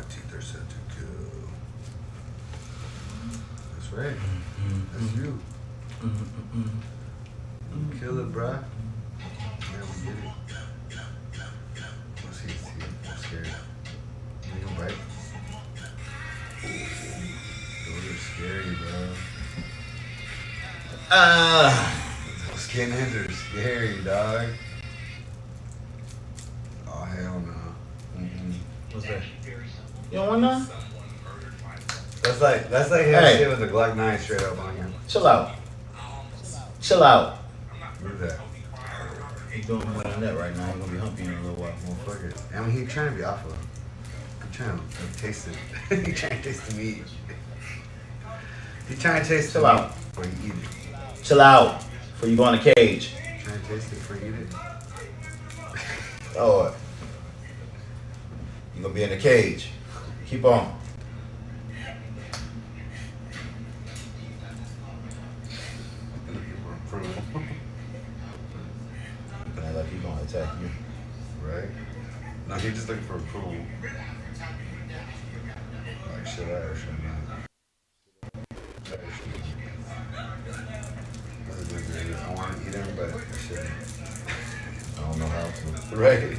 teeth are set to go. That's right. That's you. Kill it, bruh. Yeah, we get it. What's his teeth? I'm scared. You gonna bite? Those are scary, bro. Those skinheads are scary, dog. Oh, hell no. What's that? You don't want none? That's like Hey. shit with the Glock 9 straight up on you. Chill out. Chill out. What is that? You doing more than that right now. I'm gonna be humping you in a little while. Motherfucker. I mean, he's trying to be off of him. I'm trying to taste it. He's trying to taste the meat. He's trying to taste the Chill meat out. before you eat it. Chill out before you go in the cage. Trying to taste it before you eat it. Oh, you're gonna be in the cage. Keep on. Like he's gonna attack you. Right? No, he's just looking for approval. Like, should I or should I not? I want to eat him, but I shouldn't. I don't know how to. Right.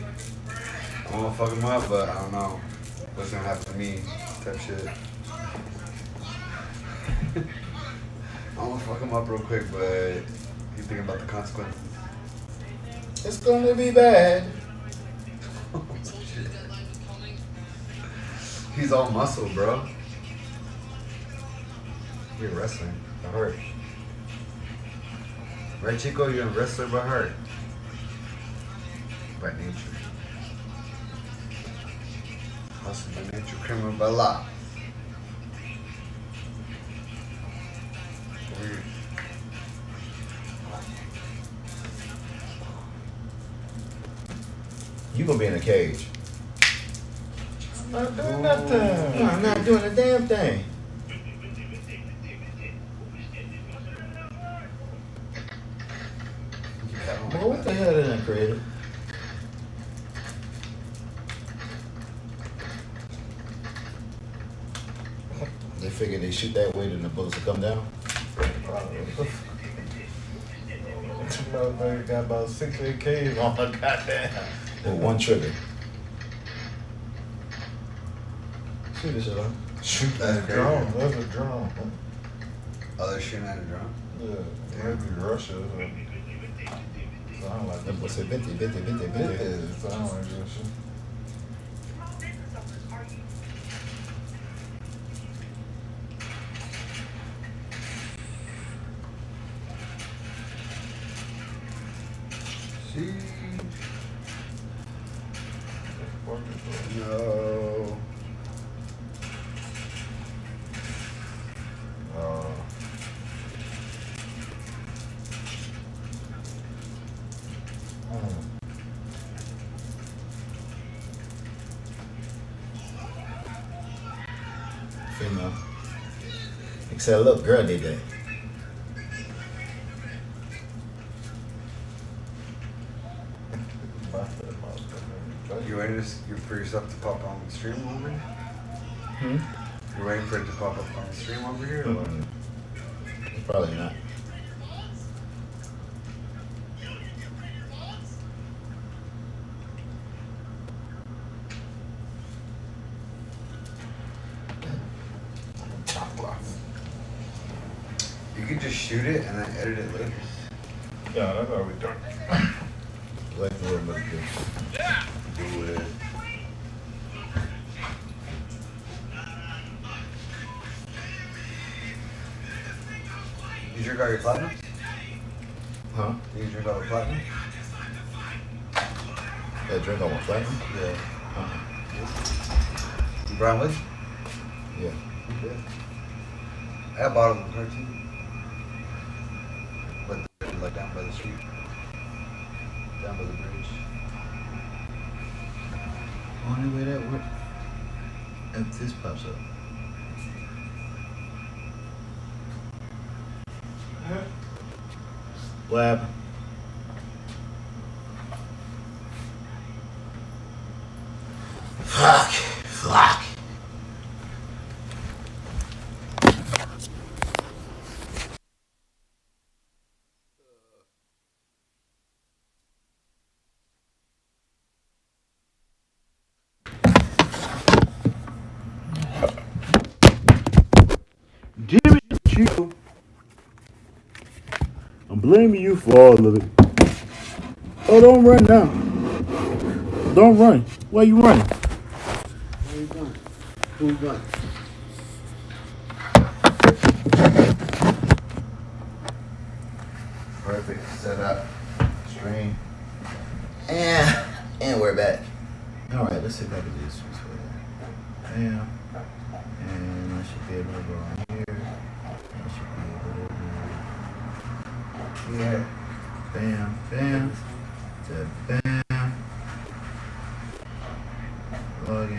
I want to fuck him up, but I don't know what's going to happen to me. Type shit. I want to fuck him up real quick, but he's thinking about the consequences. It's gonna be bad. Shit. He's all muscle, bro. You're wrestling by heart. Right, Chico? You're a wrestler by heart. By nature. Hustle by nature, criminal by law. Weird. You gonna be in a cage. I'm not doing nothing. No, I'm not doing a damn thing. Well, what the hell did I create? They figure they shoot that way, then the bullets will come down. Motherfucker got about 6 AKs on my goddamn. With one trigger. Shoot this shit, huh? Shoot That's that crazy. drone. That's a drone. Oh, they're shooting at a drone? Yeah, maybe Russia. Sound like That boy said 50, 50, 50, 50. it sound like Russia. See? Fuck it, No. bro. Female. Except, look, girl did that. You ready for yourself to pop on the stream over here? Hmm? You waiting for it to pop up on the stream over here? Or what? Probably not. You can just shoot it and then edit it later. Yeah, that's how we do it. Let the room look good. Do it. You drink all your platinum? Huh? You drink all the platinum? That drink on my platinum? Yeah. Uh-huh. You brown wood? Yeah. Yeah. I got bottles of her too. But they're like down by the street. Down by the bridge. Only way that works. If this pops up. What happened? Fuck. you. I'm blaming you for all of it. Oh, don't run now. Don't run. Why you running? Where you going? Who you going? Perfect. Set up. Stream. And we're back. All right, let's see if I can do this one for you. Bam. And I should be able to go on here. I should be able to do here. Bam, bam. To bam. Log in.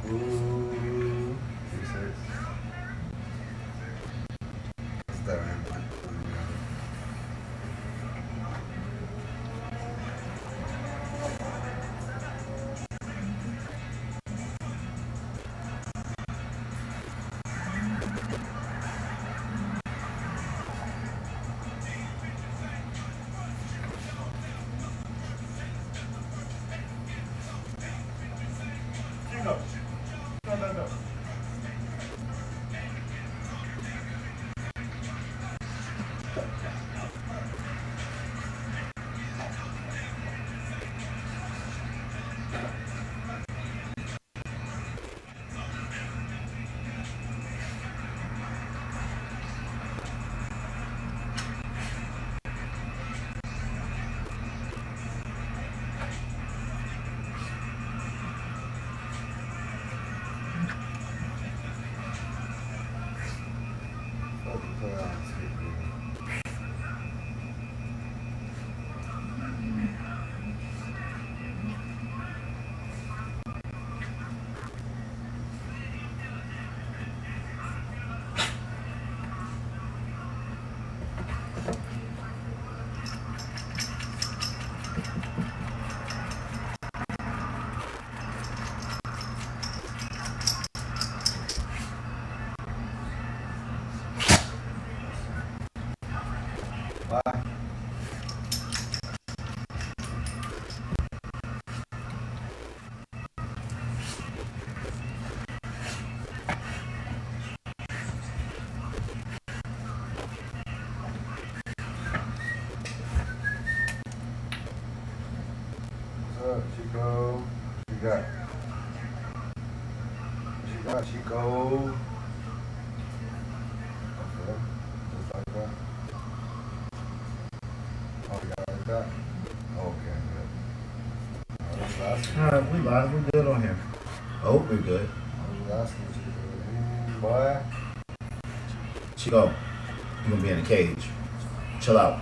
Ooh. Research. What's that, man? No. Fucking put on TV. Bye. What's up, Chico? What you got? What you got, Chico? Okay. Just like that. Oh, you got it like that? Okay, good. I was asking. All right, we live. We're good on here. I hope we're good. I was asking what you doing. Boy. Chico, you're gonna be in a cage. Chill out.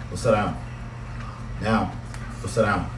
Go sit down. Now, go sit down.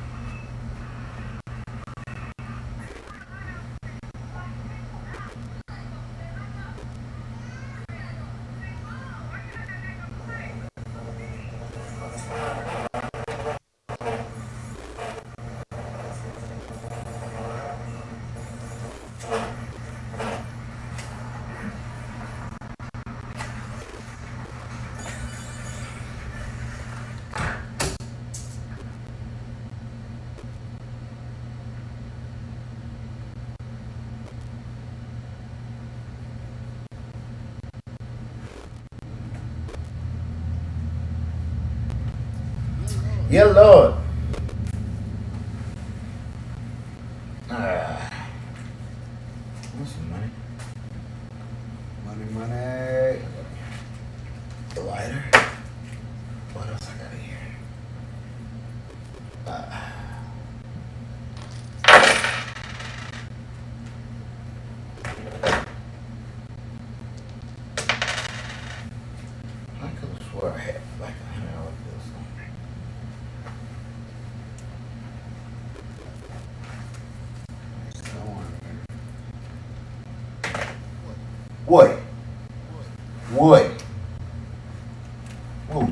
Yeah, Lord. Ah. Want some money? I could have swore I had like a hand like this. What? What? Whoa.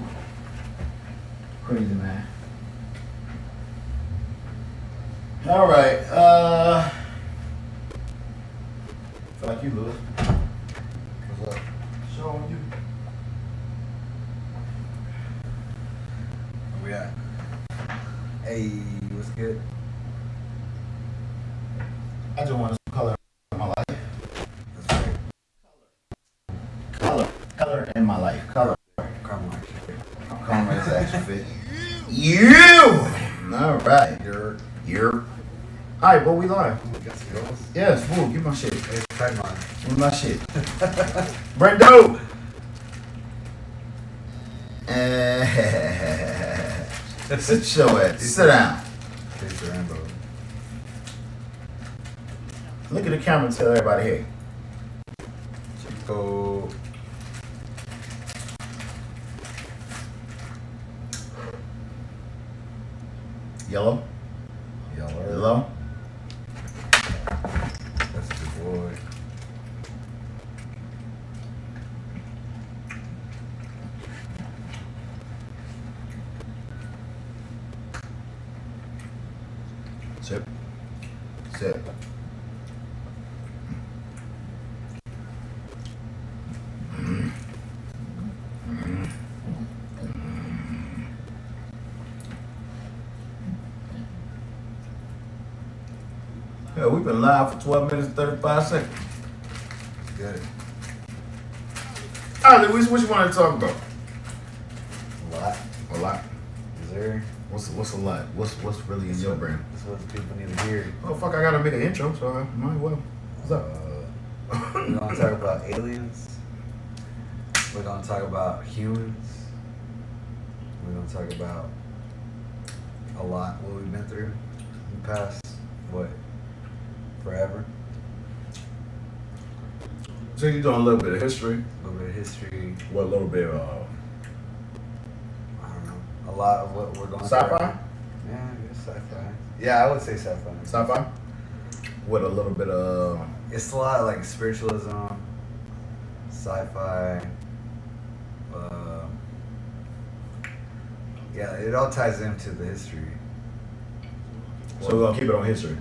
Crazy man. All right. Feel like you, Lewis. What's up? Show on you. Where we at? Hey, what's good? I just want some color in my life. That's right. Color in my life. Color. Carmel. Comrade is action fit. You. All right. You're. All right, but we live. We got some girls. Yes, fool. Give my shit. Hey, tag mine. Give my shit. Brendo. Sit your ass. Sit down. Taste the rainbow. Look at the camera and tell everybody, hey. Chico. Yellow. Yellow. That's a good boy. Sip. Sip. Yeah, we've been live for 12 minutes and 35 seconds. Good. All right, Luis, what you want to talk about? A lot. A lot. Is there? What's a lot? What's really in your brain? That's what the people need to hear. Oh fuck! I gotta make an intro, so I might as well. What's up? We're gonna talk about aliens. We're gonna talk about humans. We're gonna talk about a lot what we've been through in the past. What? Forever. So you're doing a little bit of history. A little bit of history. What a little bit of I don't know. A lot of what we're going sci-fi? through. Yeah, I guess sci-fi. Yeah, I would say sci-fi. Sci-fi? With a little bit of It's a lot of like spiritualism, sci-fi. Yeah, it all ties into the history. so we're gonna keep it on history.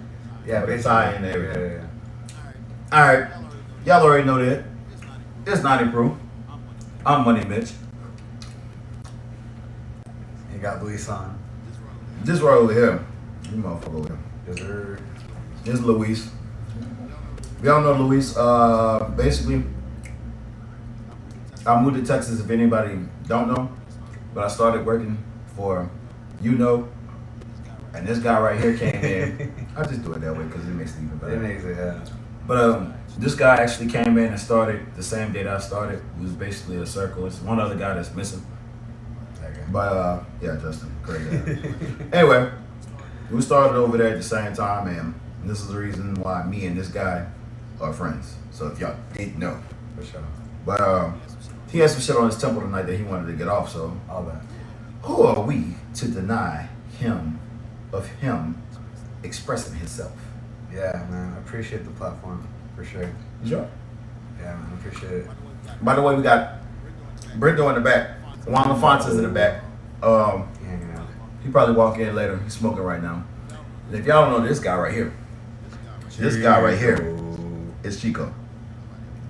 Yeah, With the basically. tie and everything. Yeah. Alright. Y'all already know that. It's 90 proof. I'm Money Mitch. You got Luis on. This right over here. You motherfucker over here. Is there? This is Luis. If y'all know Luis, basically, I moved to Texas if anybody don't know. But I started working for and this guy right here came in. I just do it that way because it makes it even better. It makes it, yeah. But this guy actually came in and started the same day that I started. It was basically a circle. It's one other guy that's missing. Okay. But yeah, Justin, crazy. Anyway, we started over there at the same time, and this is the reason why me and this guy are friends. So if y'all didn't know, For sure. but he had some shit on his temple tonight that he wanted to get off. So All that. who are we to deny him of him expressing himself? Yeah, man. I appreciate the platform. For sure. Sure. Yeah, man. I appreciate it. By the way, we got Brendo in the back. Juan LaFonta's in the back. He hanging out. He probably walk in later. He's smoking right now. And if y'all don't know this guy right here, this guy right here is Chico.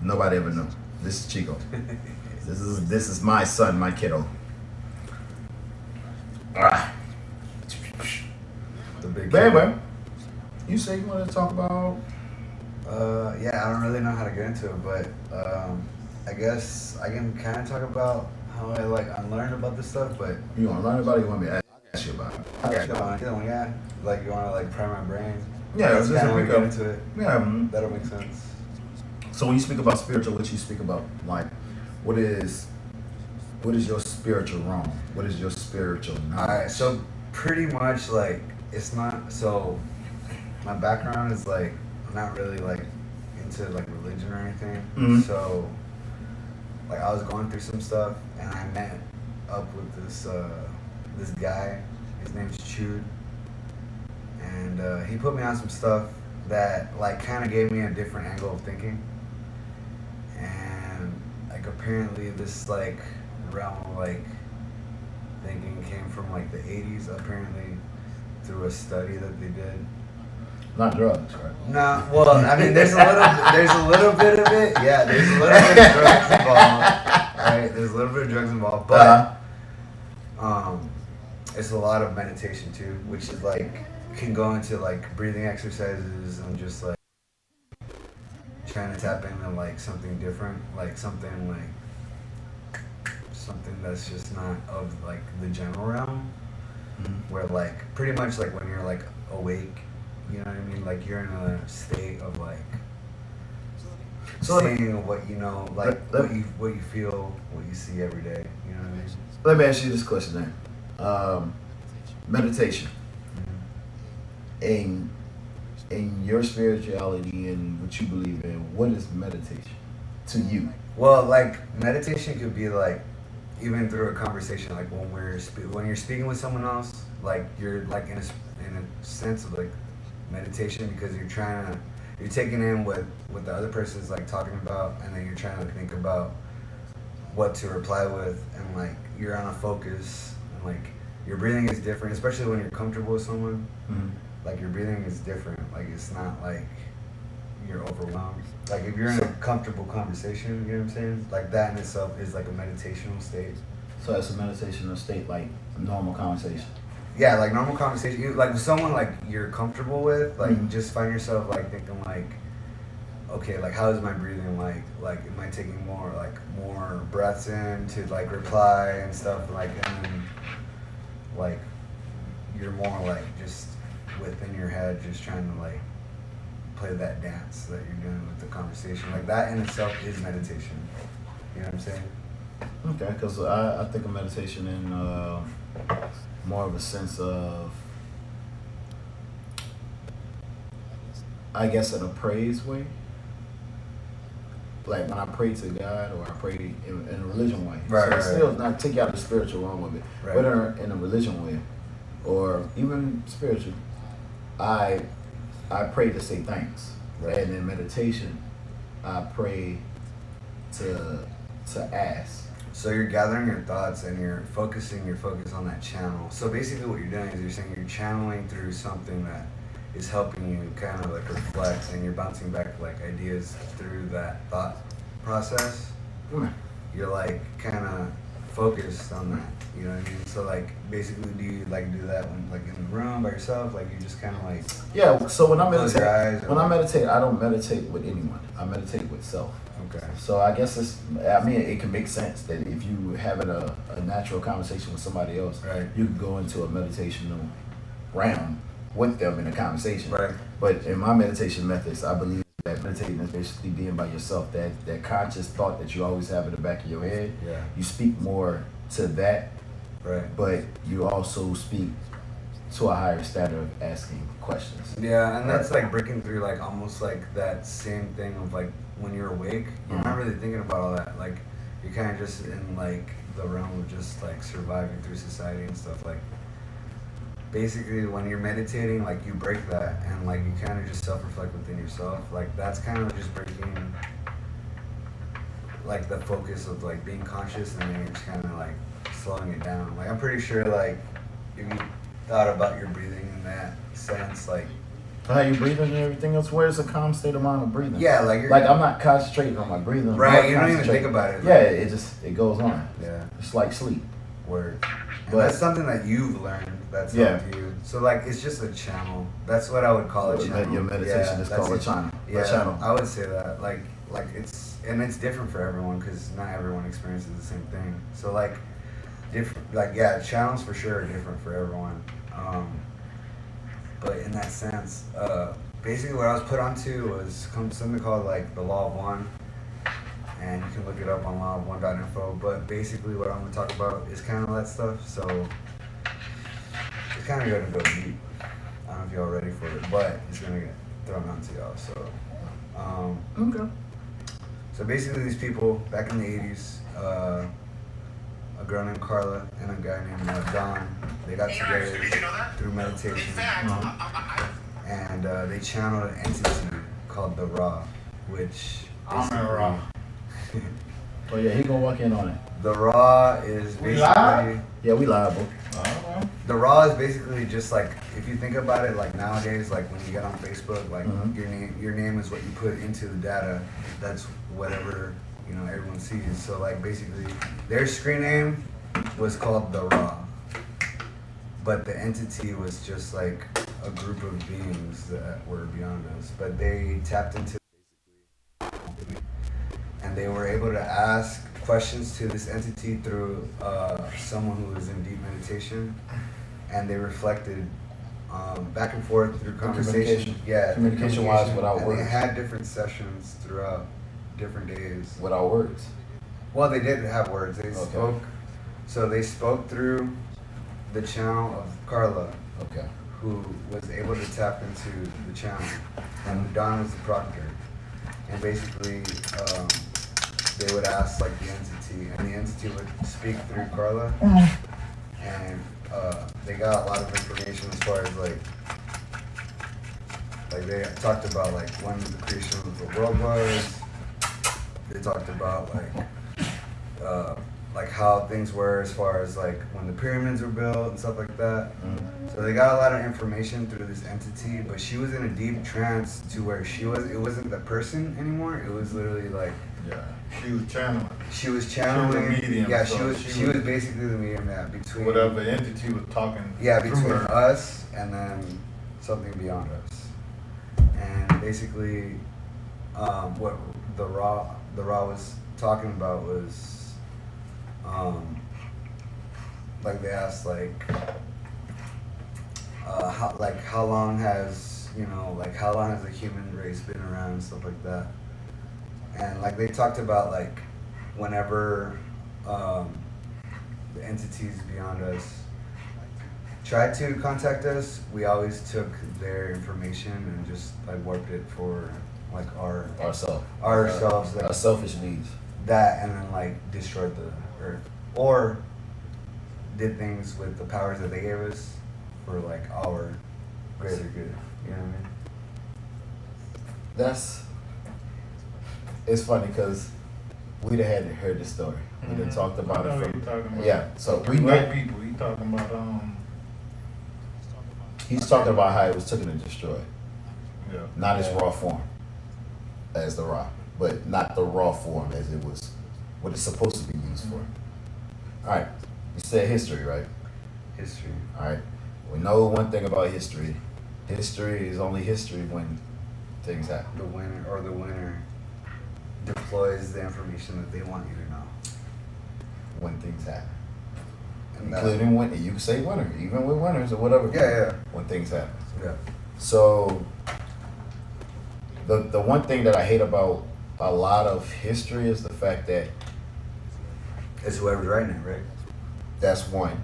Nobody ever knew. This is Chico. This is my son, my kiddo. Ah. The big But anyway, you say you wanted to talk about yeah, I don't really know how to get into it, but I guess I can kind of talk about how I unlearned about this stuff, but you want to learn about it, you want me to ask you about it? either one, yeah. Like you want to prime my brain. Yeah, That's it's just kinda a when we pick get up. into it. Yeah. That'll make sense. So when you speak about spiritual, what you speak about, like, what is your spiritual realm? What is your spiritual knowledge? All right, so pretty much like it's not so. My background is like I'm not really like into like religion or anything. Mhm. So like I was going through some stuff and I met up with this guy. His name's Chud, and he put me on some stuff that like kind of gave me a different angle of thinking. And like apparently this like realm of like thinking came from like the 80s apparently through a study that they did. Not drugs, right? No, well, I mean, there's a little bit of it. Yeah, there's a little bit of drugs involved. Right, there's a little bit of drugs involved, but it's a lot of meditation too, which is like can go into like breathing exercises and just like trying to tap into like something different, like something that's just not of like the general realm, where like pretty much like when you're like awake. You know what I mean? Like you're in a state of like So seeing what you know, like let- what you feel, what you see every day. You know what I mean? Let me ask you this question then. Meditation. In your spirituality and what you believe in, what is meditation to you? Well, like meditation could be like even through a conversation, like when you're speaking with someone else, like you're like in a sense of like meditation because you're taking in what the other person is like talking about, and then you're trying to think about what to reply with, and like you're on a focus, and like your breathing is different, especially when you're comfortable with someone. Like your breathing is different. Like it's not like you're overwhelmed. Like if you're in a comfortable conversation, you know what I'm saying? Like that in itself is like a meditational state. So it's a meditational state, like normal conversation. Yeah, like normal conversation. Like with someone like you're comfortable with, like Mhm. just find yourself like thinking like, okay, like how is my breathing like? Like am I taking more breaths in to like reply and stuff like, and then like you're more like just within your head, just trying to like play that dance that you're doing with the conversation. Like that in itself is meditation. You know what I'm saying? Okay, because I think of meditation in more of a sense of, I guess, in a praise way. Like when I pray to God or I pray in a religion way. Right, So right, it's still right. not take out the spiritual realm of it. Right. But in a religion way or even spiritual, I pray to say thanks. Right. And in meditation, I pray to ask. So you're gathering your thoughts and you're focusing your focus on that channel. So basically what you're doing is you're saying you're channeling through something that is helping you kind of like reflect, and you're bouncing back like ideas through that thought process. You're like kind of focused on that, you know what I mean? So like basically do you like do that when like in the room by yourself? Like you just kind of like Yeah, so when I close your eyes meditate, or when I like- meditate, I don't meditate with anyone. I meditate with self. Okay. So I guess it can make sense that if you having a natural conversation with somebody else, Right. you can go into a meditational realm with them in a conversation. Right. But in my meditation methods, I believe that meditating is basically being by yourself. That conscious thought that you always have in the back of your head. Yeah. You speak more to that, Right. but you also speak to a higher standard of asking questions. Yeah, and that's like breaking through like almost like that same thing of like when you're awake, you're not really thinking about all that. Like you're kind of just in like the realm of just like surviving through society and stuff. Like basically when you're meditating, like you break that and like you kind of just self-reflect within yourself. Like that's kind of just breaking like the focus of like being conscious, and then you're just kind of like slowing it down. Like I'm pretty sure like if you thought about your breathing in that sense, like How you breathing and everything else? Where's the calm state of mind of breathing? yeah, like you're Like I'm not concentrating on my breathing. I'm right. not You don't even think concentrating. about it. Yeah, it goes on. Yeah. It's like sleep. Word. And But- that's something that you've learned. That's Yeah. helped you. So like it's just a channel. That's what I would call a channel. Your meditation is that's called a it. channel. Yeah, A channel. I would say that. Like it's different for everyone because not everyone experiences the same thing. So like different. Like yeah, channels for sure are different for everyone. But in that sense, basically what I was put onto was something called like the Law of One. And you can look it up on lawofone.info. But basically what I'm going to talk about is kind of that stuff. So it's kind of gonna go deep. I don't know if y'all ready for it, but it's gonna get thrown onto y'all. So, Okay. so basically, these people back in the '80s, a girl named Carla and a guy named Don, they got together through meditation, and they channeled an entity called the Ra, which Amen, Ra. Oh yeah, he gonna walk in on it. the Ra is We live? basically. Yeah, we liable. The Raw is basically just like, if you think about it, like nowadays, like when you get on Facebook, like Mhm. your name is what you put into the data. That's whatever, you know, everyone sees. So like basically, their screen name was called the Raw, but the entity was just like a group of beings that were beyond us. But they tapped into and they were able to ask questions to this entity through someone who was in deep meditation, and they reflected back and forth through conversation. communication. Yeah, through Communication-wise without and words. they had different sessions throughout different days. Without words. Well, they did have words. They Okay. spoke. So they spoke through the channel of Carla, Okay. who was able to tap into the channel, and Don was the proctor. And basically, they would ask like the entity, and the entity would speak through Carla, and they got a lot of information as far as like they talked about like when the creation of the world was. They talked about like how things were as far as like when the pyramids were built and stuff like that. So they got a lot of information through this entity, but she was in a deep trance to where it wasn't the person anymore. It was literally like Yeah. She was channeling. she was channeling. medium, yeah, so she was basically the medium, yeah, between Whatever entity was talking. yeah, through between her. us and then something beyond us. And basically, what the Ra was talking about was, like they asked how long has the human race been around and stuff like that. And like they talked about like whenever the entities beyond us tried to contact us, we always took their information and just like warped it for like ourselves, like Our selfish needs. that, and then like destroyed the earth, or did things with the powers that they gave us for like our greater good. You know what I mean? It's funny because we'd have had heard this story. We'd have talked about I know it what you're talking from about. yeah. So we Black know people. He talking about he's talking about how it was taken and destroyed, yeah. not its raw form, as the raw, but not the raw form as it was, what it's supposed to be used for. All right, you said history, right? History. All right, we know one thing about history. History is only history when things happen. The winner deploys the information that they want you to know. When things happen. And that- Including when you can say winter, even with winners or whatever. Yeah. When things happen. Yeah. So the one thing that I hate about a lot of history is the fact that It's whoever's writing it, right? that's one.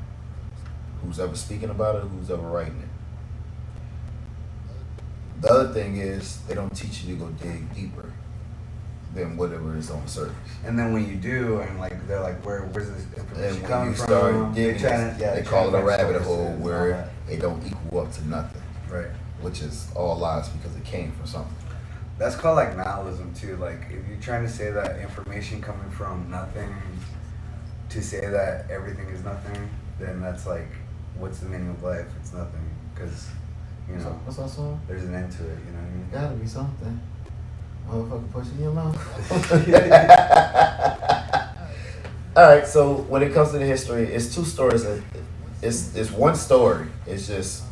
Who's ever speaking about it, who's ever writing it. The other thing is they don't teach you to go dig deeper than whatever is on the surface. And then when you do, and like they're like, where's this information And when coming you from? start digging, they they call it a find rabbit sources hole and all where that. it don't equal up to nothing, Right. which is all lies because it came from something. That's called like nihilism too. Like if you're trying to say that information coming from nothing to say that everything is nothing, then that's like, what's the meaning of life? It's nothing, because What's that song? there's an end to it. You know what I mean? Gotta be something. Motherfucker pushing your mouth. All right, so when it comes to the history, it's two stories. It's one story. It's just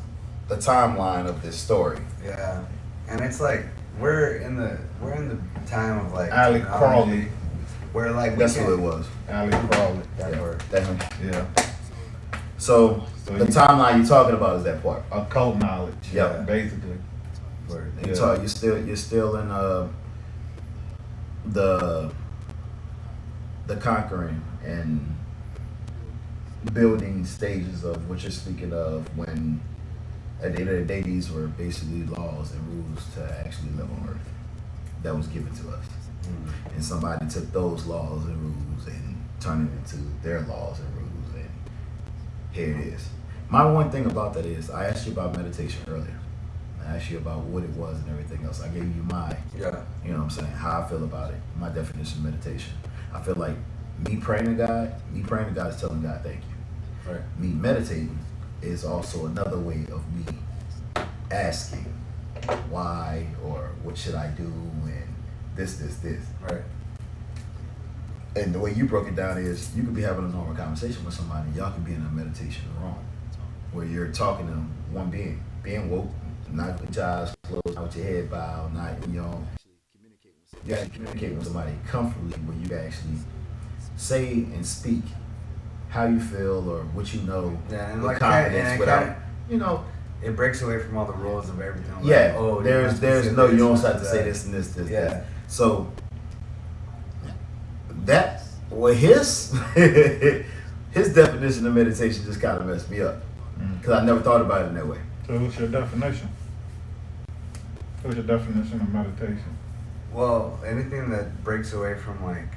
the timeline of this story. Yeah, and it's like we're in the time of like Ali technology, Crawley. where like we That's can- who it was. Ali Crawley. That Yeah, word. that him. Yeah. So So the you- timeline you're talking about is that part. Occult knowledge. Yeah. Basically. Word. You Yeah. talk, you're still in the conquering and building stages of what you're speaking of when at the end of the day these were basically laws and rules to actually live on Earth that was given to us. And somebody took those laws and rules and turned it into their laws and rules, and here it is. My one thing about that is I asked you about meditation earlier. I asked you about what it was and everything else. I gave you my, Yeah. you know what I'm saying, how I feel about it, my definition of meditation. I feel like me praying to God is telling God thank you. Right. Me meditating is also another way of me asking why or what should I do and this. Right. And the way you broke it down is you could be having a normal conversation with somebody, y'all could be in a meditation room where you're talking to one being woke, not with your eyes closed, not with your head bowed, not, you know, you actually communicate with somebody comfortably where you can actually say and speak how you feel or what you know Yeah, and with like confidence and without, you know, it breaks away from all the rules of everything. Like, yeah, oh, there's no, you don't have to say this and this. Yeah. So that, well, his his definition of meditation just kind of messed me up because I never thought about it in that way. So what's your definition? What's your definition of meditation? Well, anything that breaks away from like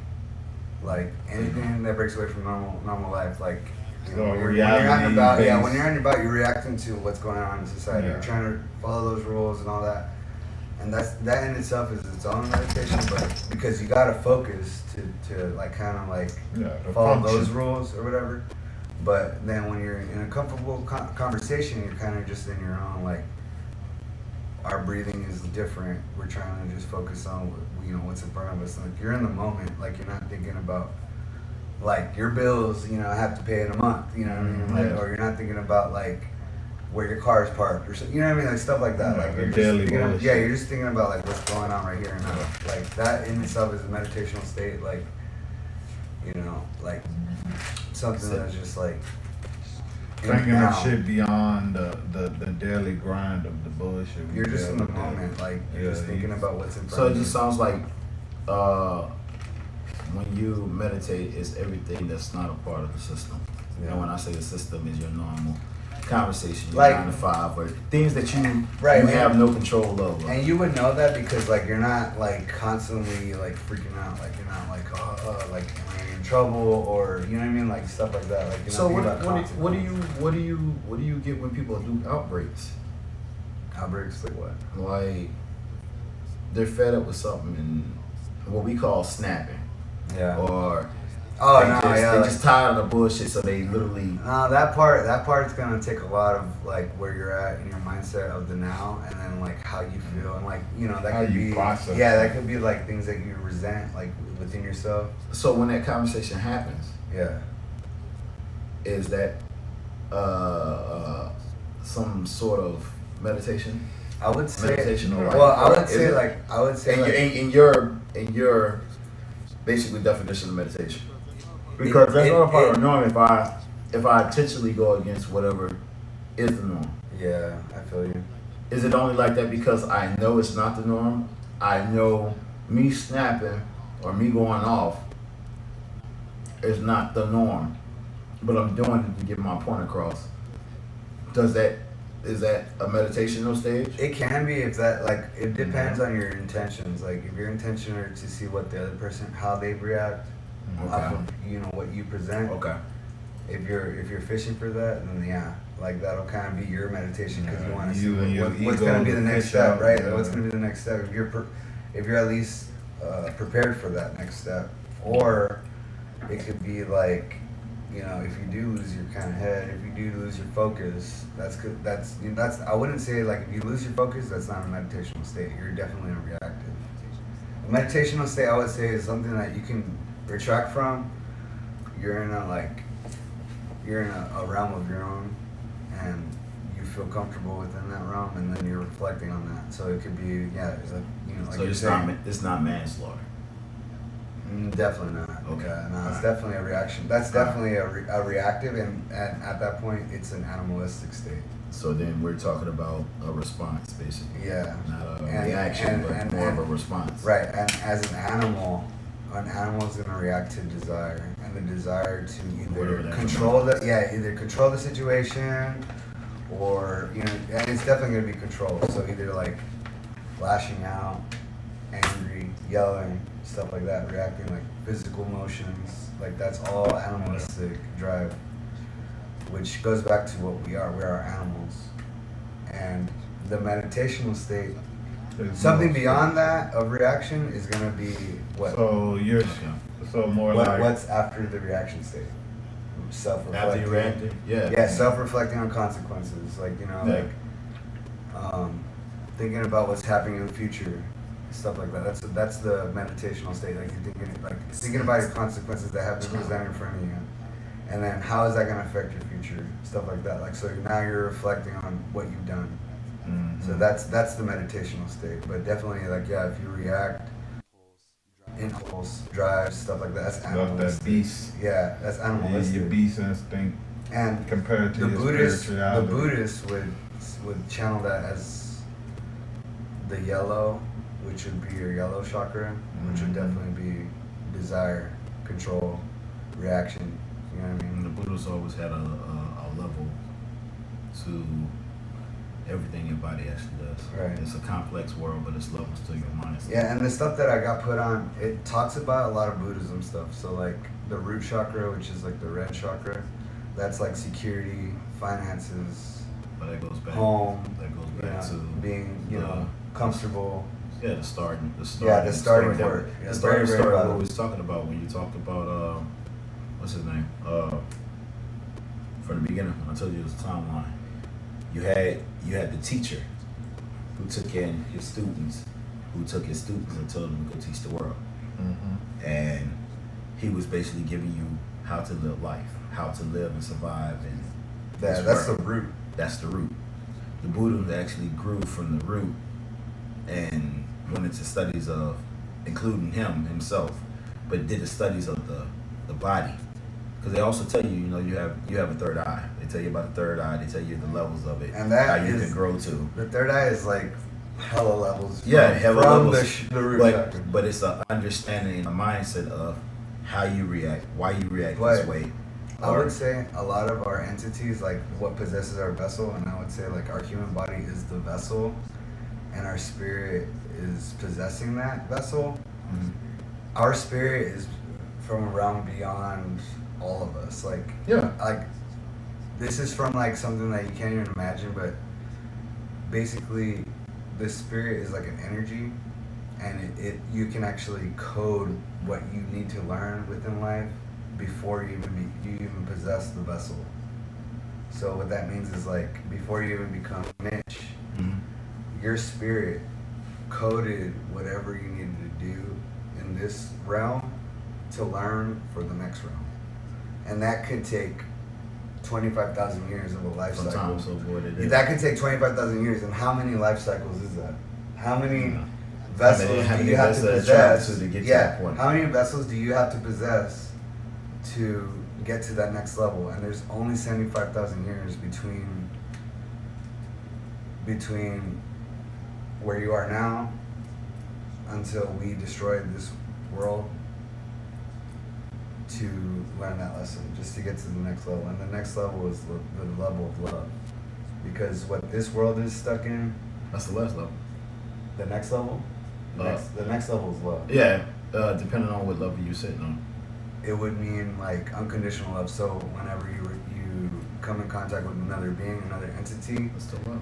anything that breaks away from normal life, like you know, So when you're out and reality about, yeah, based. when you're out and about, you're reacting to what's going on in society. Yeah. You're trying to follow those rules and all that, and that in itself is its own meditation. But because you gotta focus to like kind of like Yeah, the follow function. those rules or whatever. But then when you're in a comfortable conversation, you're kind of just in your own, like, our breathing is different. We're trying to just focus on you know what's in front of us. Like you're in the moment. Like you're not thinking about like your bills. You know, have to pay in a month. You know what I mean? Like, Yeah. or you're not thinking about like where your car is parked or something. You know what I mean? Like stuff like that. Yeah, Like the you're just daily thinking bullshit. yeah, you're just thinking about like what's going on right here and now. Like that in itself is a meditational state. Like you know, like something that's just like in Thinking now. of shit beyond the daily grind of the bullshit. we You're just deal in the with. moment, like you're Yeah, just thinking you- about what's in front So of it you. just sounds like when you meditate, it's everything that's not a part of the system. Yeah. And when I say the system, is your normal conversation, your Like- 9 to 5, or things that you Right, you and- have no control over. And you would know that because like you're not like constantly like freaking out, like you're not like like am I in trouble or you know what I mean, like stuff like that. Like you're So not what thinking about do you get when people do outbreaks? outbreaks like what? Like they're fed up with something and what we call snapping, Yeah. or Oh they no, just, yeah. they Like, just tired of the bullshit, so they literally no, that part's gonna take a lot of like where you're at in your mindset of the now, and then like how you feel, and like you know that How could you be process yeah, it. that could be like things that you resent like within yourself. So when that conversation happens, Yeah. is that some sort of meditation? I would say Meditation or well, I would is say it? like I would say In, like, your, in your basically definition of meditation, because that's not a part of the norm. If I intentionally go against whatever is the norm, yeah, I feel you. is it only like that because I know it's not the norm? I know me snapping or me going off is not the norm, but I'm doing it to get my point across. Is that a meditational stage? It can be if that like it depends on your intentions. Like if your intention are to see what the other person how they react off of you know what you present. Okay. If you're fishing for that, then yeah, like that'll kind of be your meditation because you want to see You and your what's ego going to be the to next fish step, out, right? yeah. What's going to be the next step? If you're at least prepared for that next step, or it could be like. You know, if you do lose your kind of head, if you do lose your focus, that's good. That's I wouldn't say like if you lose your focus, that's not a meditational state. You're definitely a reactive. A meditational state, I would say, is something that you can retract from. You're in a realm of your own, and you feel comfortable within that realm, and then you're reflecting on that. So it could be it's like like So you're it's saying. it's not manslaughter. Definitely not. Okay. Yeah, no, it's Alright. definitely a reaction. That's definitely a reactive, and at that point, it's an animalistic state. So then we're talking about a response, basically. Yeah. Not a And- reaction, but and- more of a and- response. Right, and as an animal is going to react to desire, and the desire to Whatever either that control is. either control the situation, or and it's definitely gonna be control. So either like lashing out, angry, yelling, stuff like that, reacting like physical motions, like that's all animalistic drive, which goes back to what we are. We are animals, and the meditational state. It's Something more beyond that of reaction is gonna be what? So you're so more like What's after the reaction state? After Self-reflecting. you reacted, yeah. Yeah, self-reflecting on consequences. Like Yeah. thinking about what's happening in the future, stuff like that. That's the meditational state. Like you're thinking about your consequences that have been presented in front of you, and then how is that gonna affect your future? Stuff like that. Like so now you're reflecting on what you've done. Mhm. So that's the meditational state. But definitely, like, yeah, if you react, impulse, drive, stuff like that, that's Love animalistic. that beast. Yeah, that's Your animalistic. beast instinct And compared to the your Buddhists spirituality. would channel that as the yellow, which would be your yellow chakra, which would Mhm. definitely be desire, control, reaction. You know what I And mean? the Buddhists always had a level to everything your body actually does. Right. It's a complex world, but it's levels to your mindset. Yeah, and the stuff that I got put on, it talks about a lot of Buddhism stuff. So like the root chakra, which is like the red chakra, that's like security, finances, But that goes back. home, That goes you back know, to being the- comfortable. Yeah, the starting. Yeah, the starting that- point. The Yeah, starting very, very story. What valid. we was talking about when you talked about what's his name? From the beginning, when I told you it was a timeline. You had the teacher who took in his students, and told them to go teach the world. Mhm. And he was basically giving you how to live life, how to live and survive, and Yeah, this that's the world. root. That's the root. The Buddhism actually grew from the root and went into studies of, including himself, but did the studies of the body. Because they also tell you, you have a third eye. They tell you about the third eye. They tell you the levels of it, And that how you is- can grow to. The third eye is like hella levels. Yeah, from, hella from levels. the root chakra. But it's an understanding and a mindset of how you react, why you react But this way. I would say a lot of our entities, like what possesses our vessel, and I would say like our human body is the vessel, and our spirit is possessing that vessel. Mhm. Our spirit is from a realm beyond all of us. Like this is from like something that you can't even imagine, but basically the spirit is like an energy, and it you can actually code what you need to learn within life before you even possess the vessel. So what that means is like before you even become Mitch, Mhm. your spirit coded whatever you needed to do in this realm to learn for the next realm. And that could take 25,000 years of a life cycle. Sometimes so what it is. That could take 25,000 years, and how many life cycles is that? How many Yeah. vessels How do many you have to vessels that travel possess? to get to Yeah, that point? how many vessels do you have to possess to get to that next level? And there's only 75,000 years between where you are now until we destroyed this world to learn that lesson, just to get to the next level. And the next level is the level of love. Because what this world is stuck in, That's the last level. the next level, the next level is love. Yeah, depending on what level you're sitting on. It would mean like unconditional love. So whenever you come in contact with another being, another entity, That's still love.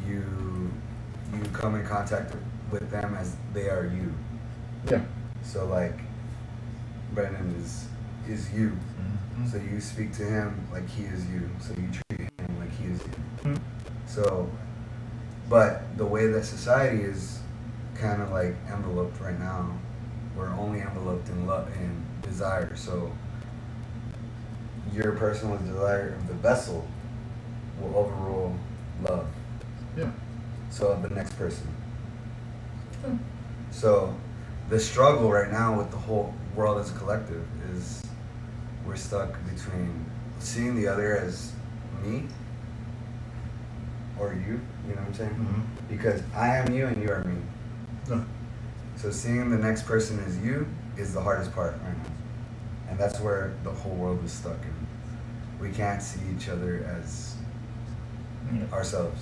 you come in contact with them as they are you. Yeah. So like Brendan is you. Mm-hmm. So you speak to him like he is you. So you treat him like he is you. Mhm. So, but the way that society is kind of like enveloped right now, we're only enveloped in love and desire. So your personal desire of the vessel will overrule love. Yeah. So of the next person. Hmm. So the struggle right now with the whole world as a collective is we're stuck between seeing the other as me or you know what I'm saying? Mhm. Because I am you and you are me. Yeah. So seeing the next person as you is the hardest part right now. And that's where the whole world is stuck in. We can't see each other as ourselves.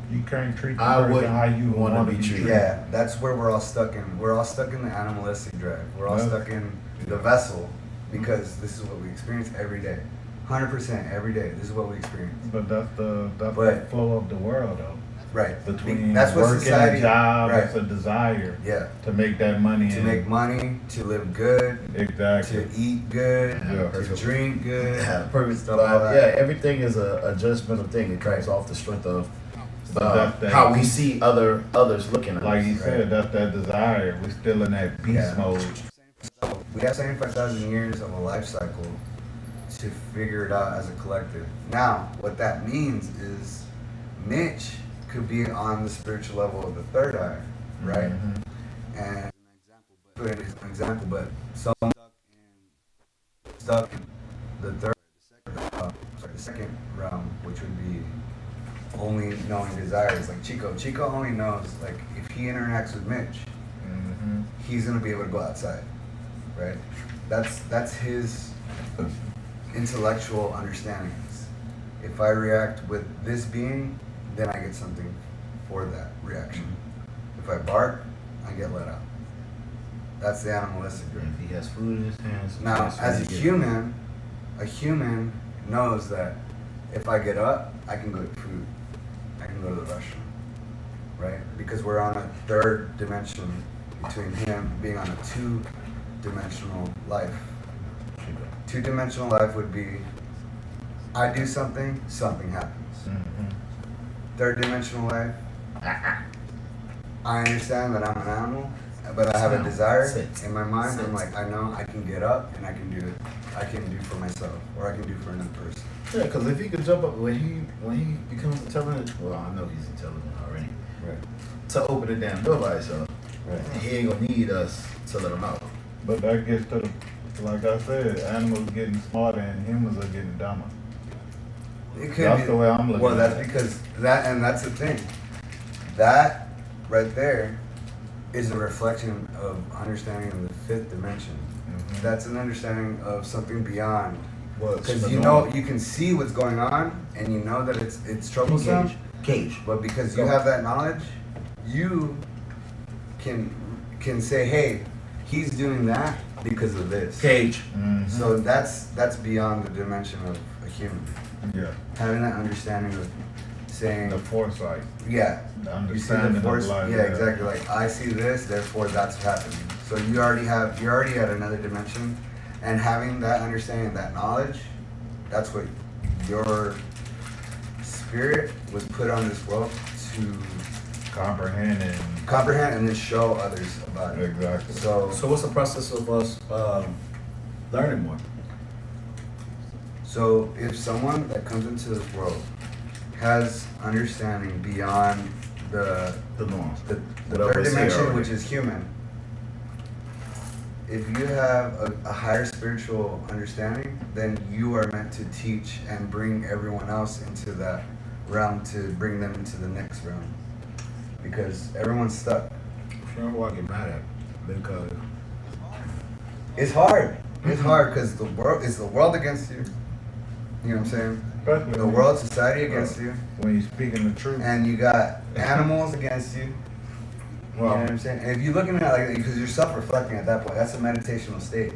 You can't treat the I person wouldn't how you wanna want to be be treated. treated. Yeah, that's where we're all stuck in. We're all stuck in the animalistic drive. We're all Yeah. stuck in the vessel because this is what we experience every day. 100% every day. This is what we experience. But that's the But- flow of the world, though. Right. Between That's what work society. and a job, right. it's a desire Yeah. to make that money. To and- make money, to live good, exactly. to eat good, Yeah. to drink good. Yeah, perfect Stuff stuff. like that. Yeah, everything is a judgmental thing. It comes Right. off the strength of That's that- how we see others looking at Like us. you said, that's that desire. We're still in that beast Yeah. mode. So we have 75,000 years of a life cycle to figure it out as a collective. Now, what that means is Mitch could be on the spiritual level of the third eye, right? Mhm. And put it as an example, but someone stuck in the third, the second realm, which would be only knowing desires. Like Chico. Chico only knows, like, if he interacts with Mitch, Mhm. he's gonna be able to go outside, right? That's his intellectual understandings. If I react with this being, then I get something for that reaction. If I bark, I get let out. That's the animalistic And brain. if he has food in his hands, Now, that's what as he a gets. human knows that if I get up, I can go to food. I can go to the restaurant, right? Because we're on a third dimension between him being on a two-dimensional life. Two-dimensional life would be, I do something, something happens. Mhm. Third-dimensional life, I understand that I'm an animal, but I have a desire Sit. in my mind. Sit. I'm like, I know I can get up and I can do it. I can do for myself, or I can do for another person. Yeah, because if he could jump up when he becomes intelligent, well, I know he's intelligent already. Right. To open the damn door by himself, Right. he ain't gonna need us to let him out. But that gets to the, like I said, animals getting smarter and humans are getting dumber. It could That's be. the way I'm looking Well, at that's it. because that's the thing. That right there is a reflection of understanding of the fifth dimension. Mhm. That's an understanding of something beyond. What's Because the you norm? know, you can see what's going on, and you know that it's troublesome. Cage. But because you Go. have that knowledge, you can say, hey, he's doing that because of this. Cage. Mhm. So that's beyond the dimension of a human. Yeah, Having that understanding of saying, the foresight, yeah, the you see understanding the force. of life. Yeah, exactly. Like I see this, therefore that's happening. So you're already at another dimension, and having that understanding, that knowledge, that's what your spirit was put on this world to Comprehending. comprehend and then show others about it. Exactly. So So what's the process of us learning more? So if someone that comes into this world has understanding beyond the The norm. the Whatever third is here dimension, already. which is human, if you have a higher spiritual understanding, then you are meant to teach and bring everyone else into that realm to bring them into the next realm. Because everyone's stuck. You know who I get mad at? Because It's hard. It's hard because the world against you. You know what I'm saying? Especially The when- world, society against you. when you're speaking the truth. And you got animals against you. You know what well, I'm saying? And if you're looking at it like, because you're self-reflecting at that point, that's a meditational state.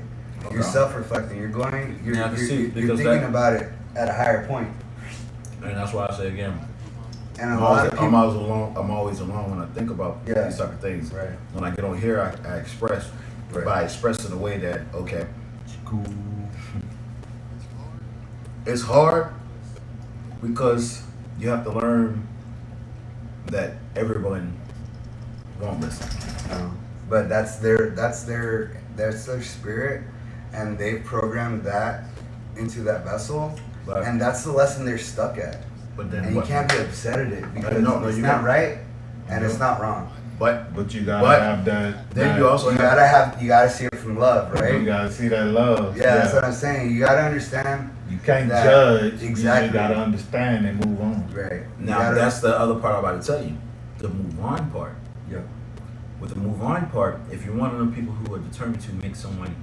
You're Okay. self-reflecting. You're going. You're, Yeah, I can you're, see, you're because thinking that- about it at a higher point. and that's why I say again, And a I'm lot always, of people. I'm always alone when I think about Yeah. these type of things. Right. When I get on here, I express, Right. but I express in a way that okay, cool. It's hard because you have to learn that everyone won't listen. No. But that's their spirit, and they've programmed that into that vessel, But- and that's the lesson they're stuck at. But then And you what? can't be upset at it because No, it's you not can't. right and No. it's not wrong. But But you gotta But have that. then that- you also You have gotta see it from love, You right? gotta see that love. Yeah, that's what I'm saying. You gotta understand. You can't that- judge. exactly. You gotta understand and move on. Right. You now. gotta- That's the other part I'm about to tell you, the move on part. Yeah. With the move on part, if you're one of them people who are determined to make someone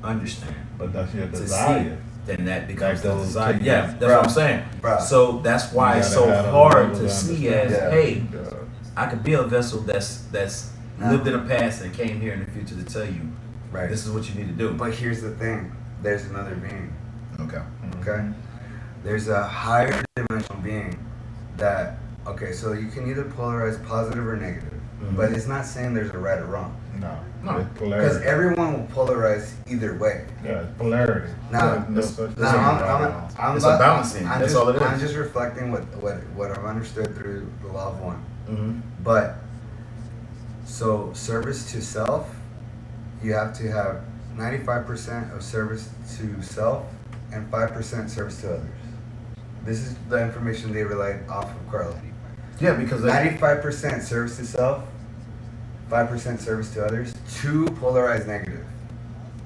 understand. But that's your To desire. see, then that becomes the That goes desire. to Yeah, you. that's what I'm saying. Bruh. So that's why You it's gotta so have a hard level to of see as, understanding. hey, Yeah. I could be a vessel that's No. lived in the past and came here in the future to tell you, Right. this is what you need to do. But here's the thing. There's another being. Okay. Okay? There's a higher dimensional being that, okay, so you can either polarize positive or negative. Mhm. But it's not saying there's a right or wrong. No. No. It's Because polarity. everyone will polarize either way. Yeah, it's polarity. Now, There's no it's- such it's thing Now, as a- right or wrong. I'm It's a balancing. I'm That's just, all it is. I'm just reflecting what I've understood through the law of one. Mm-hmm. But, so service to self, you have to have 95% of service to self and 5% service to others. This is the information they relied off of Carla. Yeah, because they, 95% service to self, 5% service to others. 2 polarized negative.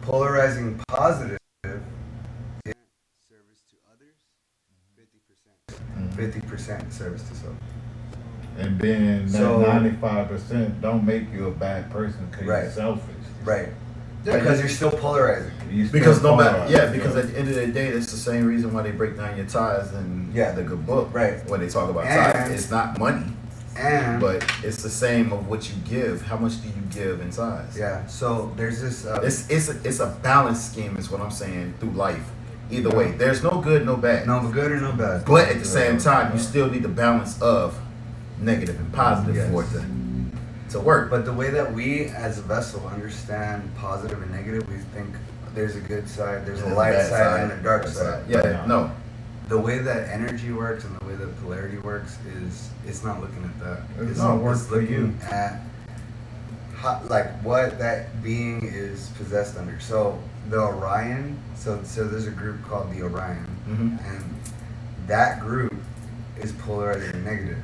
Polarizing positive is service to others, 50% service to self. And being that So- 95% don't make you a bad person because Right. you're selfish. Right. Yeah, Because you're still polarizing. You still because no matter, polarized, yeah, because so- at the end of the day, that's the same reason why they break down your ties in Yeah. the good book. Right. When they talk about And- ties, it's not money, And but it's the same of what you give. How much do you give in ties? yeah, so there's this. It's a balance scheme, is what I'm saying, through life. Either way, there's no good, no bad. no good or no bad. But at the same time, you still need the balance of negative and positive Yes. for it to work. But the way that we as a vessel understand positive and negative, we think there's a good side, there's a There's a light bad side, and a dark bad side. Yeah, no. The way that energy works and the way that polarity works is it's not looking at that. It's It's not it's work for looking you. at how, like what that being is possessed under. So the Orion. So there's a group called the Orion, hmm and that group is polarizing negative.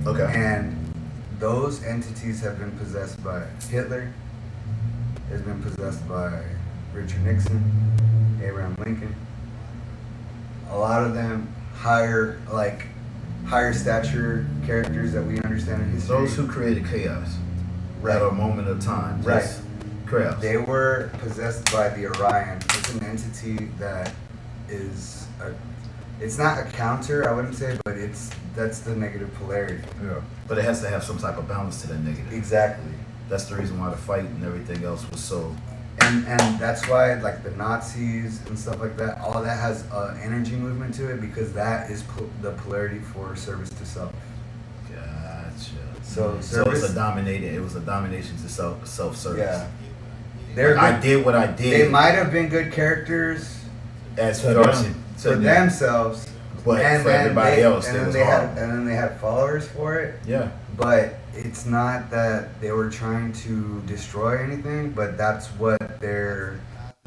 Okay. And those entities have been possessed by Hitler, has been possessed by Richard Nixon, Abraham Lincoln. A lot of them higher stature characters that we understand in history. Those who created chaos Right. at a moment of time. Right. Just chaos. They were possessed by the Orion. It's an entity that is it's not a counter, I wouldn't say, but that's the negative polarity. Yeah. But it has to have some type of balance to that negative. Exactly. That's the reason why the fight and everything else was so. And that's why like the Nazis and stuff like that, all that has energy movement to it because that is the polarity for service to self. Gotcha. So So service, it's a dominated. It was a domination to self service. yeah. They're Like, I good, did what I they did might have been good characters as To far them. as for themselves, but and for then everybody else, and it then was they hard. had and then they had followers for it. Yeah. But it's not that they were trying to destroy anything, but that's what their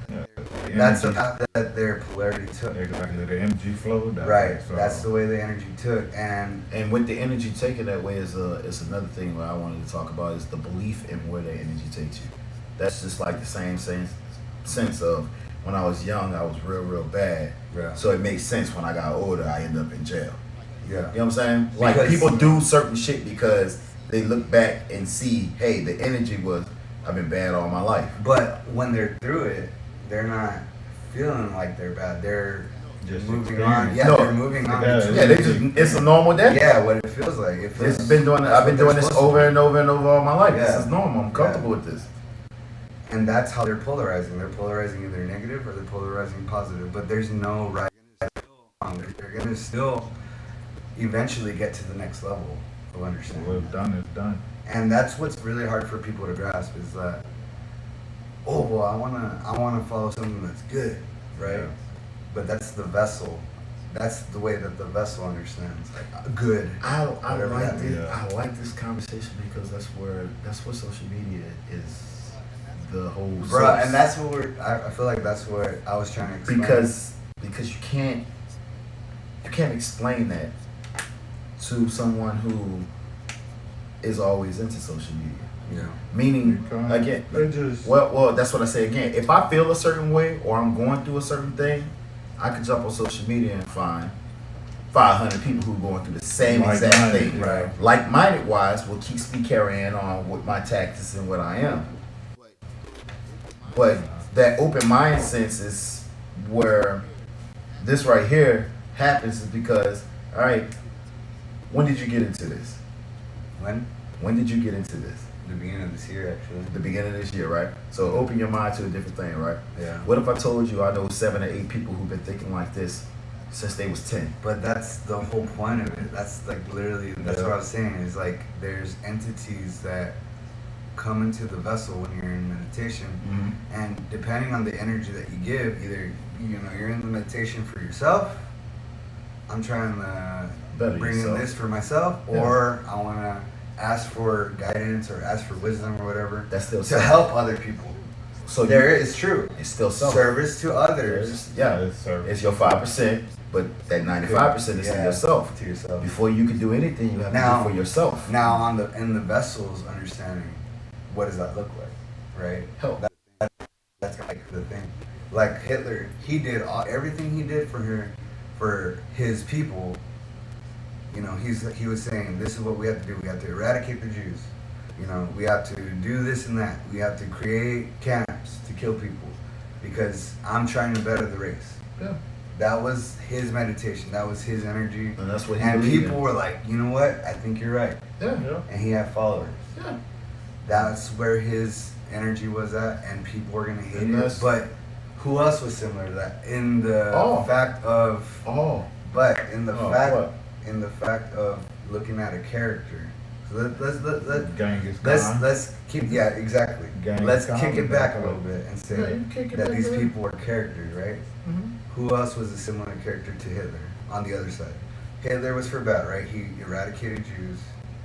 Yeah. The that's the energy- path that their polarity took. exactly the energy flowed that Right. way, so- That's the way the energy took, and And with the energy taken that way is another thing where I wanted to talk about is the belief in where that energy takes you. That's just like the same sense of when I was young, I was real bad. yeah, So it makes sense when I got older, I end up in jail. yeah. You know what I'm saying? Like Because- people do certain shit because they look back and see, hey, the energy was, I've been bad all my life. But when they're through it, they're not feeling like they're bad. They're Just moving on. experience. Yeah, No. they're moving on. Yeah, Yeah, they just, it's a normal day. Yeah, what it feels like. It feels, It's been doing. that's I've been what they're doing this supposed to over do. and over and over all my life. This Yeah. is normal. I'm comfortable with this. And that's how they're polarizing. They're polarizing either negative or they're polarizing positive. But there's no right or wrong. They're gonna still eventually get to the next level of understanding. What's done is done. And that's what's really hard for people to grasp is that, oh well, I wanna follow something that's good, right? Yeah. But that's the vessel. That's the way that the vessel understands like good. I Whatever like that this. means. I like this conversation because that's what social media is. The whole Bruh, source. and that's what I feel like that's what I was trying to explain. because you can't explain that to someone who is always into social media. yeah. Meaning, Because again, they just well, that's what I say again. If I feel a certain way or I'm going through a certain thing, I could jump on social media and find 500 people who are going through the same exact Like-minded, thing. right. Like-minded wise, what keeps me carrying on with my tactics and what I am. But that open mind sense is where this right here happens, is because, all right, when did you get into this? When did you get into this? The beginning of this year, actually. The beginning of this year, right? So open your mind to a different thing, right? Yeah. What if I told you I know 7 or 8 people who've been thinking like this since they was 10? But that's the whole point of it. That's like literally, that's what I was saying, is like there's entities that come into the vessel when you're in meditation, and depending on the energy that you give, either, you know, you're in the meditation for yourself, I'm trying to Better bring yourself. in this for myself, or I want to ask for guidance or ask for wisdom or whatever That's still to self. help other people. So There is true. it's still self. Service to others. Yeah, It's service. it's your 5%, but that 95% is to Yeah, yourself. To yourself. Before you can do anything, you have Now- to do for yourself. Now, in the vessel's understanding, what does that look like, right? Help. That's like the thing. Like Hitler, he did everything he did for his people. You know, he was saying, this is what we have to do. We have to eradicate the Jews. You know, we have to do this and that. We have to create camps to kill people because I'm trying to better the race. Yeah. That was his meditation. That was his energy. And that's what he And believed people in. were like, you know what? I think you're right. Yeah. Yeah. And he had followers. Yeah. That's where his energy was at, and people were gonna hate And it. that's- But who else was similar to that? In the Oh. fact of, Oh. but in the Oh, fact, what? in the fact of looking at a character. So Genghis Khan. let's keep, yeah, exactly. Genghis Let's Khan kick was it back that a little way. bit and say Yeah, you kick it that back these a little. people were characters, right? Who else was a similar character to Hitler on the other side? Hitler was for bad, right? He eradicated Jews,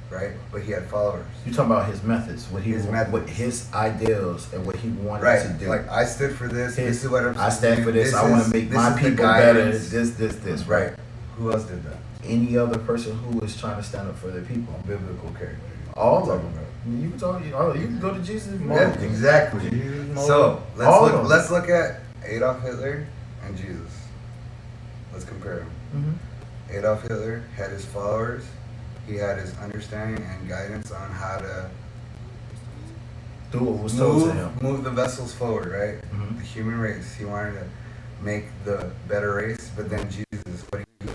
right? But he had followers. You talking about his methods, what His methods. what his ideals, and what he wanted Right, to do. like I stood for this. His- This is what I'm. I stand for this. I want to make this my is the people better. guidance. This. Right. Who else did that? Any other person who is trying to stand up for their people. Biblical character. All of Talking them. about. You can talk. You can go to Jesus. Yeah, Moses. exactly. Jesus, So All of them. let's look at Adolf Hitler and Jesus. Let's compare them. Mhm. Adolf Hitler had his followers. He had his understanding and guidance on how to Do what was told to him. move the vessels forward, right? Mhm. The human race. He wanted to make the better race, but then Jesus, what did he do?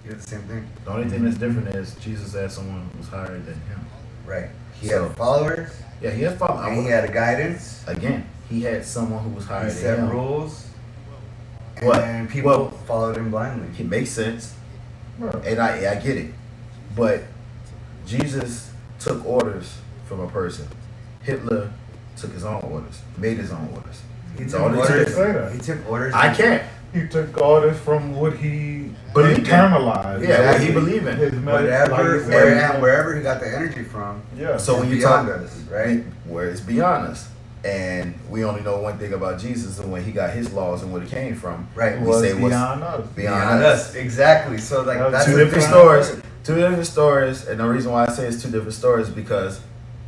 He did the same thing. The only thing that's different is Jesus had someone who was higher than him. Right. He So- had followers, Yeah, he had followers. and he had a guidance. Again, he had someone who was higher He than set him. rules, What? and people Well- followed him blindly. It makes sense, Right. and I get it. But Jesus took orders from a person. Hitler took his own orders, made his own orders. He It's took all they orders. took. Say that. He took orders. I can't. He took orders from what he Believed in. internalized. Yeah, what he Exactly. believed in. His Whatever, like you said, wherever he got the energy from. Yeah. So when is you beyond talk, us, right? where it's beyond us, and we only know one thing about Jesus and when he got his laws and where it came from. Right. We was say what's beyond us. beyond us. Exactly. So like that's Two the different thing. stories. Two different stories, and the reason why I say it's two different stories is because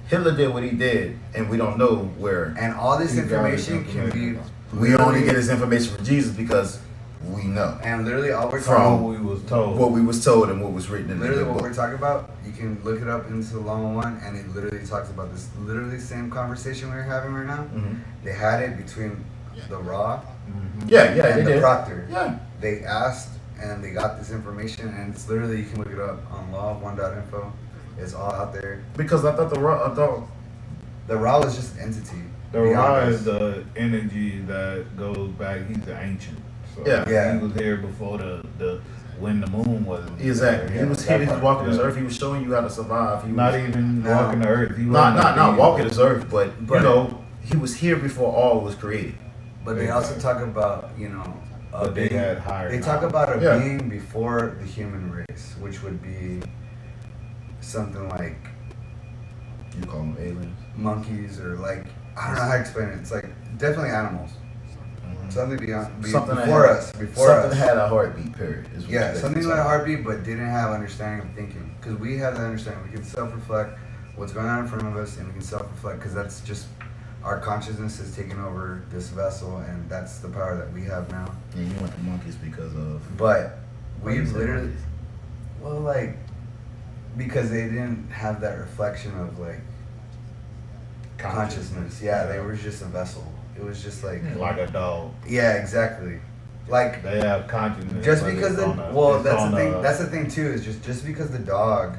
Hitler did what he did, and we don't know where. And all this He got his information can be. information. We only get his information from Jesus because we know And literally, all we're From talking. What we was told. what we was told and what was written in Literally, the what book. we're talking about, you can look it up into the Long One, and it literally talks about this. Literally, same conversation we're having right now. Mhm. They had it between the Raw Mhm. Yeah, yeah, they and the did. Proctor. Yeah, They asked, and they got this information, and it's literally you can look it up on law1.info. It's all out there. because I thought The Raw was just an entity. The beyond Ra us. is the energy that goes back. He's the ancient. So Yeah. Yeah. He was here before the when the moon was. exactly. Yeah, He was that here. He was part, walking this yeah. earth. He was showing you how to survive. He was Not even No. walking the earth. He not wasn't not a walking being. this earth, but you But- know he was here before all was created. But they also talk about, a But they being. had higher They talk knowledge. about a Yeah. being before the human race, which would be something like You call them aliens. monkeys or like I don't know how to explain it. It's like definitely animals. Something beyond Something that before had- us. Before something us. had a heartbeat. Period. Is what Yeah, they something say. like a heartbeat, but didn't have understanding of thinking. Because we have that understanding. We can self-reflect what's going on in front of us, and we can self-reflect because that's just our consciousness is taking over this vessel, and that's the power that we have now. And you went to monkeys because of. But Why you we've say literally, monkeys? well, like, because they didn't have that reflection of like consciousness. Yeah, they were just a vessel. It was just like Like a dog. yeah, exactly. Like They have consciousness. just but because it's the on a- well, it's that's on the thing. a- That's the thing too. Is just because the dog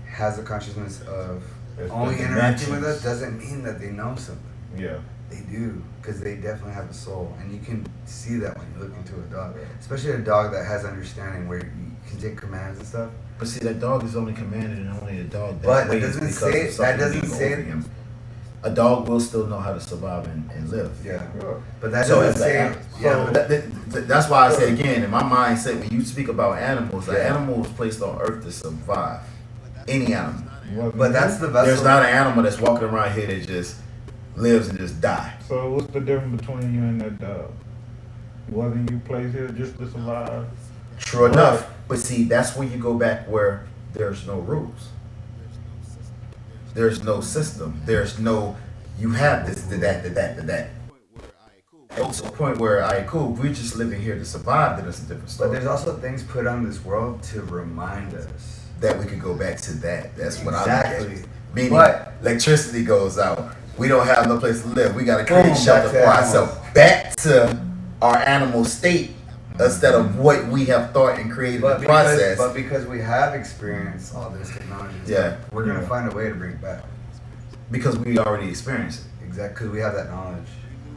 has a consciousness of It's only the interacting with dimensions. us doesn't mean that they know something. Yeah. They do, because they definitely have a soul, and you can see that when you look into a dog, especially a dog that has understanding where you can take commands and stuff. But see, that dog is only commanded and only a dog But that ways doesn't because say- of that something doesn't being say- over him. A dog will still know how to survive and live. Yeah, Yeah. but that So doesn't it's say. like, Yeah, but that's why I say again, in my mindset, when you speak about animals, an Yeah. animal was placed on earth to survive. Any animal. but that's the vessel. There's not an animal that's walking around here that just lives and just die. So what's the difference between you and that dog? Wasn't you placed here just to survive? True enough. But see, that's when you go back where there's no rules. There's no system. There's no, you have this, to that, to that, to that. It's a point where, all right, cool, we're just living here to survive, then it's a different But story. there's also things put on this world to remind us. That we could go back to that. That's what Exactly. I'm meaning. But- Electricity goes out. We don't have no place to live. We got to create Boom, shelter back to for animals. ourselves. Back to our animal state instead of what we have thought and created But the because, process. but because we have experienced all this technology, Yeah. we're gonna Yeah. find a way to bring it back. Because we already experienced it. Exactly, because we have that knowledge.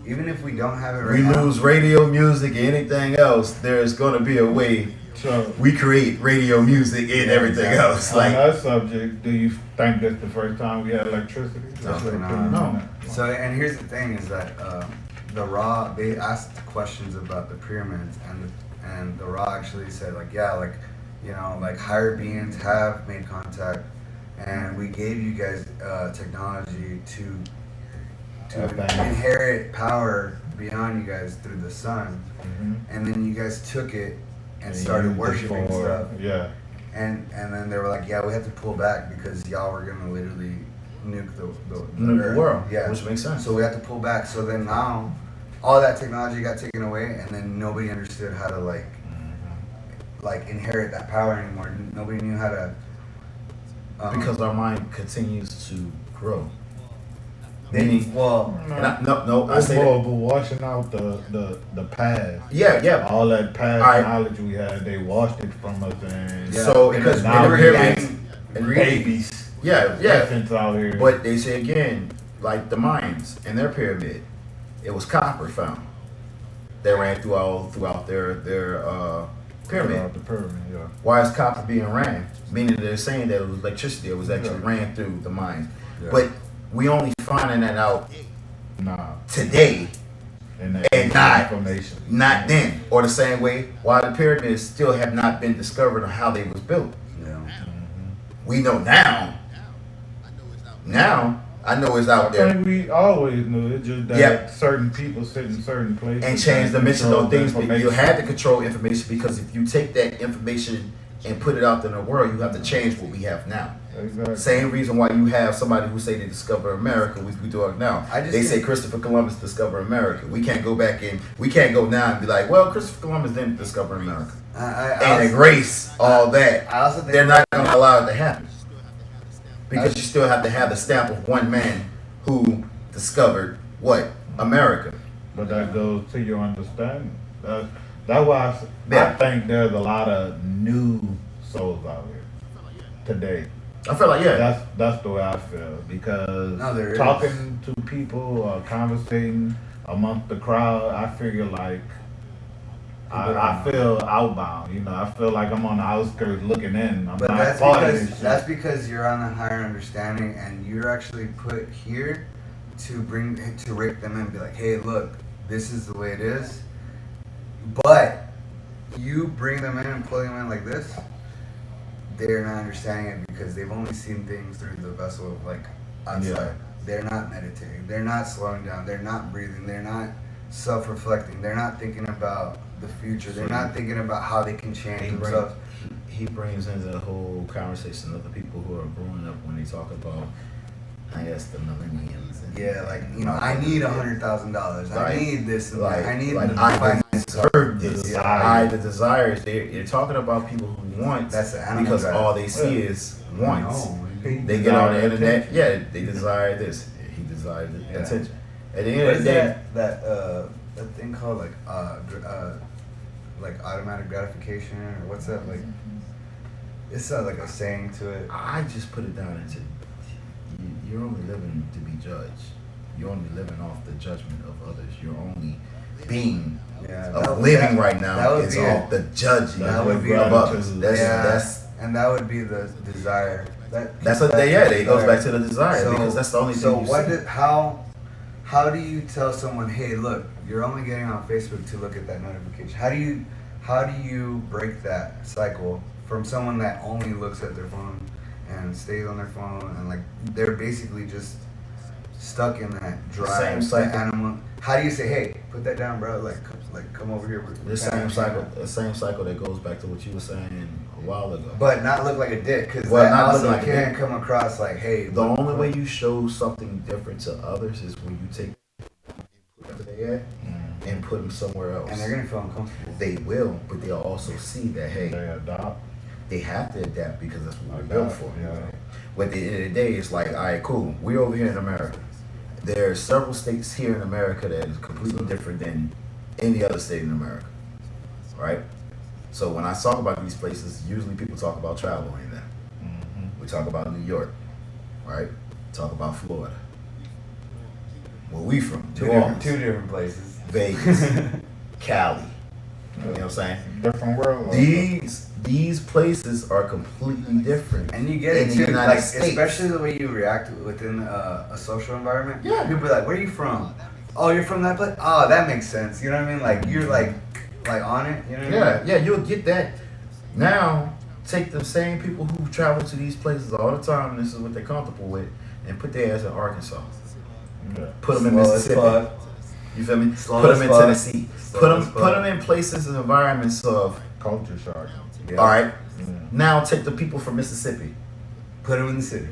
Even if we don't have it right We now. lose radio, music, anything else, there's going to be a way So we create radio, music, and Yeah, everything exactly. else. on Like, that subject, do you think that's the first time we had electricity? That's your No. opinion No. on that? So, and here's the thing: is that the Raw they asked questions about the pyramids, and the Raw actually said like, yeah, like, you know, like higher beings have made contact, and we gave you guys technology to Advance. inherit power beyond you guys through the sun, Mhm. and then you guys took it and You started used it worshiping for- stuff. Yeah. And then they were like, yeah, we have to pull back because y'all were gonna literally nuke the nuke Earth. the world, Yeah, which makes sense. so we have to pull back. So then now, all that technology got taken away, and then nobody understood how to like inherit that power anymore. Nobody knew how to. because our mind continues to grow. they Meaning, well, and I It's say more that. of a washing out the past. Yeah. All that past Alright. knowledge we had, they washed it from us and Yeah. So, because because now in the we pyramids, and babies. yeah. Infants out here. But they say again, like the Mayans in their pyramid, it was copper found. They ran throughout their pyramid. The pyramid, yeah. Why is copper being ran? Meaning they're saying that it was electricity that was actually Yeah. ran through the mines. Yeah. But we only finding that out Nah. today, And that And not- information. not then. Or the same way, why the pyramids still have not been discovered on how they was built. yeah. We know now. Now, I know it's out I there. think we always knew it, just that Yep. certain people sit in certain places And change the mention control on things, but you information. had to control information because if you take that information and put it out in the world, you have to change what we have now. Exactly. Same reason why you have somebody who say they discover America, which we do it now. I just They say think- Christopher Columbus discovered America. We can't go back and we can't go now and be like, well, Christopher Columbus didn't discover America. And also, erase all that. I also think They're not going to allow it to happen. Because you still have to have the stamp of one man who discovered what? America. But that goes to your understanding. That's why I Yeah. think there's a lot of new souls out here today. I feel like, yeah. That's the way I feel because No, there is. talking to people, conversating amongst the crowd, I figure like I feel outbound. You know, I feel like I'm on the outskirts looking in. I'm But not that's part of because this shit. that's because you're on a higher understanding, and you're actually put here to rake them in and be like, hey, look, this is the way it is. But you bring them in and pull them in like this, they're not understanding it because they've only seen things through the vessel of like outside. Yeah. They're not meditating. They're not slowing down. They're not breathing. They're not self-reflecting. They're not thinking about the future. They're not thinking about how they can change He themselves. he brings into the whole conversation of the people who are growing up when they talk about, I guess, the millenniums. And, Yeah, like, you know, I need $100,000. I Like- need this. And Like, I need like to I find myself. deserve this. Desire. I the desires. You're talking about people who want That's the animal because drive. all they see is wants. No. They get on the Desire internet. attention. Yeah, they desire this. He desired the Yeah. attention. At the end What of is the day, that thing called like automatic gratification or what's that like? It's like a saying to it. I just put it down into you're only living to be judged. You're only living off the judgment of others. You're only being Yeah, of living right that now would is be off the judging That would be of others. gratitude. That's and that would be the desire. that's what they it goes back to the desire because that's the only thing So you what see. did how do you tell someone, hey, look, you're only getting on Facebook to look at that notification? How do you break that cycle from someone that only looks at their phone and stays on their phone and like they're basically just stuck in that drive, Same that cycle. animal? How do you say, hey, put that down, bro? Like come over here. The same cycle that goes back to what you were saying a while ago. But not look like a dick, because Well, that not also look like a can dick. come across like, hey. The look, only way you show something different to others is when you take where they at and put them somewhere else. and they're gonna feel uncomfortable. They will, but they'll also see that hey, They adopt. they have to adapt because that's what we're Like built that, for. yeah. But at the end of the day, it's like, all right, cool. We're over here in America. There are several states here in America that is completely different than any other state in America, right? So when I talk about these places, usually people talk about travel in there. We talk about New York, right? Talk about Florida. Where we from? New Orleans, Two different places. Vegas, Cali. You know what I'm saying? Different world. These places are completely different. And you get in it the too, United like States. especially the way you react within a social environment. Yeah. People be like, "Where are you from?" "Oh, you're from that place." "Oh, that makes sense." You know what I mean? Like you're like on it. You know what I mean? Yeah, you'll get that. Now, take the same people who travel to these places all the time, and this is what they're comfortable with, and put their ass in Arkansas. Yeah. Put them in Slow as Mississippi. fuck. You feel me? Slow Put as them in fuck. Tennessee. Slow as fuck. Put them in places and environments of. Culture shock. Yeah. All right. Yeah. Now take the people from Mississippi. Put them in the city.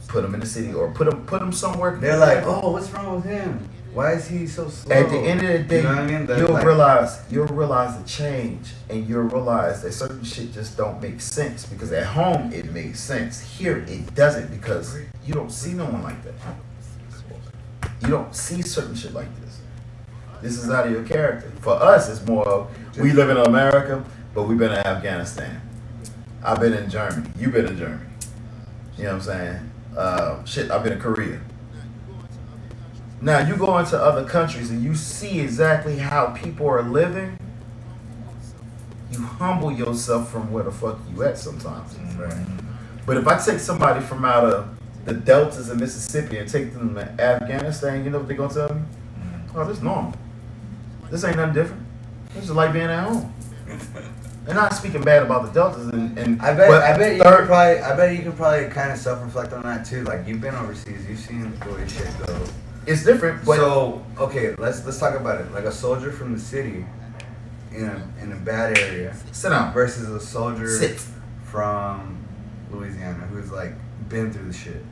Put them in the city, or put them somewhere. They're like, "Oh, what's wrong with him? Why is he so slow?" At the end of the day, you know what I mean? They're you'll like- realize the change, and you'll realize that certain shit just don't make sense because at home it makes sense. Here it doesn't because you don't see no one like that. You don't see certain shit like this. This is out of your character. For us, it's more of we live in America, but we've been in Afghanistan. I've been in Germany. You've been in Germany. You know what I'm saying? I've been in Korea. Now you go into other countries and you see exactly how people are living. You humble yourself from where the fuck you at sometimes. Right. But if I take somebody from out of the deltas of Mississippi and take them to Afghanistan, you know what they're gonna tell me? Oh, this is normal. This ain't nothing different. This is like being at home. And not speaking bad about the deltas and I bet you third, can probably kind of self-reflect on that too. Like you've been overseas, you've seen the way shit go. it's different, but So okay, let's talk about it. Like a soldier from the city in a bad area sit down. versus a soldier Sit. from Louisiana who's like been through the shit.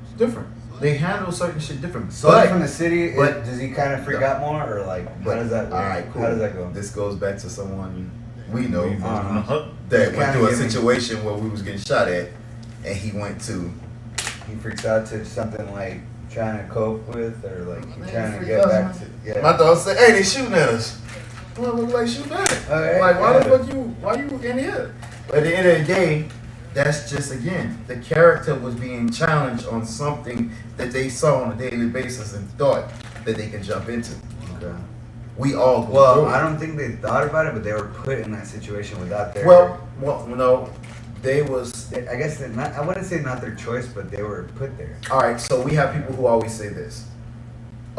It's different. They handle certain shit different. Soldier from the city, but- does he kind of freak out more, or like how does that work? All right, cool. How does that go? This goes back to someone we know Uh-huh. that Just went kinda through a give me- situation where we was getting shot at, and he went to. He freaks out to something like trying to cope with, or like he Man, trying to freak get out, back man. to My dog said, "Hey, they shooting at us." Well, look like shooting at us. Oh, yeah, Like, why yeah. the fuck why you in here? But at the end of the day, that's just again the character was being challenged on something that they saw on a daily basis and thought that they can jump into. Okay. We all go Well, through it. I don't think they thought about it, but they were put in that situation without their. Well, no, they was. I guess they're not. I wouldn't say not their choice, but they were put there. All right, so we have people who always say this.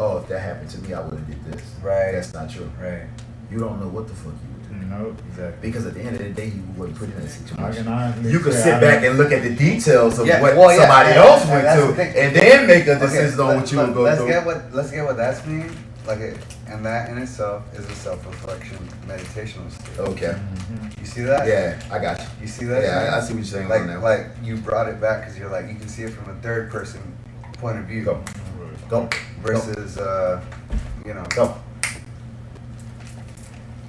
Oh, if that happened to me, I would have did this. Right. That's not true. Right. You don't know what the fuck you would do. Nope. Exactly. Because at the end of the day, you weren't put in that I situation. can honestly You could say sit I back don't- and look at the details of Yeah, what well, yeah, somebody yeah, else yeah, went that's the through, thing. and then make a Okay, decision on what you would go let's through. let's get what that's mean. Like and that in itself is a self-reflection meditational state. Okay. You see that? Yeah, I got you. You see that? Yeah, I see what you're saying Like on that. like you brought it back because you're like you can see it from a third person point of view Go. Go. versus you know. Go.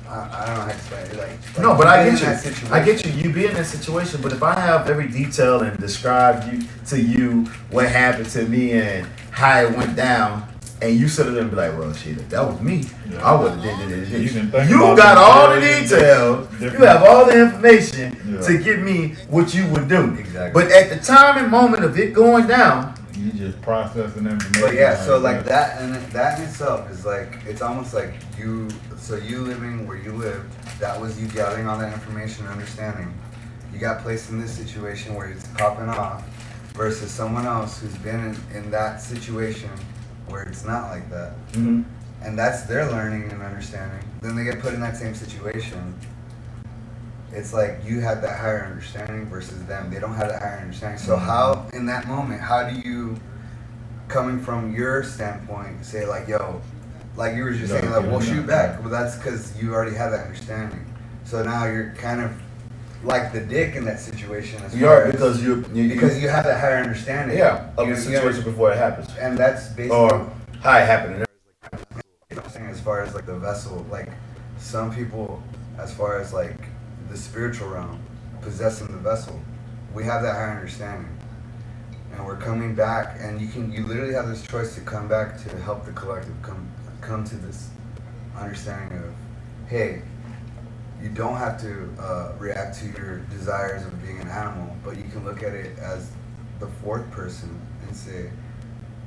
I don't know how to explain it. Like No, but I being get in you. that situation. I get you. You be in that situation, but if I have every detail and describe you what happened to me and how it went down, and you sit there and be like, well, shit, if that was me, Yeah. I would have did You this. can think You about got the all the million details. You different- have all the information Yeah. to give me what you would do. Exactly. But at the time and moment of it going down, You just processing information. But yeah, so like that, and that in itself is like, it's almost like you living where you lived, that was you gathering all that information and understanding. You got placed in this situation where it's popping off versus someone else who's been in that situation where it's not like that. mhm, And that's their learning and understanding. Then they get put in that same situation. It's like you have that higher understanding versus them. They don't have that higher understanding. So how, in that moment, how do you, coming from your standpoint, say like, yo, like you were just Yeah, saying, like, yeah, we'll yeah. shoot back. Well, that's because you already have that understanding. So now you're kind of like the dick in that situation. As you far are as- because because you have that higher understanding. yeah, of You- the you situation before it happens, and that's basically or how it happened. as far as like the vessel, like some people, as far as like the spiritual realm, possessing the vessel, we have that higher understanding, and we're coming back, and you literally have this choice to come back to help the collective come to this understanding of, hey, you don't have to react to your desires of being an animal, but you can look at it as the fourth person and say,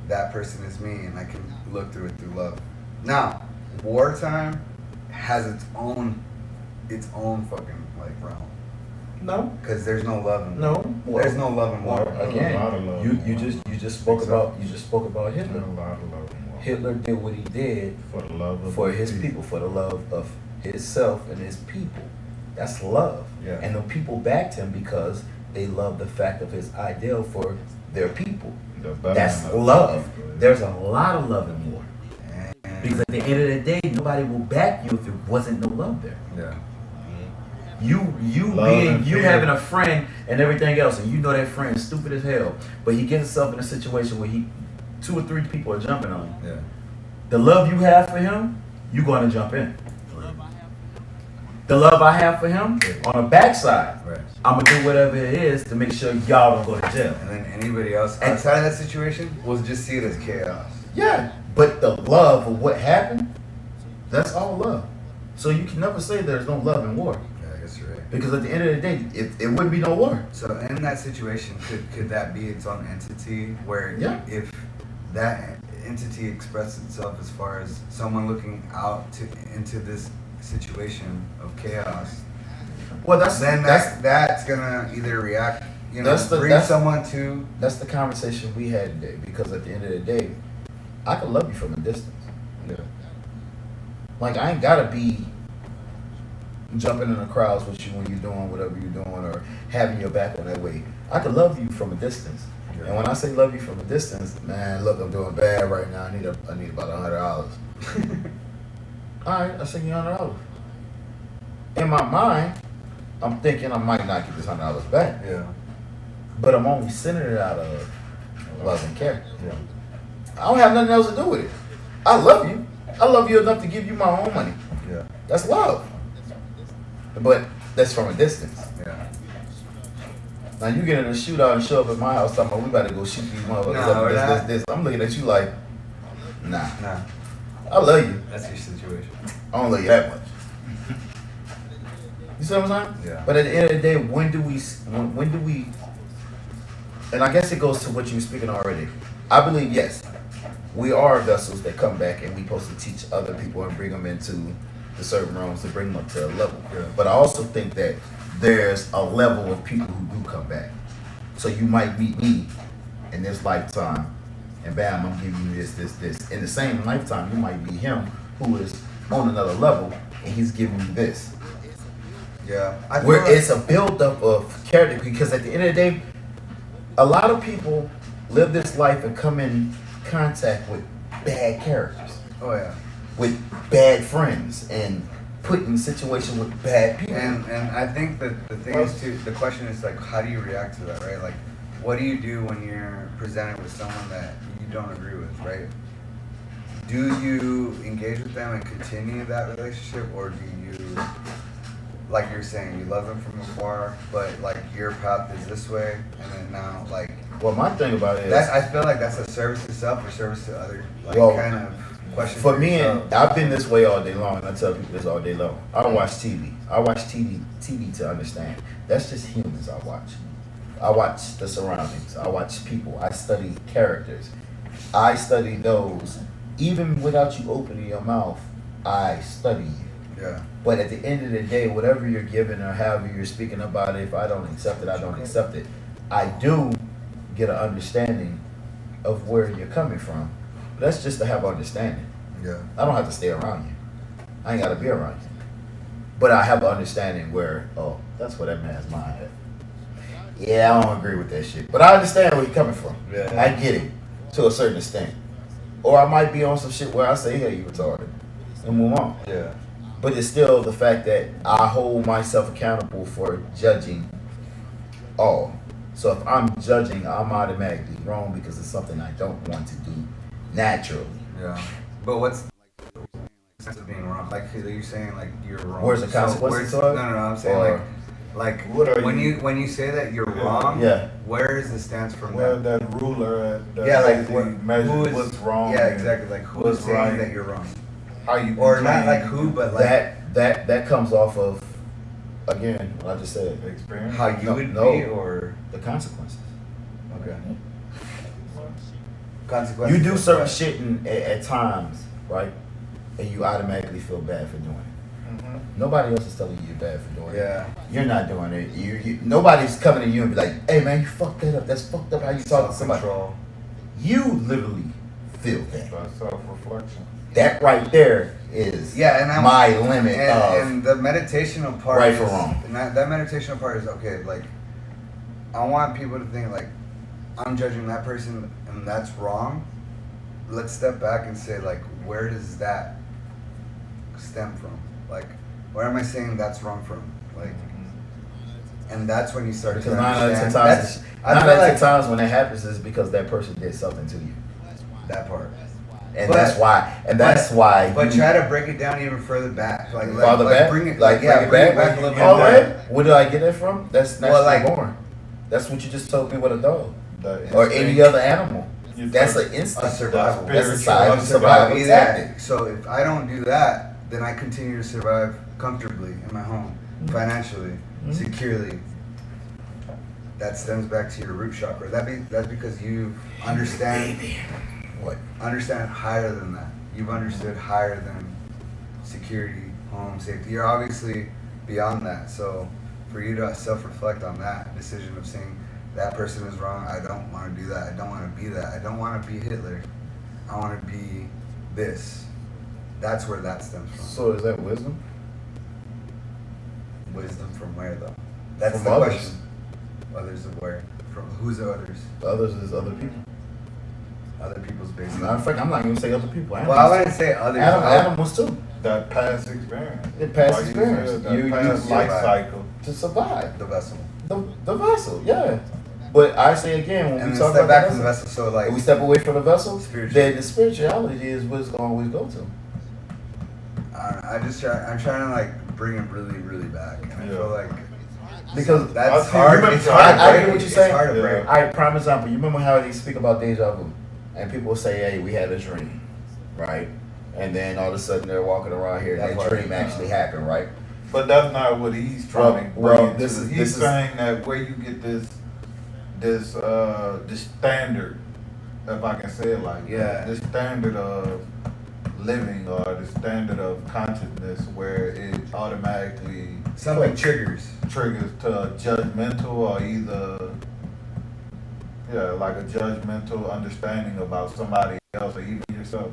that person is me, and I can look through it through love. Now, wartime has its own fucking like realm, No, because there's no love in no, there's no love in war. A lot of Again, love you in war. just spoke about There's Hitler. a lot of love in war. Hitler did what he did For the love of for the his people, for the love of himself and his people. That's love. Yeah. And the people backed him because they loved the fact of his ideal for their people. The betterment That's of the love. people. There's a lot of love in war. And, Because at the end of the day, nobody will back you if it wasn't no love there. yeah. You Love being and you fear. having a friend and everything else, and you know that friend is stupid as hell, but he gets himself in a situation where 2 or 3 people are jumping on him. Yeah. The love you have for him, you going to jump in. The love I have for him, on the backside, Right. I'm gonna do whatever it is to make sure y'all don't go to jail. And then anybody else And- outside of that situation will just see it as chaos. Yeah, but the love of what happened, that's all love. So you can never say there's no love in war, Yeah, I guess you're right. because at the end of the day, it wouldn't be no war. So in that situation, could that be its own entity where Yeah. if that entity expresses itself as far as someone looking out into this situation of chaos, Well, that's that's gonna either react, That's the- bring that's- someone to. that's the conversation we had today. Because at the end of the day, I can love you from a distance. Yeah. Like, I ain't gotta be jumping in the crowds with you when you're doing whatever you're doing or having your back on that way. I can love you from a distance. Yeah. And when I say love you from a distance, man, look, I'm doing bad right now. I need about $100. All right, I send you $100. In my mind, I'm thinking I might not get this $100 back, Yeah. but I'm only sending it out of love and care. Yeah. I don't have nothing else to do with it. I love you. I love you enough to give you my own money. Yeah. That's love. But that's from a distance. Yeah. Now you get in a shootout and show up at my house talking about we about to go shoot these motherfuckers No, up we're and not. this. I'm looking at you like, nah. Nah, I love you. that's your situation. I don't love you that much. You see what I'm saying? Yeah. But at the end of the day, when do we and I guess it goes to what you were speaking already. I believe, yes, we are vessels that come back and we supposed to teach other people and bring them into the certain realms to bring them up to a level. Yeah. But I also think that there's a level of people who do come back. So you might meet me in this lifetime and bam, I'm giving you this. In the same lifetime, you might be him who is on another level and he's giving you this. Yeah. I feel Where like- it's a buildup of character, because at the end of the day, a lot of people live this life and come in contact with bad characters, Oh yeah. with bad friends, and put in situations with bad people. And I think that the thing is too, the question is like, how do you react to that, right? Like, what do you do when you're presented with someone that you don't agree with, right? Do you engage with them and continue that relationship, or do you, like you're saying, you love them from afar, but like your path is this way, and then now like Well, my thing about it is, I feel like that's a service to self or service to others. Like Well, kind of question. for me, yourself. and I've been this way all day long, and I tell people this all day long. I don't watch TV. I watch TV to understand. That's just humans I watch. I watch the surroundings. I watch people. I study characters. I study those. Even without you opening your mouth, I study you. Yeah. But at the end of the day, whatever you're giving or however you're speaking about it, if I don't accept it, I don't accept it. I do get an understanding of where you're coming from. That's just to have understanding. Yeah. I don't have to stay around you. I ain't got to be around you. But I have an understanding where, oh, that's where that man's mind at. Yeah, I don't agree with that shit. But I understand where you're coming from. Yeah. I get it to a certain extent. Or I might be on some shit where I say, hey, you retarded, and move on. Yeah. But it's still the fact that I hold myself accountable for judging all. So if I'm judging, I'm automatically wrong because it's something I don't want to do naturally. Yeah. But what's like sense of being wrong? Like you're saying like you're wrong. Where's the consequences where's- to it? No, I'm saying Or- like What are when you- you say that you're Yeah. wrong. Yeah. Where is the stance from Well, that? that ruler that Yeah, like says he what, measures who is what's wrong. Yeah, and exactly. Like who what's is saying right. that you're wrong? How you Or not claim like who, but like That comes off of, again, what I just said, experience. how you No, would no. be, or the consequences. okay. Consequences. You do of certain what? shit at times, right? And you automatically feel bad for doing it. Mhm. Nobody else is telling you you're bad for doing it. Yeah. You're not doing it. Nobody's coming to you and be like, hey man, you fucked that up. That's fucked up how you talk to somebody. Self-control. You literally feel that. By self-reflection. That right there is Yeah, and my limit of and the meditational part right is, for wrong. and that meditational part is okay. Like, I want people to think like, I'm judging that person and that's wrong. Let's step back and say like, where does that stem from? Like, where am I saying that's wrong from? Like, and that's when you start because to 9 out of 10 understand. times, I 9 feel out of 10 like times when it happens is because that person did something to you, that part. and But- that's why. And that's why. But you, try to break it down even further back, like farther back, bring it, like yeah, bring it back a little bit. Oh, more. right. Where do I get that from? That's Well, naturally like- born. That's what you just told me with a dog The or any instinct- other animal. you That's took- an A instinct. survival. That's a Spiritual. survival Either- tactic. So if I don't do that, then I continue to survive comfortably in my home, financially, securely. That stems back to your root chakra. That's because you understand What? understand higher than that. You've understood higher than security, home, safety. You're obviously beyond that. So for you to self-reflect on that decision of saying that person is wrong, I don't want to do that. I don't want to be that. I don't want to be Hitler. I want to be this. That's where that stems from. So is that wisdom? Wisdom from where though? That's From the others. question. Others of where? From who's the others? The others is other people. Other people's basically. Matter of fact, I'm not even gonna say other people. Well, I wouldn't say others. Animals too. That past experience. The past Like you experience. said, that You past life survive. cycle. to survive. The vessel. The vessel, yeah. But I say again, when And we then talk step about back the from the vessel, vessel. So like. when we step away from the vessel, Spiritual. then the spirituality is what it's gonna always go to. I don't know, I'm trying to like bring it really, really back, and I Yeah. feel like Because that's I see- hard. you It's remember- hard to I break. get what you're It's saying. hard to Yeah. break. I prime example, you remember how they speak about deja vu? And people say, hey, we had a dream, right? And then all of a sudden they're walking around here and That that part. dream actually happened, right? But that's not what he's trying to Well, bring. this to. is- He's this is- saying that where you get this standard, if I can say it like Yeah. that, this standard of living or the standard of consciousness where it automatically Something triggers. triggers to a judgmental or either like a judgmental understanding about somebody else or even yourself.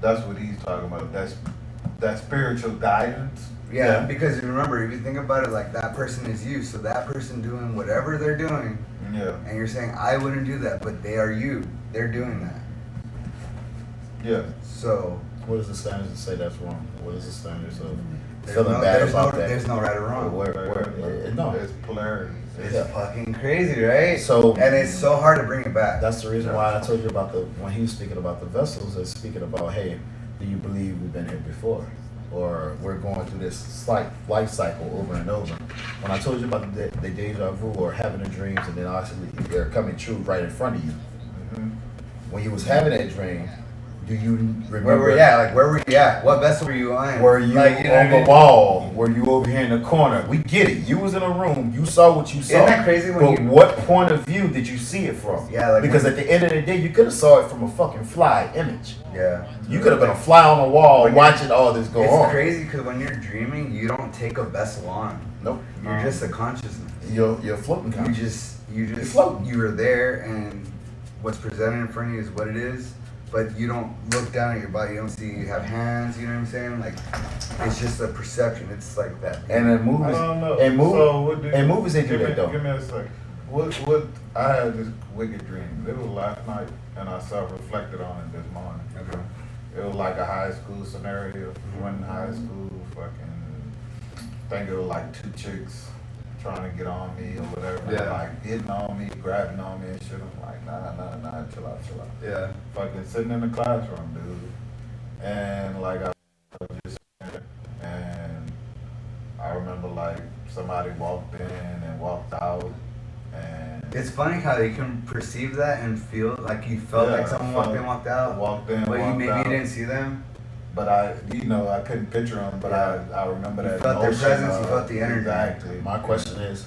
That's what he's talking about. That's spiritual guidance. Yeah, because remember, if you think about it, like that person is you, so that person doing whatever they're doing, Yeah. and you're saying I wouldn't do that, but they are you. They're doing that. Yeah. So What is the standards to say that's wrong? What is the standards of there's feeling no, bad there's about no, that? there's no right or wrong. No. It's polarity. It's Yeah. fucking crazy, right? So- and it's so hard to bring it back. That's the reason why I told you about when he was speaking about the vessels, is speaking about, hey, do you believe we've been here before? or we're going through this slight life cycle over and over. When I told you about the deja vu or having the dreams and then actually they're coming true right in front of you, when you was having that dream, do you remember? Where were you at? Like, where were you at? What vessel were you on? Were you like, you know on what I the mean? wall? Were you over here in the corner? We get it. You was in a room. You saw what you saw. Isn't that crazy when but you- what point of view did you see it from? Yeah, like because when- at the end of the day, you could have saw it from a fucking fly image. Yeah. You could have been a fly on the wall When watching all this go It's on. crazy because when you're dreaming, you don't take a vessel on. Nope. You're just a consciousness. You're floating. You just You're floating. you were there, and what's presented in front of you is what it is. But you don't look down at your body. You don't see you have hands. You know what I'm saying? Like, it's just a perception. It's like that. And in I movies, don't know. and movies, So what do and movies they do that though. Give me a sec. What? I had this wicked dream. It was last night, and I self-reflected on it this morning. Okay. It was like a high school scenario. One high school, fucking, think it was like two chicks trying to get on me or whatever. Yeah. Like hitting on me, grabbing on me and shit. I'm like, nah, chill out. Yeah. Fucking sitting in the classroom, dude. And like I was just sitting there, and I remember like somebody walked in and walked out, and It's funny how they can perceive that and feel like you felt Yeah, like someone I walked felt- in, walked out. walked in, But you walked maybe out. you didn't see them. But I couldn't picture them, but Yeah. I remember You that felt their emotion presence, you of- felt the energy. Exactly. My question is,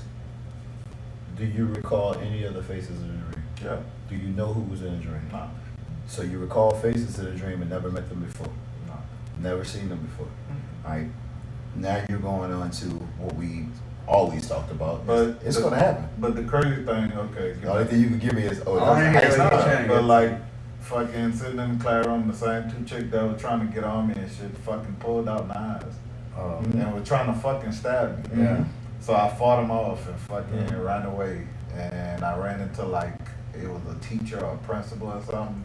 do you recall any of the faces in the dream? Yeah. Do you know who was in the dream? No. So you recall faces in the dream and never met them before? No. Never seen them before. Alright. Now you're going on to what we always talked about. But It's the- gonna happen. But the crazy thing, okay. The only thing you can give me is, oh, I wanna that's hear nice. what you're trying to But get like, to. fucking sitting in the classroom, the same two chicks that were trying to get on me and shit, fucking pulled out knives Oh. and were trying to fucking stab me. Yeah. So I fought them off and fucking ran away, and I ran into like it was a teacher or a principal or something,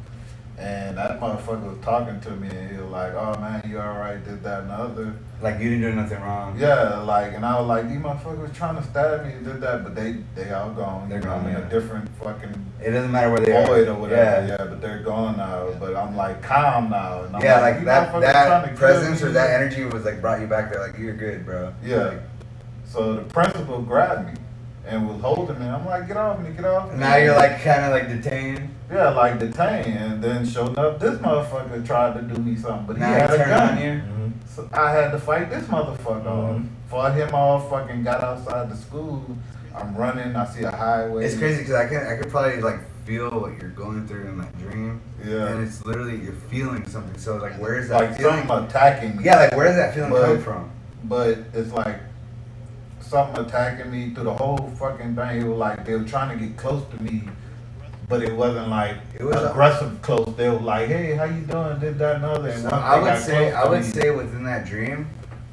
and that motherfucker was talking to me, and he was like, "Oh man, you all right? Did that and the other." Like you didn't do nothing wrong. Yeah, like, and I was like, "These motherfuckers was trying to stab me, did that," but they all gone. They're You know, gone, in yeah. a different fucking It doesn't matter where they are. void or whatever. Yeah. Yeah, but they're gone now. But I'm like calm now. And I'm Yeah, like "You that motherfuckers trying to kill presence me." or that energy was like brought you back there. Like you're good, bro. Yeah. Like, So the principal grabbed me and was holding me. I'm like, get off me, get off me. now you're like kind of like detained. Yeah, like detained. And then showed up, this motherfucker tried to do me something, but he Now had he a turned gun. on you. Mhm. So I had to fight this motherfucker off. Fought him off, fucking got outside the school. I'm running, I see a highway. It's crazy because I could probably like feel what you're going through in that dream. Yeah. And it's literally you're feeling something. So like, where is that Like feeling? something attacking me. Yeah, like where does that feeling But- come from? But it's like something attacking me through the whole fucking thing. It was like they were trying to get close to me, but it wasn't like It was aggressive close. They were like, "Hey, how you doing?" Did that and other. And So once I they would got say close I to would me- say within that dream,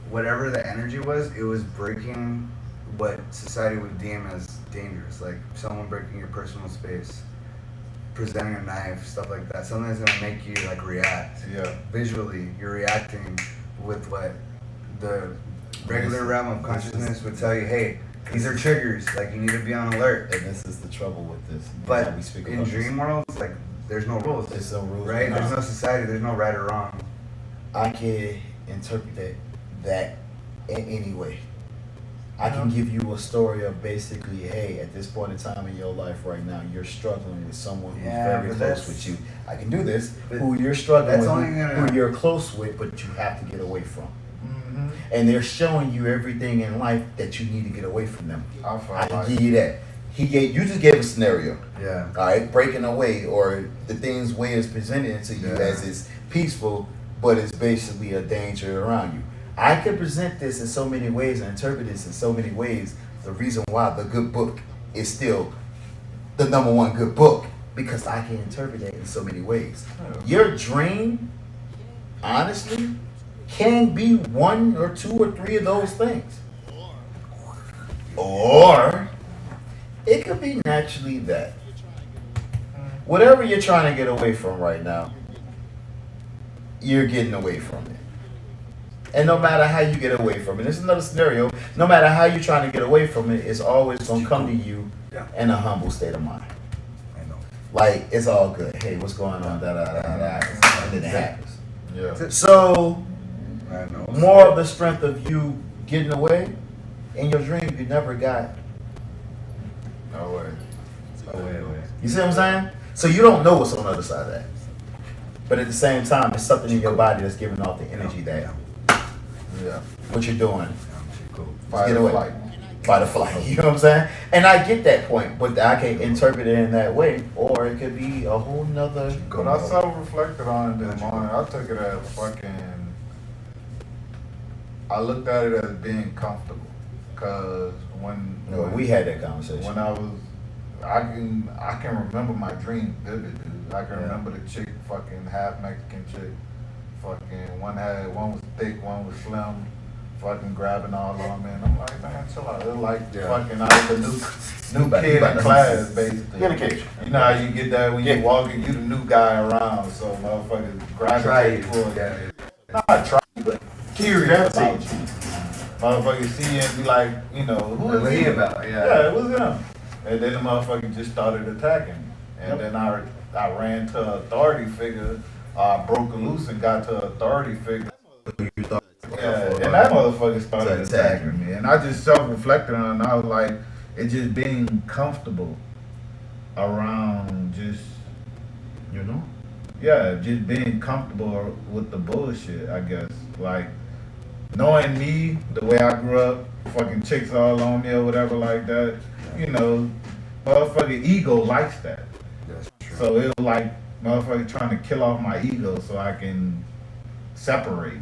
whatever the energy was, it was breaking what society would deem as dangerous, like someone breaking your personal space, presenting a knife, stuff like that. Something that's gonna make you like react Yeah. visually. You're reacting with what the regular realm of consciousness would tell you. Hey, these are triggers. Like you need to be on alert. And this is the trouble with this. But How we speak in about this. dream worlds, like there's no rules, There's no rules. right? No. There's no society. There's no right or wrong. I can interpret that in any way. I can give you a story of basically, hey, at this point in time in your life right now, you're struggling with someone who's Yeah, very but close that's- with you. I can do this. but Who you're struggling that's with, only gonna- who you're close with, but you have to get away from. Mm-hmm. And they're showing you everything in life that you need to get away from them. I felt I can like give you that. You just gave a scenario. Yeah. All right, breaking away, or the things way is presented to you Yeah. as it's peaceful, but it's basically a danger around you. I can present this in so many ways and interpret this in so many ways. The reason why the good book is still the number one good book, because I can interpret it in so many ways. Your dream, honestly, can be one or two or three of those things. Or it could be naturally that whatever you're trying to get away from right now, you're getting away from it. And no matter how you get away from it, it's another scenario. No matter how you're trying to get away from it, it's always gonna come to you Yeah. in a humble state of mind. I know. Like it's all good. Hey, what's going on? Da da da da. And then it happens. yeah. So I know. more of the strength of you getting away. In your dream, you never got. No way. Oh, wait. You see what I'm saying? So you don't know what's on the other side of that. But at the same time, there's something in your body that's giving off the energy that Yeah. what you're doing. Cool. Fight Get or away. flight. By the flight. You know what I'm saying? And I get that point, but I can interpret it in that way, or it could be a whole nother. But I self-reflected on it this morning. I took it as fucking. I looked at it as being comfortable, cause when We had that conversation. when I was, I can remember my dream vivid, dude. I can Yeah. remember the chick, fucking half Mexican chick, fucking one was thick, one was slim, fucking grabbing all on me, and I'm like, man, chill out. It's like Yeah. fucking I was the new kid in class, basically. Communication. You know how you get that when Yeah. you walking, you the new guy around, so motherfuckers Try gravitate it. towards Yeah. Not try, but curious Gravitate. about you. Motherfuckers see you and be like, you know, who What is he he? about? Yeah, Yeah. it was him. And then the motherfucker just started attacking. And then I ran to an authority figure, broke loose and got to an authority figure. You thought, Yeah, and that motherfucker started Started attacking me. And I just self-reflected on it, and I was like, it just being comfortable around just, you know? yeah, just being comfortable with the bullshit, I guess. Like, knowing me, the way I grew up, fucking chicks all on me or whatever like that, you know, motherfucking ego likes that. That's true. So it was like motherfucker trying to kill off my ego so I can separate.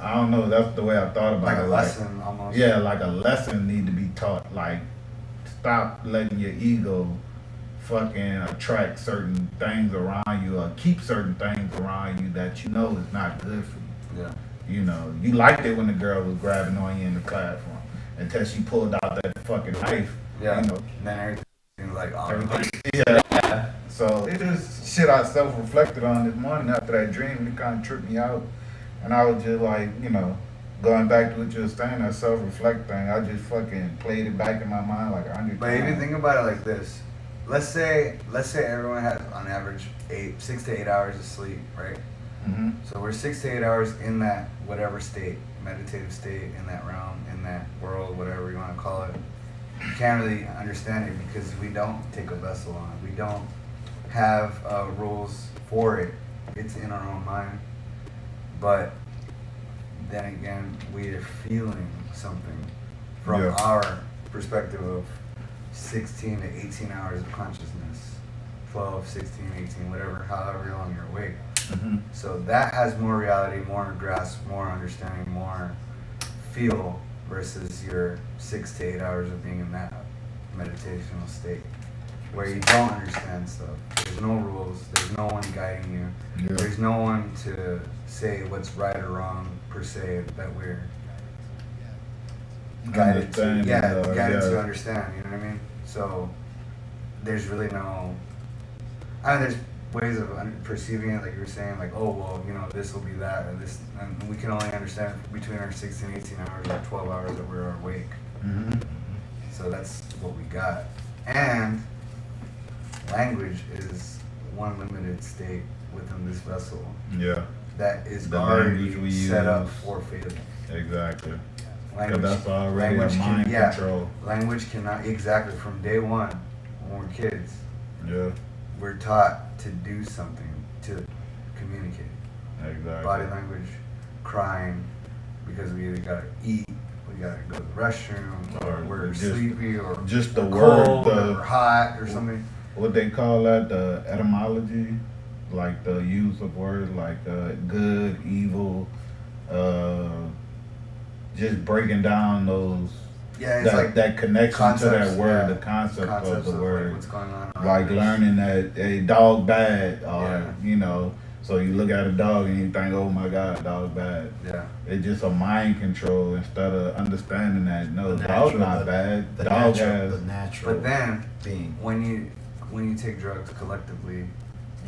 I don't know, that's the way I thought about Like it. a lesson almost. Yeah, like a lesson need to be taught. Like, stop letting your ego fucking attract certain things around you or keep certain things around you that you know is not good for you. Yeah. You know, you liked it when the girl was grabbing on you in the classroom until she pulled out that fucking knife. Yeah. You know, And then everything like, oh, everything. Yeah. So it just shit I self-reflected on this morning after that dream. It kind of tripped me out. And I was just like, you know, going back to what you were saying, that self-reflect thing, I just fucking played it back in my mind like 100 But if you times. think about it like this, let's say everyone has on average 6 to 8 hours of sleep, right? Mm-hmm. So we're 6 to 8 hours in that whatever state, meditative state, in that realm, in that world, whatever you want to call it. You can't really understand it because we don't take a vessel on it. We don't have rules for it. It's in our own mind. But then again, we are feeling something from Yeah. our perspective of 16 to 18 hours of consciousness, 12, 16, 18, whatever, however long you're awake. Mm-hmm. So that has more reality, more grasp, more understanding, more feel versus your 6 to 8 hours of being in that meditational state where you don't understand stuff. There's no rules. There's no one guiding you. Yeah. There's no one to say what's right or wrong per se that we're guided to. Understanding, Yeah, guided to yeah. understand. You know what I mean? So there's really no. I mean, there's ways of perceiving it, like you were saying, like, oh, well, you know, this will be that, or this, and we can only understand between our 16, 18 hours or 12 hours that we're awake. Mm-hmm. So that's what we got. And language is one limited state within this vessel Yeah, that is The language we already set up use. for failing. exactly. Language, Because that's already a language mind yeah, control. language cannot, exactly, from day one, when we're kids, Yeah, we're taught to do something, to communicate. exactly. Body language, crying, because we either gotta eat, we gotta go to the restroom, or Or we're just- sleepy, or just the we're cold, word, or we're hot, or something. What they call that, the etymology, like the use of words like good, evil, just breaking down those Yeah, it's like that connection to that concepts, word, yeah. the concept of concepts the of word. like what's going on around Like us. learning that a dog bad, or Yeah. you know, so you look at a dog and you think, oh my god, dog bad. Yeah. It's just a mind control instead of understanding that no, The dog's natural- not bad. The Dog natural, has the natural But then being. when you take drugs collectively,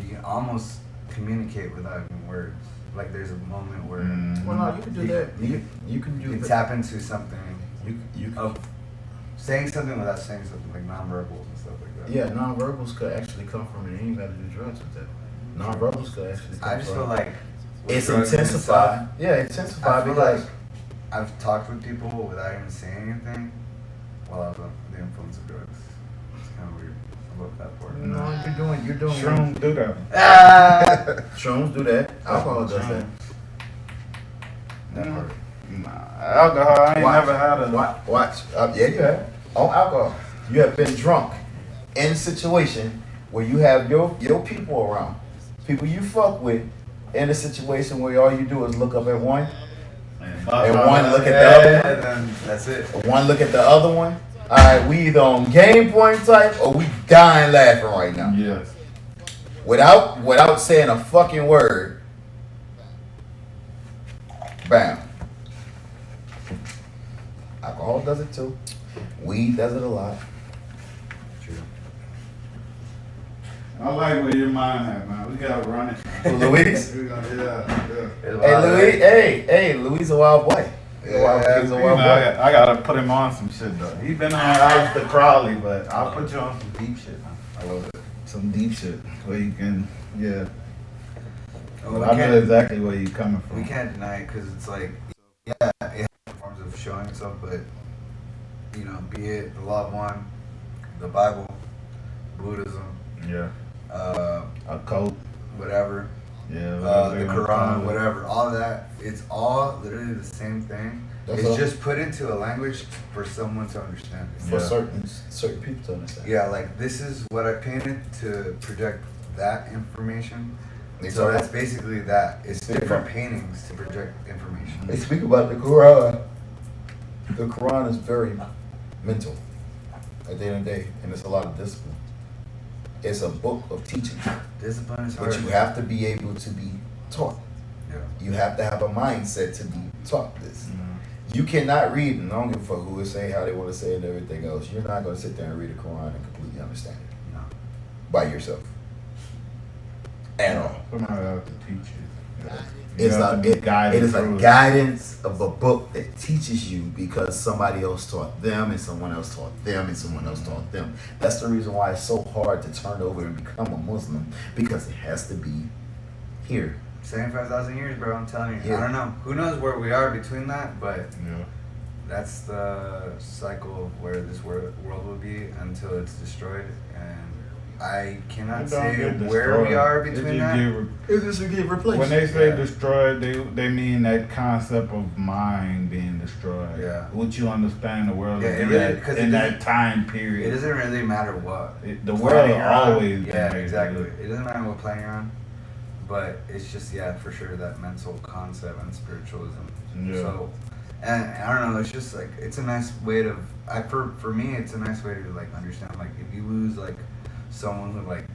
you can almost communicate without even words. Like there's a moment where Well, no, you can do You- that. you- You can do you can that. tap into something You can. of saying something without saying something, like nonverbals and stuff like that. Yeah, nonverbals could actually come from it. You ain't got to do drugs with that. Nonverbals could actually come I just from. feel like with It's drugs and intensified. stuff, Yeah, I intensified feel because like I've talked with people without even saying anything while I was under the influence of drugs. It's kind of weird. I love that part. no, you're doing. Shrooms do that. Ah! Shrooms do that. Alcohol does that. That part. Nah, alcohol, I ain't never had a. Watch. Yeah, you have. On alcohol. You have been drunk in a situation where you have your people around. People you fuck with in a situation where all you do is look up at one, and one look at the other one. And then that's it. One look at the other one. Alright, we either on game point type or we dying laughing right now. Yes. Without saying a fucking word. Bam. Alcohol does it too. Weed does it a lot. True. I like where your mind at, man. We gotta run it. Luis? Yeah. Hey, Luis a wild boy. He's a wild You know, I gotta put him on some shit though. He been on Alistair Crowley, but I'll put you on some deep shit, man. I love it. Some deep shit where you can, yeah. Oh, But I know exactly where you're coming from. we can't deny it because it's like, yeah, it has forms of showing itself, but, you know, be it the law of one, the Bible, Buddhism, Yeah. A cult. whatever, Yeah. the Quran, whatever, all that, it's all literally the same thing. That's It's all. just put into a language for someone to understand it. For Yeah. certain people to understand. Yeah, like this is what I painted to project that information. It's So all that's right. basically that. It's Speak different about- paintings to project information. They speak about the Quran. The Quran is very mental at the end of the day, and it's a lot of discipline. It's a book of teaching, Discipline is hard. but you have to be able to be taught. Yeah. You have to have a mindset to be taught this. Mhm. You cannot read, and I don't give a fuck who is saying how they want to say it and everything else. You're not going to sit there and read the Quran and completely understand it No. by yourself. At all. Somebody have to teach you. Yeah. You It's have a, to be it guided is a through it. guidance of a book that teaches you because somebody else taught them and someone else taught them and someone else taught them. That's the reason why it's so hard to turn over and become a Muslim, because it has to be here. 75,000 years, bro. I'm telling you. Yeah. I don't know. Who knows where we are between that, but Yeah. that's the cycle of where this world will be until it's destroyed. And I cannot It don't say get where we destroyed. are It between just that. get It just get replaced. When they say Yeah. destroyed, they mean that concept of mind being destroyed. Yeah. What you understand the world Yeah, to it be really- at 'cause in it that doesn't- time It period. doesn't really matter what. The planet world you're will on. always Yeah, be exactly. made. It doesn't matter what planet you're on, but it's just, yeah, for sure that mental concept and spiritualism. Yeah. So, and I don't know, it's just like, it's a nice way to, for me, it's a nice way to like understand, like if you lose like someone who like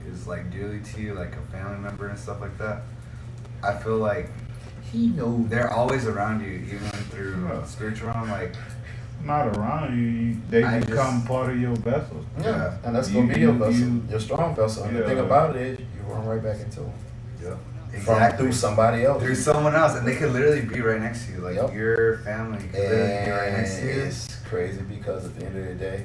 is like dearly to you, like a family member and stuff like that, I feel like He knows. they're always around you, even through Yeah. spiritual realm, like, Not around you, they I just- become part of your vessel. Yeah, and that's You- gonna be your you- vessel, you- your strong vessel. And the Yeah. thing about it is, you run right back into it exactly. from through somebody else. Through someone else, and they could literally be right next to you, like Yep. your family could literally be right And next to you. it's crazy because at the end of the day,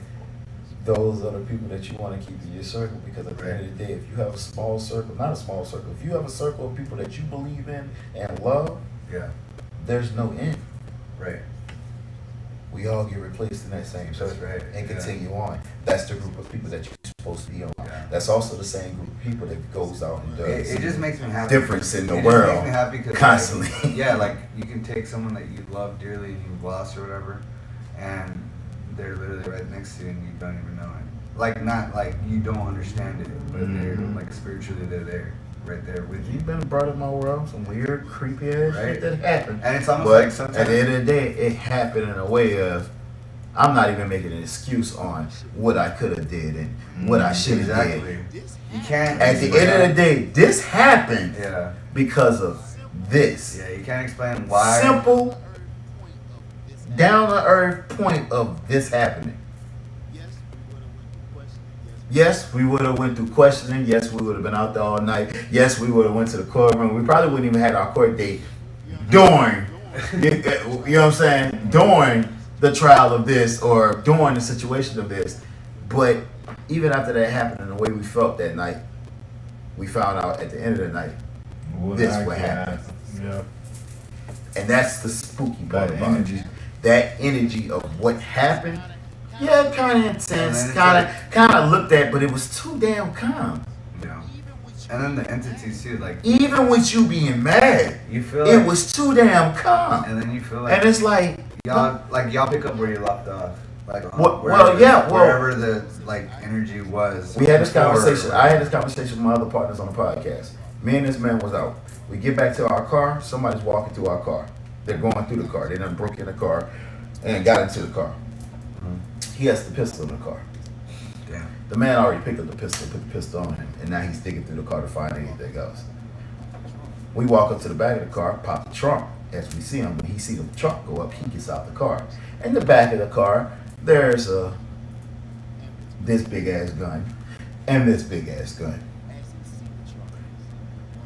those are the people that you want to keep in your circle. Because at the end of the day, if you have a small circle, not a small circle, if you have a circle of people that you believe in and love, Yeah, there's no end. right. We all get replaced in that same circle right, and yeah. continue on. That's the group of people that you're supposed to be on. Yeah. That's also the same group of people that goes out and does It just makes me happy. difference in the It just world makes me happy 'cause, constantly. Like, yeah, like you can take someone that you love dearly and you've lost or whatever, and they're literally right next to you and you don't even know it. Like not like you don't understand it, but they're Mhm. like spiritually they're there, right there with you. You've been brought in my world, some weird, creepy ass Right. shit that happened. And it's almost But like sometimes at the end of the day, it happened in a way of I'm not even making an excuse on what I could have did and what I should have exactly. did. You can't. At the end of the day, this happened yeah, because of this. yeah, you can't explain why. Simple, down to earth point of this happening. Yes, we would have went through questioning. Yes, we would have been out there all night. Yes, we would have went to the courtroom. We probably wouldn't even had our court date during, you know what I'm saying, during the trial of this or during the situation of this. But even after that happened and the way we felt that night, we found out at the end of the night, What this actually what happened. Yeah. And that's the spooky part That about energy. it. That energy of what happened. Yeah, kind of And intense, then it's kind of looked at, but it was too damn calm. Yeah. And then the entities too, like Even with you being mad, you feel it like, was too damn calm. and then you feel like And it's like, y'all pick up where you left off. Like Well, wherever the like energy was. we had this before, conversation. or- I had this conversation with my other partners on the podcast. Me and this man was out. We get back to our car. Somebody's walking through our car. They're going through the car. They done broke in the car and got into the car. He has the pistol in the car. Damn. The man already picked up the pistol, put the pistol on him, and now he's digging through the car to find anything else. We walk up to the back of the car, pop the trunk. As we see him, when he see the trunk go up, he gets out the car. In the back of the car, there's this big ass gun and this big ass gun.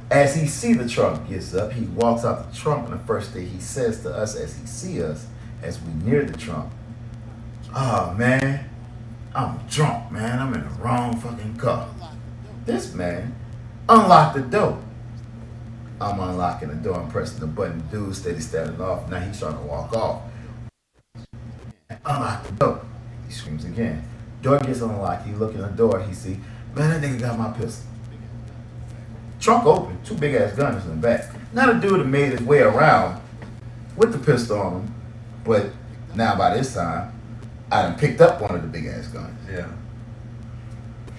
As he see the trunk gets up, he walks out the trunk, and the first thing he says to us as he see us, as we near the trunk, "Oh man, I'm drunk, man. I'm in the wrong fucking car." This man unlocked the door. I'm unlocking the door. I'm pressing the button. The dude steady standing off. Now he's trying to walk off. Unlock the door. He screams again. Door gets unlocked. He look in the door. He see, man, that nigga got my pistol. Trunk open. Two big ass guns in the back. Now the dude had made his way around with the pistol on him. But now by this time, I done picked up one of the big ass guns. Yeah.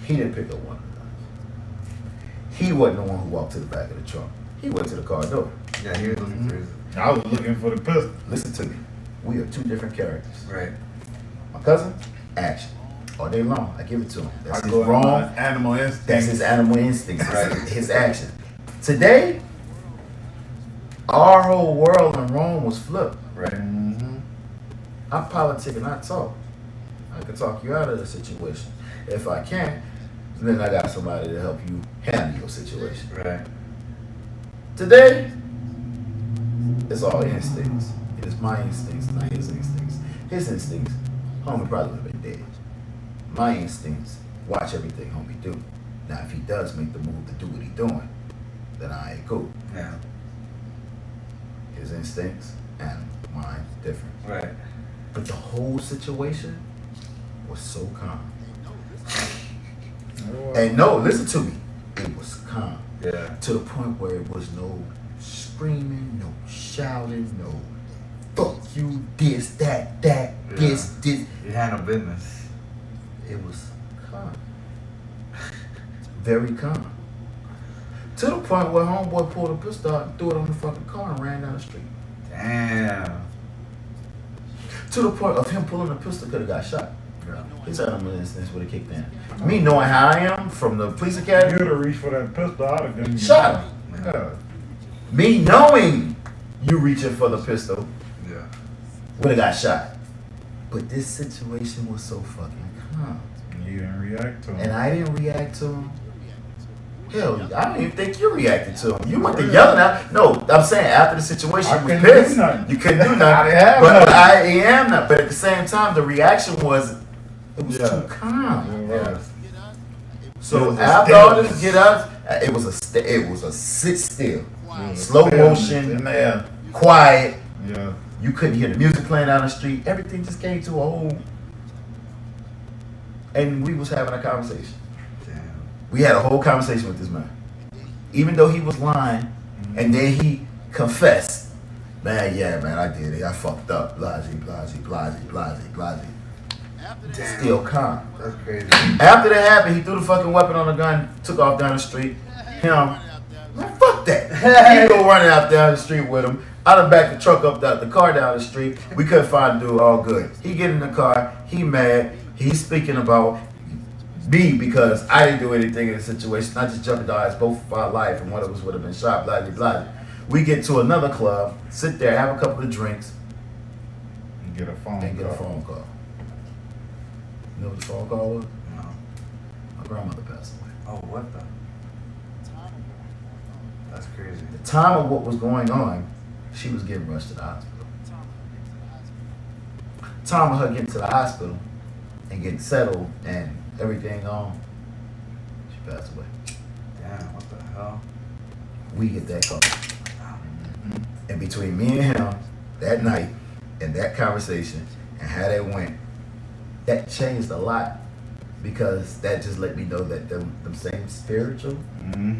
He didn't pick up one of the guns. He wasn't the one who walked to the back of the trunk. He went to the car door. Yeah, he was looking for his I was looking for the pistol. Listen to me. We are two different characters. right. My cousin, action. All day long. I give it to him. That's I his go in wrong. my animal instinct. That's his animal instincts. Right. His action. Today, our whole world in Rome was flipped. Right. Mm-hmm. I politic and I talk. I can talk you out of the situation. If I can't, then I got somebody to help you handle your situation. Right. Today, it's all instincts. It is my instincts, not his instincts. His instincts, homie probably would have been dead. My instincts, watch everything homie do. Now, if he does make the move to do what he doing, then I ain't cool. Yeah. His instincts and mine different. Right. But the whole situation was so calm. And no, listen to me. It was calm. Yeah. To the point where it was no screaming, no shouting, no fuck you, this, that, this. You handle business. It was calm. Very calm. To the point where homeboy pulled a pistol out and threw it on the fucking car and ran down the street. Damn. To the point of him pulling the pistol could have got shot. Yeah. His animal instincts would have kicked in. Me knowing how I am from the police You academy, would have reached for that pistol. I'd have done shot him. Yeah. Me knowing you reaching for the pistol Yeah. would have got shot. But this situation was so fucking calm. You didn't react to him. And I didn't react to him. Hell, I don't even think you reacted to him. You went to yelling out. No, I'm saying after the situation, I you was couldn't do pissed. nothing. You couldn't do I nothing. didn't have but nothing. I am not. But at the same time, the reaction was, it was Yeah. too calm. Yeah. So It was a after all this stillness. get up, it was a sit still, Yeah. slow Stillness motion, in there. quiet. Yeah. You couldn't hear the music playing down the street. Everything just came to a whole. And we was having a conversation. Damn. We had a whole conversation with this man. Even though he was lying, and then he confessed, man, yeah, man, I did it. I fucked up. Blase, blase, blase, blase, blase. Still calm. That's crazy. After that happened, he threw the fucking weapon on the gun, took off down the street. Him, man, fuck that. He go running out down the street with him. I done backed the truck up, the car down the street. We couldn't find the dude, all good. He get in the car, he mad. He's speaking about me because I didn't do anything in the situation. I just jeopardized both of our life and one of us would have been shot, blah, blah, blah. We get to another club, sit there, have a couple of drinks, You get a phone and get a call. phone call. You know what the phone call was? No. My grandmother passed away. Oh, what the? That's crazy. The time of what was going on, she was getting rushed to the hospital. Time of her getting to the hospital and getting settled and everything on, she passed away. Damn, what the hell? We get that call. And between me and him, that night, and that conversation, and how that went, that changed a lot. Because that just let me know that them same spiritual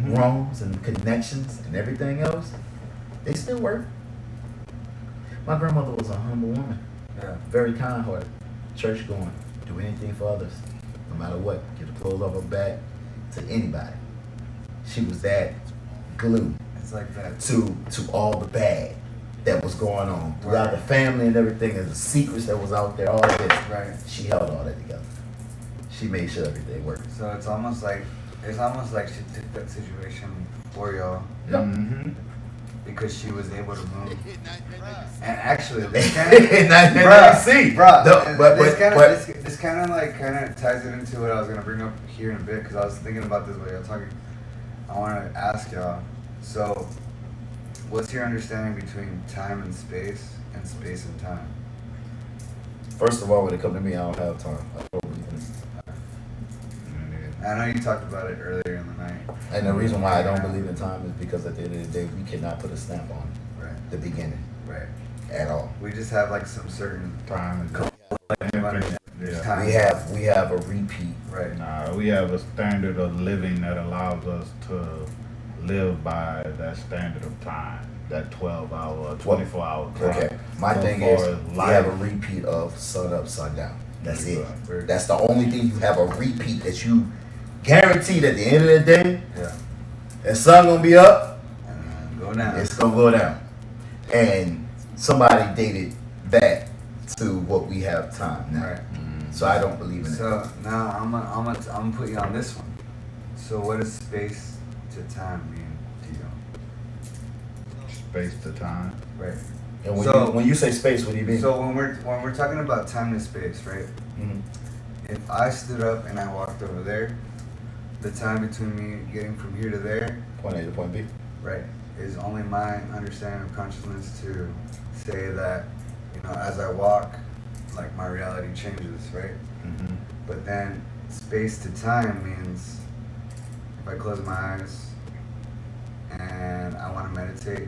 wrongs and connections and everything else, they still work. My grandmother was a humble woman. Yeah. Very kind-hearted, church going, do anything for others, no matter what. Get the clothes off her back to anybody. She was that glue It's like that. to all the bad that was going on throughout the family and everything, and the secrets that was out there. All of this, Right. she held all that together. She made sure everything worked. So it's almost like she took that situation for y'all Mm-hmm. because she was able to move. And actually, this kind of, this kind of ties it into what I was gonna bring up here in a bit because I was thinking about this while y'all talking. I want to ask y'all. So, what's your understanding between time and space and time? First of all, when it comes to me, I don't have time. I don't believe in it. I know you talked about it earlier in the night. And the reason why I don't believe in time is because at the end of the day, we cannot put a stamp on Right. the beginning Right. at all. We just have like some certain Time. there's Yeah. time. We have a repeat. Right. Nah, we have a standard of living that allows us to live by that standard of time, that 12-hour, 24-hour time. Okay. My So thing far is, as we life- have a repeat of sun up, sundown. That's it. Right. That's the only thing you have a repeat that you guaranteed at the end of the day, Yeah. the sun gonna be up, And go now. it's gonna go down. And somebody dated back to what we have time now. Right. So I don't believe in it. So now I'm gonna put you on this one. So what does space to time mean to you? Space to time. Right. And So- when you say space, what do you mean? So when we're talking about time to space, right? Mhm. If I stood up and I walked over there, the time between me getting from here to there, Point A to point B. right, is only my understanding of consciousness to say that, as I walk, like my reality changes, right? Mm-hmm. But then space to time means if I close my eyes and I want to meditate,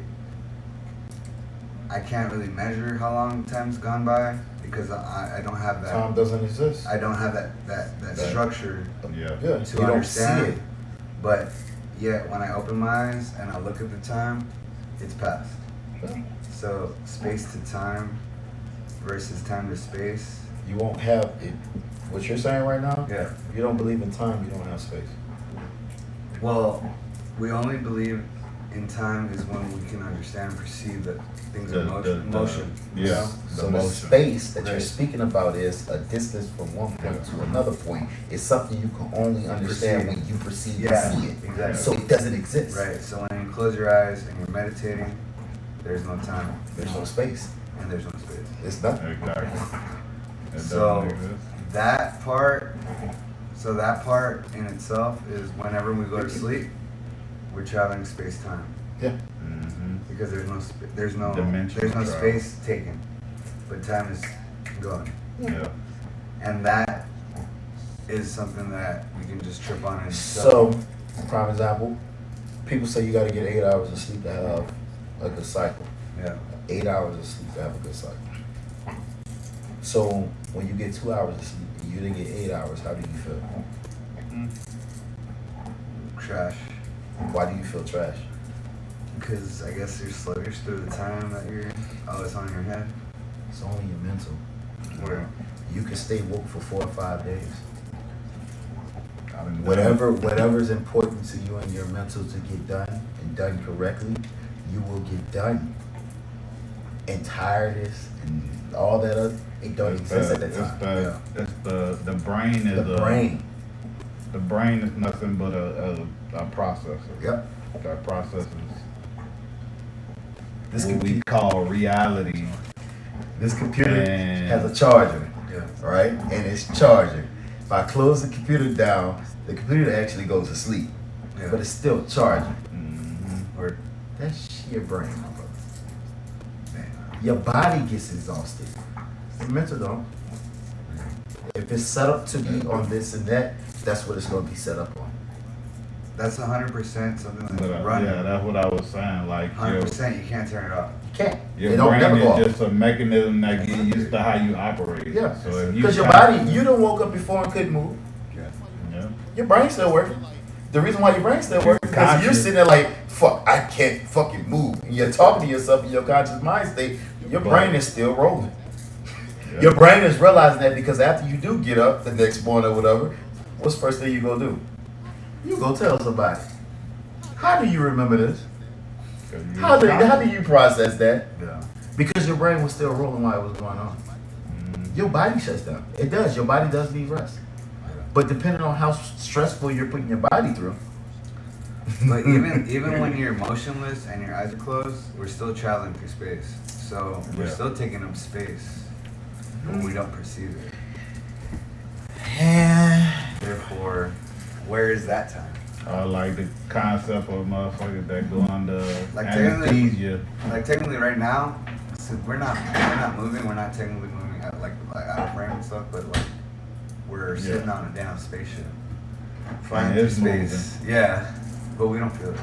I can't really measure how long time's gone by because I don't have that. Time doesn't exist. I don't have that Right. structure Yeah. Yeah, to you don't understand. see it. But yet when I open my eyes and I look at the time, it's past. Yeah. So space to time versus time to space. You won't have it. What you're saying right now? Yeah. If you don't believe in time, you don't have space. Well, we only believe in time is when we can understand and perceive that things are motion. you yeah. know? So the motion. space that you're Right. speaking about is a distance from one point to another point. It's something you can only understand when you perceive Yeah, and see it. exactly. So it doesn't exist. Right. So when you close your eyes and you're meditating, there's no time There's no space. and there's no space. It's nothing. Exactly. It So doesn't exist. that part in itself is whenever we go to sleep, we're traveling space time Yeah. Mm-hmm. because there's no Dimensional travel. space taken, but time is going, Yeah. and that is something that we can just trip on and So, prime example, people say you got to get 8 hours of sleep to have a good cycle. yeah. 8 hours of sleep to have a good cycle. So, when you get 2 hours of sleep and you didn't get 8 hours, how do you feel? Trash. Why do you feel trash? Because I guess you're sluggish through the time that it's on your head. It's only your mental. Where You can stay woke for 4 or 5 days. I done done Whatever's important to you and your mental to get done and done correctly, you will get done. And tiredness and all that other, it don't exist at that time. It's the brain is The brain. The brain is nothing but a processor. Yep. That processes This what we computer, call reality. this computer And- has a charger, yeah. right? And it's charging. If I close the computer down, the computer actually goes to sleep, Yeah. but it's still charging. Mm-hmm. Or That's your brain, my brother. Your body gets exhausted. Your mental don't. If it's set up to be on this and that, that's what it's going to be set up on. that's 100% something But that's running. yeah, that's what I was saying. Like, 100%, you can't turn it off. You can't. Your They don't brain never go off. is just a mechanism that get used to how you operate. Yeah, So if you because your constantly- body, you done woke up before and couldn't move. Yeah. Your brain's still working. The reason why your brain's still working because you're Conscious. sitting there like, fuck, I can't fucking move. And you're talking to yourself in your conscious mind state. Your brain is still rolling. Yeah. Your brain is realizing that because after you do get up the next morning or whatever, what's the first thing you gonna do? You go tell somebody. How do you remember this? 'Cause you How do conscious. you process that? Yeah. Because your brain was still rolling while it was going on. Your body shuts down. It does. Your body does need rest. But depending on how stressful you're putting your body through. But even when you're motionless and your eyes are closed, we're still traveling through space. So we're Yeah. still taking up space, but we don't perceive it. Yeah. Therefore, where is that time? Like the concept of motherfuckers that go under Like technically- anesthesia. Like technically, right now, since we're not moving. We're not technically moving like out of frame and stuff. But like we're sitting on a damn spaceship, flying through it's space. Yeah, but we don't feel it.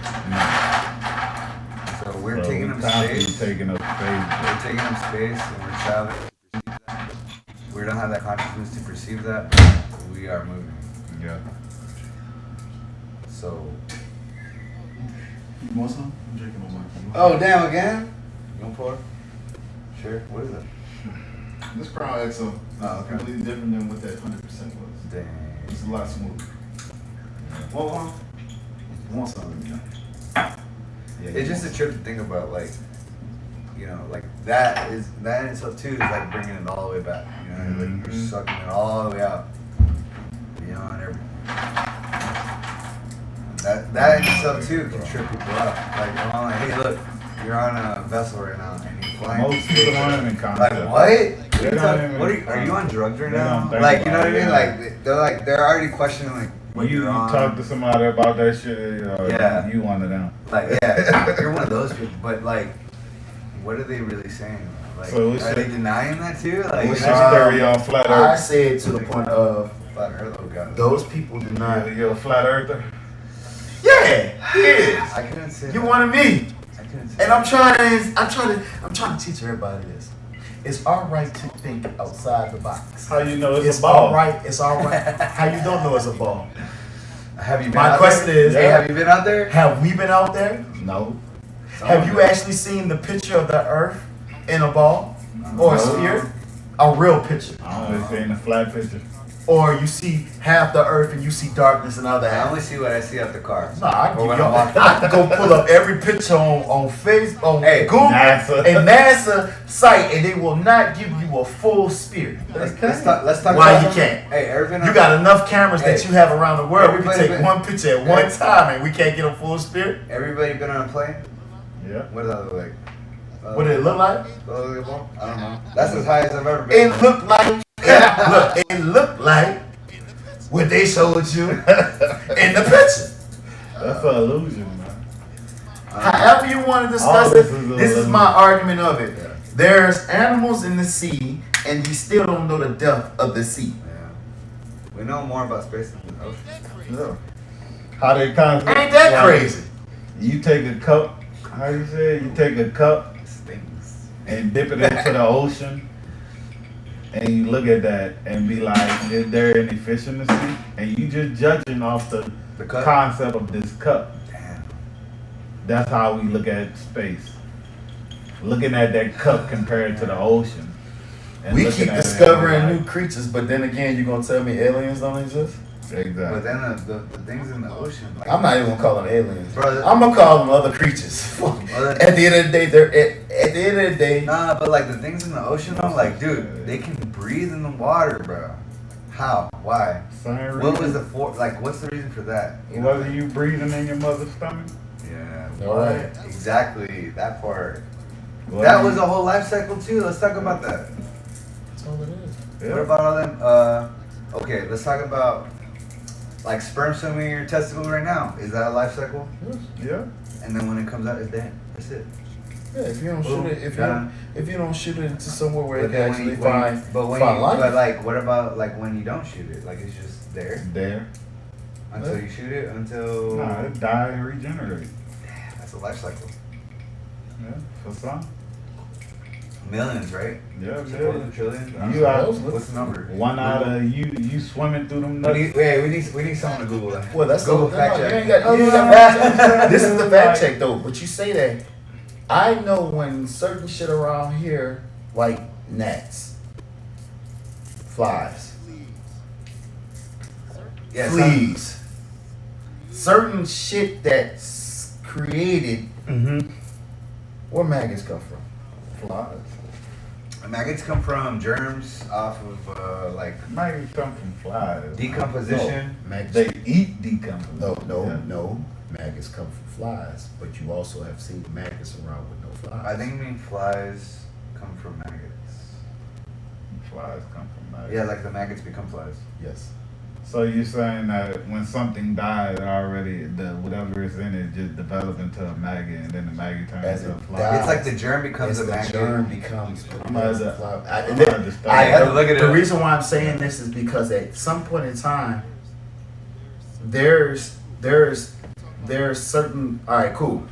So we're taking up space. Taking up space. We're taking up space and we're traveling to perceive that. We don't have that consciousness to perceive that, but we are moving. Yeah. So. You want some? I'm drinking my wine. Oh damn! Again? You want pour? Sure. What is it? This Crown XO. Oh, okay. Completely different than what that 100% was. Dang. It's a lot smoother. Want one? You want something? Yeah. It's just a trip to think about, like, you know, like that in itself too is like bringing it all the way back. You know, like you're sucking it all the way out, beyond everything. That in itself too can trip people up. Like, I'm like, hey, look, you're on a vessel right now and you're flying. Most through people space. don't even concept. Like what? They don't even- What are you on drugs right They don't now? think Like, you know about what I it, mean? yeah. Like they're already questioning like what You you're on. talk to somebody about that shit, Yeah. you one of them. Like, yeah, you're one of those people, but like, what are they really saying? Like, So we are should- they denying that too? Like, What's you your know, theory on flat I earth? said to the point of Flat Earth, oh God. those people do not. You're a flat earther? Yeah, he is. I couldn't say. You that. wanted me. I couldn't say. And I'm trying to teach everybody this. It's all right to think outside the box. How you know it's It's a ball? all right. It's all right. How you don't know it's a ball? Have you been My out question there? is- hey, have you been out there? Have we been out there? No. Have you actually seen the picture of the Earth in a ball or a No. sphere? A real picture. I only seen the flat picture. Or you see half the Earth and you see darkness in other I half. only see what I see out the car. Nah, I Or can when I'm walking. I can go pull up every picture on Facebook, on Hey, Google, NASA. and NASA site, and they will not give you a full sphere. Let's talk Why about you some- can't? Hey, Irvin. You got enough cameras that Hey, you have around the world. We can everybody take been- one picture at one time, and we can't get a full sphere. Everybody been on a plane? Yeah. What does that look like? What did it look like? I don't know. That's as high as I've ever been. It looked like it looked like what they showed you in the picture. That's an illusion, man. However you want to discuss All it, this is a this is little- my argument of it. There's animals in the sea, and you still don't know the depth of the sea. Yeah. We know more about space than the ocean. How they concept? Ain't that like, crazy? You take a cup. How you say it? You take a cup It stings. and dip it into the ocean, and you look at that and be like, is there any fish in the sea? And you just judging off the The cup? concept of this cup. Damn. That's how we look at space. Looking at that cup compared to the ocean. and We looking keep at it discovering and be new creatures, but then again, you gonna tell me aliens don't exist? like, exactly. But then the things in the ocean. Like, I'm not even gonna call them aliens. Brother. I'm gonna call them other creatures. At the end of the day, they're at the end of the day. Nah, but like the things in the ocean, I'm like, dude, they can breathe in the water, bro. How? Why? Same What was reason. what's the reason for that? You know? Whether you breathing in your mother's stomach? Yeah. All right. Exactly. That part. Whether That you- was a whole life cycle too. Let's talk about that. That's all it is. Yeah. What about all them? Okay, let's talk about like sperm swimming in your testicle right now. Is that a life cycle? Yeah. And then when it comes out, it's dead. That's it. Yeah, if you don't Boom. shoot it, if Done. you don't shoot it into somewhere where it can then actually find but life. like, what about like when you don't shoot it? Like it's just there There. until you shoot it until. Nah, it die and regenerate. That's a life cycle. Yeah. For some. Millions, right? Yeah, Supposed man. to trillions. You are What's the number? one out of you swimming through them We nuts. need, we need someone to Google that. Well, that's Google the fact no, check. you ain't got, you ain't got fact check. This is the fact check though. But you say that. I know when certain shit around here, like gnats, flies, Yeah, fleas, certain shit that's created. Mm-hmm. Where maggots come from? Flies. Maggots come from germs off of like Maggots come from flies. decomposition. Maggots. They eat decomposition. No. Maggots come from flies, but you also have seen maggots around with no flies. I think you mean flies come from maggots. Flies come from maggots. Yeah, like the maggots become flies. Yes. So you're saying that when something dies already, the whatever is in it just develop into a maggot, and then the maggot turns As into a it fly. dies. It's like the germ becomes It's a the maggot. germ becomes. I'm gonna have to- fly. I'm gonna have to study. I had to look at The it. reason why I'm saying this is because at some point in time, there's certain. All right, cool.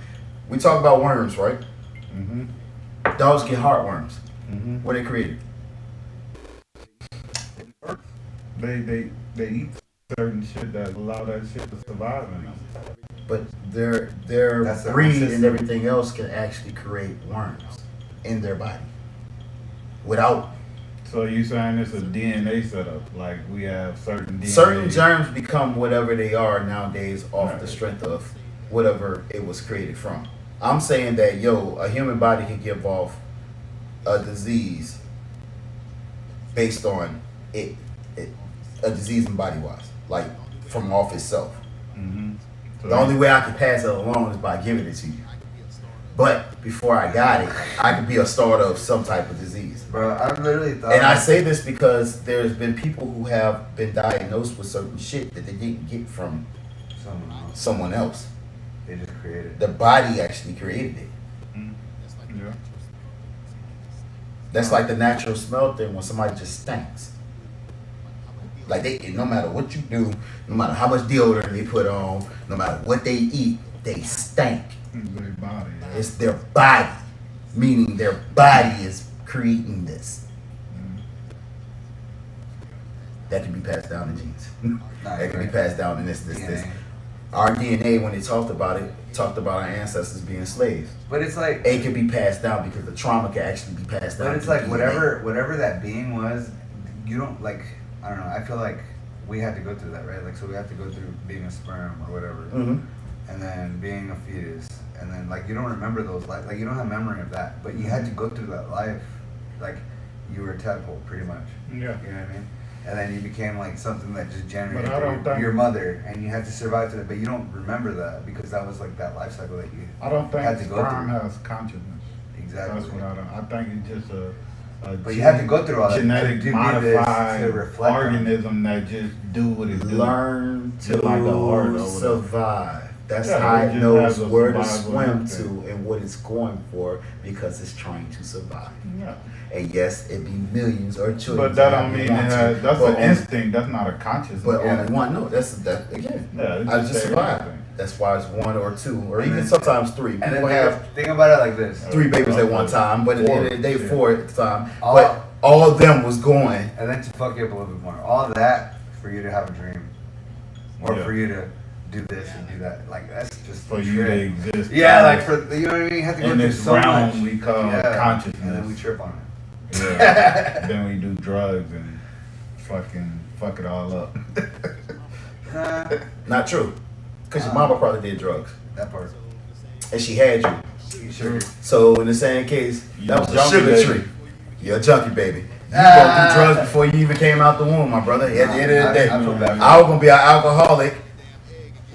We talk about worms, right? Mm-hmm. Dogs get heartworms. Mm-hmm. What they created? They eat certain shit that allow that shit to survive in them. But their That's their breed system. and everything else can actually create worms in their body without So you saying it's a DNA setup? Like we have certain DNA. certain germs become whatever they are nowadays off Right. the strength of whatever it was created from. I'm saying that a human body can give off a disease based on it a disease in body wise, like from off itself. Mm-hmm. So The only way I can pass it along is by giving it to you. But before I got it, I could be a starter of some type of disease. Bro, I literally thought. And I say this because there's been people who have been diagnosed with certain shit that they didn't get from someone else. They just created. The body actually created it. yeah. That's like the natural smell thing when somebody just stinks. Like no matter what you do, no matter how much deodorant they put on, no matter what they eat, they stink. Their body. Yeah. It's their body, meaning their body is creating this. That can be passed down in genes. That can be passed down in this. DNA. Our DNA, when it talked about our ancestors being slaves. But it's like. It can be passed down because the trauma can actually be passed down. But it's through like DNA. whatever that being was, you don't like. I don't know. I feel like we had to go through that, right? Like, so we have to go through being a sperm or whatever, Mhm. and then being a fetus, and then like you don't remember those life, like you don't have memory of that, but you had to go through that life, like you were a tadpole, pretty much. Yeah. You know what I mean? And then you became like something that just generated But I don't think- your mother, and you had to survive to that, but you don't remember that because that was like that life cycle that you I don't think had to go sperm through. has consciousness. Exactly. That's what I don't. I think it's just a But you had to go through all that genetic to do this, modified to reflect on it. organism that just do what it do. Learn to Just like the heart or whatever. survive. That's Yeah, how it it just knows has a where to survival swim instinct. to and what it's going for because it's trying to survive. Yeah. And yes, it be millions or trillions. But that if don't you mean it want to, has, that's but an only- instinct. That's not a consciousness. But Yeah. only one. No, that again. Yeah, it's I just just saying survived. everything. That's why it's one or two, or And even then- sometimes three. And then People have think about it like this. 3 babies at one time, but at the end of the day, 4 at the time. All- But all of them was going. And then to fuck you up a little bit more, all that for you to have a dream, or Yeah. for you to do this and do that, like that's just For you to trip. exist. Yeah, like for you know what I mean. You have to go in through this so realm much. we call And then we consciousness. trip on it. Yeah. Then we do drugs and fuck it all up. Nah, Not true. Because your mama probably did drugs. that part. And she had you. You sure? So in the same case, You that was a junkie, sugar baby. tree. You're a junkie, baby. You gonna do drugs before you even came out the womb, my brother. At the end of the day, I feel bad. I was gonna be an alcoholic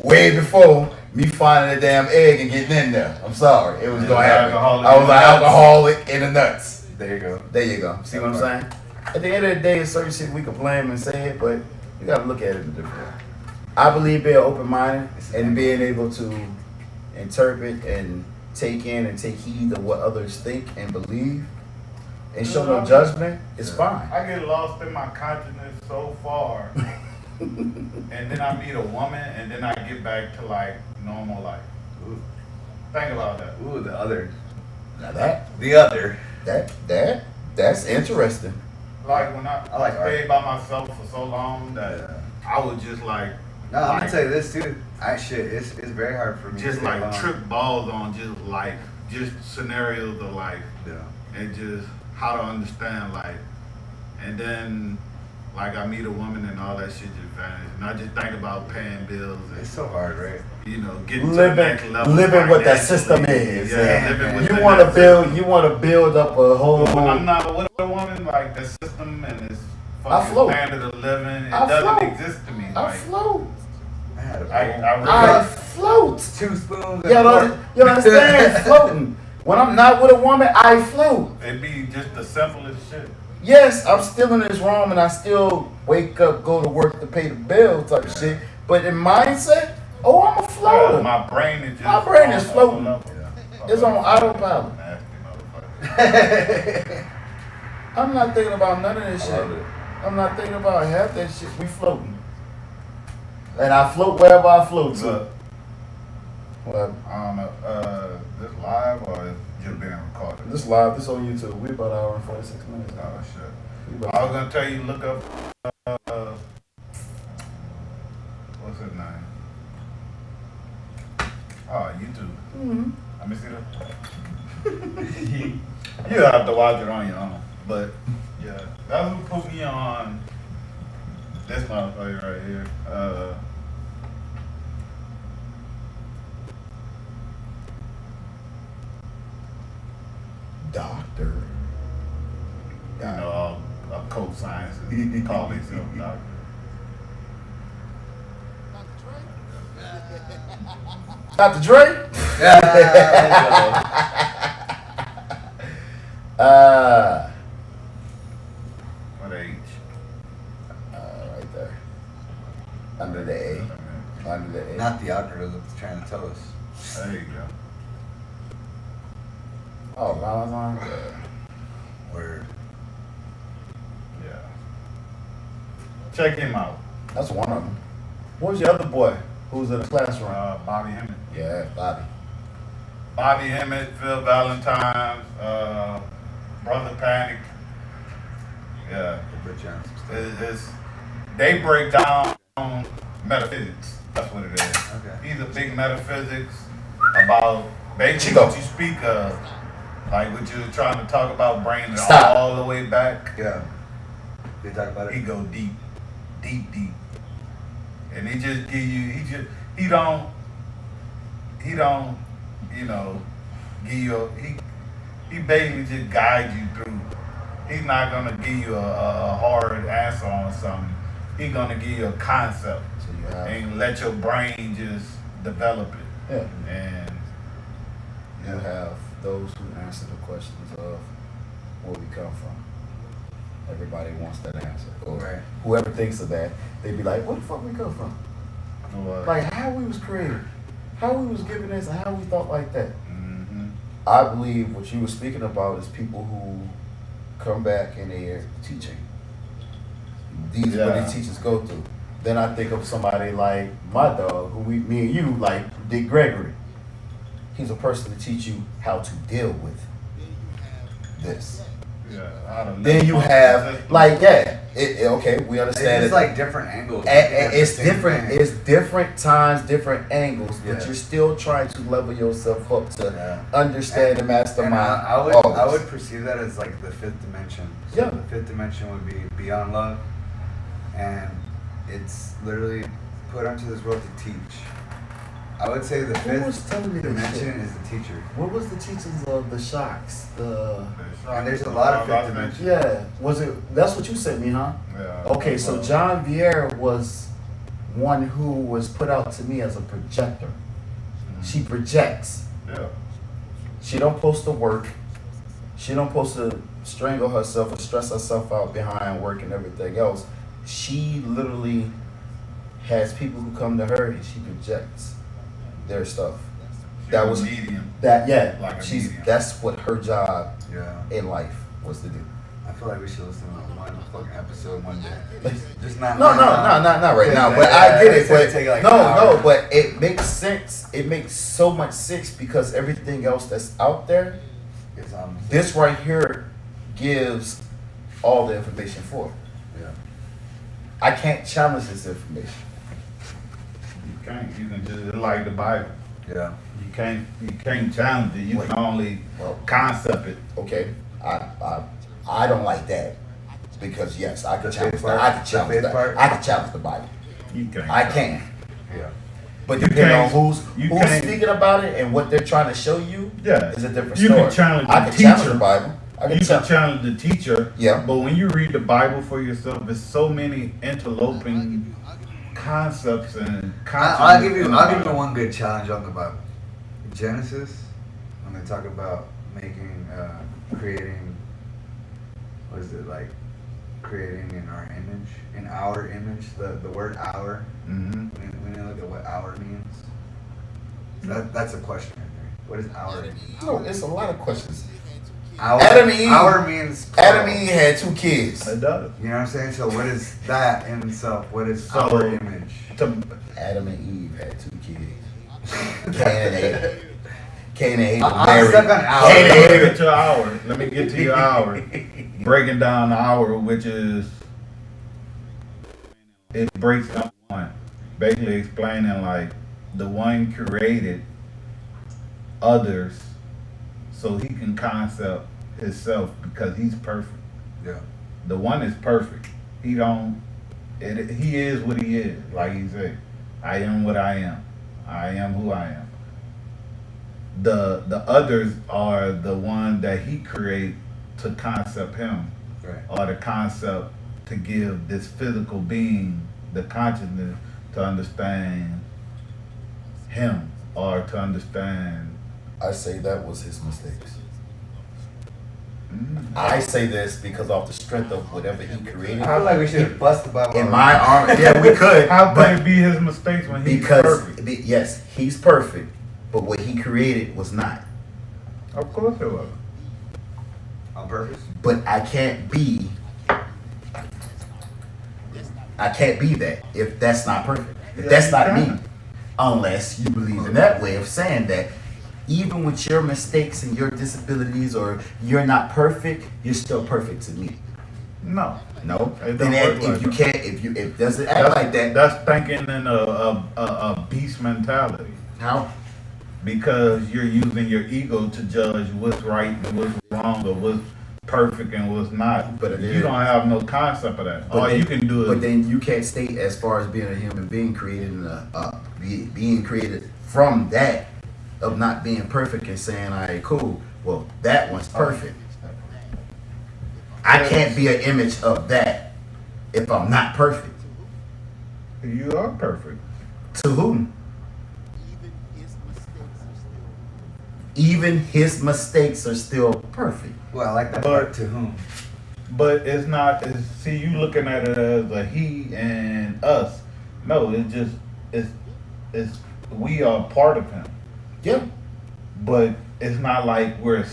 way before me finding a damn egg and getting in there. I'm sorry, it was Yeah, gonna happen. alcoholic I was in an the nuts. alcoholic in the nuts. There you go. There you go. See what I'm saying? At the end of the day, it's certain shit we can blame and say it, but you gotta look at it a different way. I believe being open-minded and being able to interpret and take in and take heed of what others think and believe and show no judgment is fine. I get lost in my consciousness so far, and then I meet a woman, and then I get back to like normal life. Ooh, Think about that. ooh, the other, Now that the other. That's interesting. Like when I I like stayed by myself for so long that I was just like, No, I'm gonna tell you this too. It's very hard for me. just to like stay calm. trip balls on just life, just scenarios of life, Yeah. and just how to understand life. And then, like, I meet a woman and all that shit just vanishes. And I just think about paying bills and, It's so hard, right? you know, getting to the next level. Living what that financially. system is. Yeah, living with You the want to next build. system. You want to build up a whole. But when I'm not with a woman, like, the system and this I fucking float. standard of living, it I doesn't float. exist to me. I Like, float. I had a I really I float. 2 spoons. You know, you understand? Floating. When I'm not with a woman, I float. it'd be just the simplest shit. Yes, I'm still in this room and I still wake up, go to work to pay the bill type of shit. But in mindset, oh, I'm a floater. My brain is just My brain is on floating. another level. It's on autopilot. Nasty motherfucker. I'm not thinking about none of this I shit. love it. I'm not thinking about half that shit. We floating. And I float wherever I float to. Look, Well, I don't know, this live or is just being recorded? this live, this on YouTube. We about an hour and 46 minutes. Oh shit. We about I was gonna tell you, look up, what's his name? Oh, YouTube. Mhm. Let me see that. You have to watch it on your own. But yeah, that's what put me on this motherfucker right here. Doctor. You know, occult sciences call themselves doctor. Dr. Dre? What age? Right there. Under the A. Under the A. Not the algorithm trying to tell us. There you go. Oh, Valentine? Word. Yeah. Check him out. That's one of them. What was your other boy who was in the classroom? Bobby Hemmett. Yeah, Bobby. Bobby Hemmett, Phil Valentine, Brother Panic. Yeah. We'll put you on some stuff. It's, they break down metaphysics. That's what it is. Okay. He's a big metaphysics about basically Chico. what you speak of. Like what you were trying to talk about, bringing it Stop. all the way back. Yeah. They talk about He it. go deep, deep. And he just give you, he don't, you know, give you, he basically just guides you through. He's not gonna give you a hard answer on something. He's gonna give you a concept So you have. and let your brain just develop it. Yeah. And You have those who answer the questions of where we come from. Everybody wants that answer. Or Right. whoever thinks of that, they be like, where the fuck we come from? Like how we was created. How we was given this and how we thought like that. mm-hmm. I believe what you were speaking about is people who come back and they're teaching. These are what Yeah. these teachers go through. Then I think of somebody like my dog, who me and you, like Dick Gregory. He's a person to teach you how to deal with this. Yeah. how to Then you have, like, yeah, okay, we understand It's it. like different angles. It's Same different. thing. It's different times, different angles, but Yeah. you're still trying to level yourself up to Yeah. understand and mastermind. And I would all I this. would perceive that as like the 5th dimension. So Yeah. the 5th dimension would be beyond love, and it's literally put onto this world to teach. I would say the Who was 5th telling me this dimension shit? is the teacher. What was the teachings of the shocks? And there's a lot of fifth dimension. Yeah, was it? That's what you sent me, huh? Yeah. Okay, so John Vieira was one who was put out to me as a projector. She projects. Yeah. She don't post to work. She don't post to strangle herself or stress herself out behind work and everything else. She literally has people who come to her and she projects their stuff. That was medium. that. Yeah, Like a she's medium. that's what her job Yeah. in life was to do. I feel like we should listen to one fucking episode one day. Just not. No, not right now. But I get it. But Take like no, an hour. no. But it makes sense. It makes so much sense because everything else that's out there It's omniscient. This right here gives all the information for it. Yeah. I can't challenge this information. You can't. You can just like the Bible. Yeah. You can't challenge it. You Wait. can only Well, concept it. okay, I don't like that because yes, I can The challenge faith that. part? I can The challenge faith that. part? I can challenge the Bible. You can't. I can. Yeah. But You depending on can't- you who's can't- speaking about it and what they're trying to show you Yeah. is a different You story. can challenge I the can challenge teacher. the Bible. I You can can challenge. challenge the teacher. Yeah. But when you read the Bible for yourself, there's so many interloping concepts and I'll give in you the I'll give you Bible. one good challenge on the Bible. Genesis, when they talk about making creating, what is it, like creating in our image, the word our, Mhm. when you look at what our means, that's a question right there. What is our mean? No, it's a lot of questions. Our, Adam and Eve- our means Adam plural. and Eve had 2 kids. It does. You know what I'm saying? So what is that in itself? What is So- our image? Adam and Eve had 2 kids. Cain and Abel. Cain and Abel I'm married. stuck on our. Cain and Let me Abel. get to your hour. Let me get to your hour. Breaking down the hour, which is it breaks down one. Basically explaining like the one created others so he can concept himself because he's perfect. Yeah. The one is perfect. He is what he is. Like he said, I am what I am. I am who I am. The others are the one that he create to concept him, Right. or the concept to give this physical being the consciousness to understand him or to understand. I say that was his mistakes. Mm. I say this because off the strength of whatever he created. I feel like we should bust the Bible. In my arm, yeah, we could. How but can it be his mistakes when he's because perfect? yes, he's perfect, but what he created was not. Of course it was. On purpose. But I can't be that if that's not perfect. If Yeah, that's you not me. can. Unless you believe in that way of saying that even with your mistakes and your disabilities or you're not perfect, you're still perfect to me. No. No? It Then don't work if like you that. can't if doesn't act like that, That's thinking in a beast mentality. how? Because you're using your ego to judge what's right and what's wrong or what's perfect and what's not. But it you is. don't have no concept of that. But All then- you can do But is then you can't state as far as being a human being created in being created from that of not being perfect and saying, all right, cool. Well, that one's perfect. I can't be an image of that if I'm not perfect. you are perfect. To whom? Even his mistakes are still perfect. Well, I like that But- part. To whom? But it's not. See, you looking at it as a he and us. No, it's we are part of him. Yeah. But it's not like we're.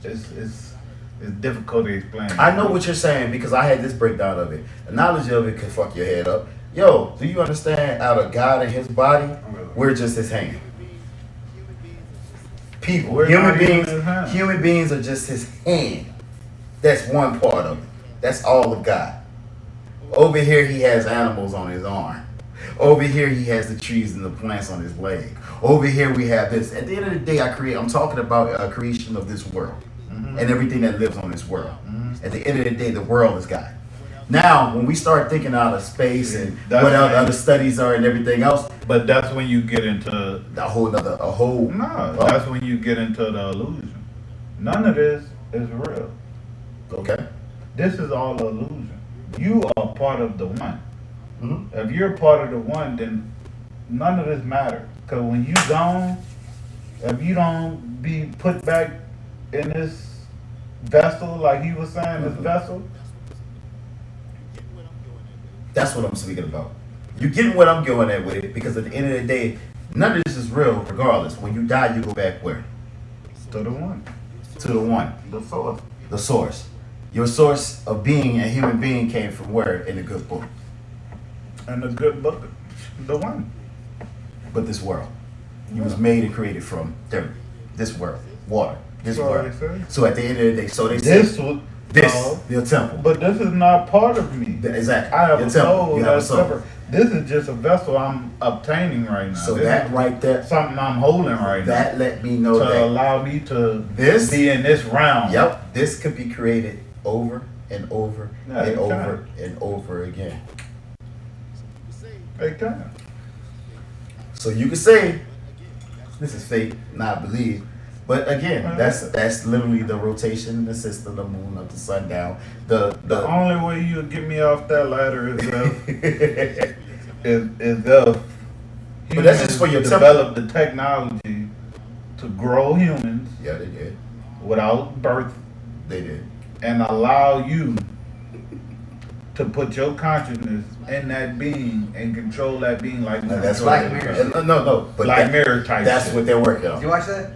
It's difficult to explain. I know what you're saying because I had this breakdown of it. The knowledge of it can fuck your head up. Yo, do you understand out of God and his body, we're just his hand. People, We're human not even beings, his hand. human beings are just his hand. That's one part of it. That's all of God. Over here he has animals on his arm. Over here he has the trees and the plants on his leg. Over here we have this. At the end of the day, I'm talking about a creation of this world and everything that lives on this world. At the end of the day, the world is God. Now, when we start thinking out of space and That's what right. other studies are and everything else, But that's when you get into. a whole. No, that's when you get into the illusion. None of this is real. Okay. This is all illusion. You are part of the one. Mhm. If you're part of the one, then none of this matters. Because when you gone, if you don't be put back in this vessel, like he was saying, this vessel, That's what I'm speaking about. You're getting what I'm going at with it because at the end of the day, none of this is real regardless. When you die, you go back where? to the one, To the one, the source. the source. Your source of being a human being came from where in the good book? And the good book, the one. But this world. You was made and created from dirt, this world, water, This That's what world. they say. So at the end of the day, so they This say was this your temple. but this is not part of me. Exactly. I have Your a temple. soul You have a that's soul. separate. This is just a vessel I'm obtaining right now. So This that is right there, something I'm holding right that let me know now to that allow me to this, be in this realm. yep, this could be created over and over Yeah, and it over and over again. They can. So you could say this is fate, not believe. But again, that's literally the rotation, the system, the moon up, the sun down. The The only way you'll get me off that ladder is if is if But that's just for your humans develop the technology to grow humans yeah, they did. without birth They did. and allow you to put your consciousness in that being and control that being like No, that's Black right. Mirror. No, but Black Mirror type. that's shit. what they're working Did on. you watch that?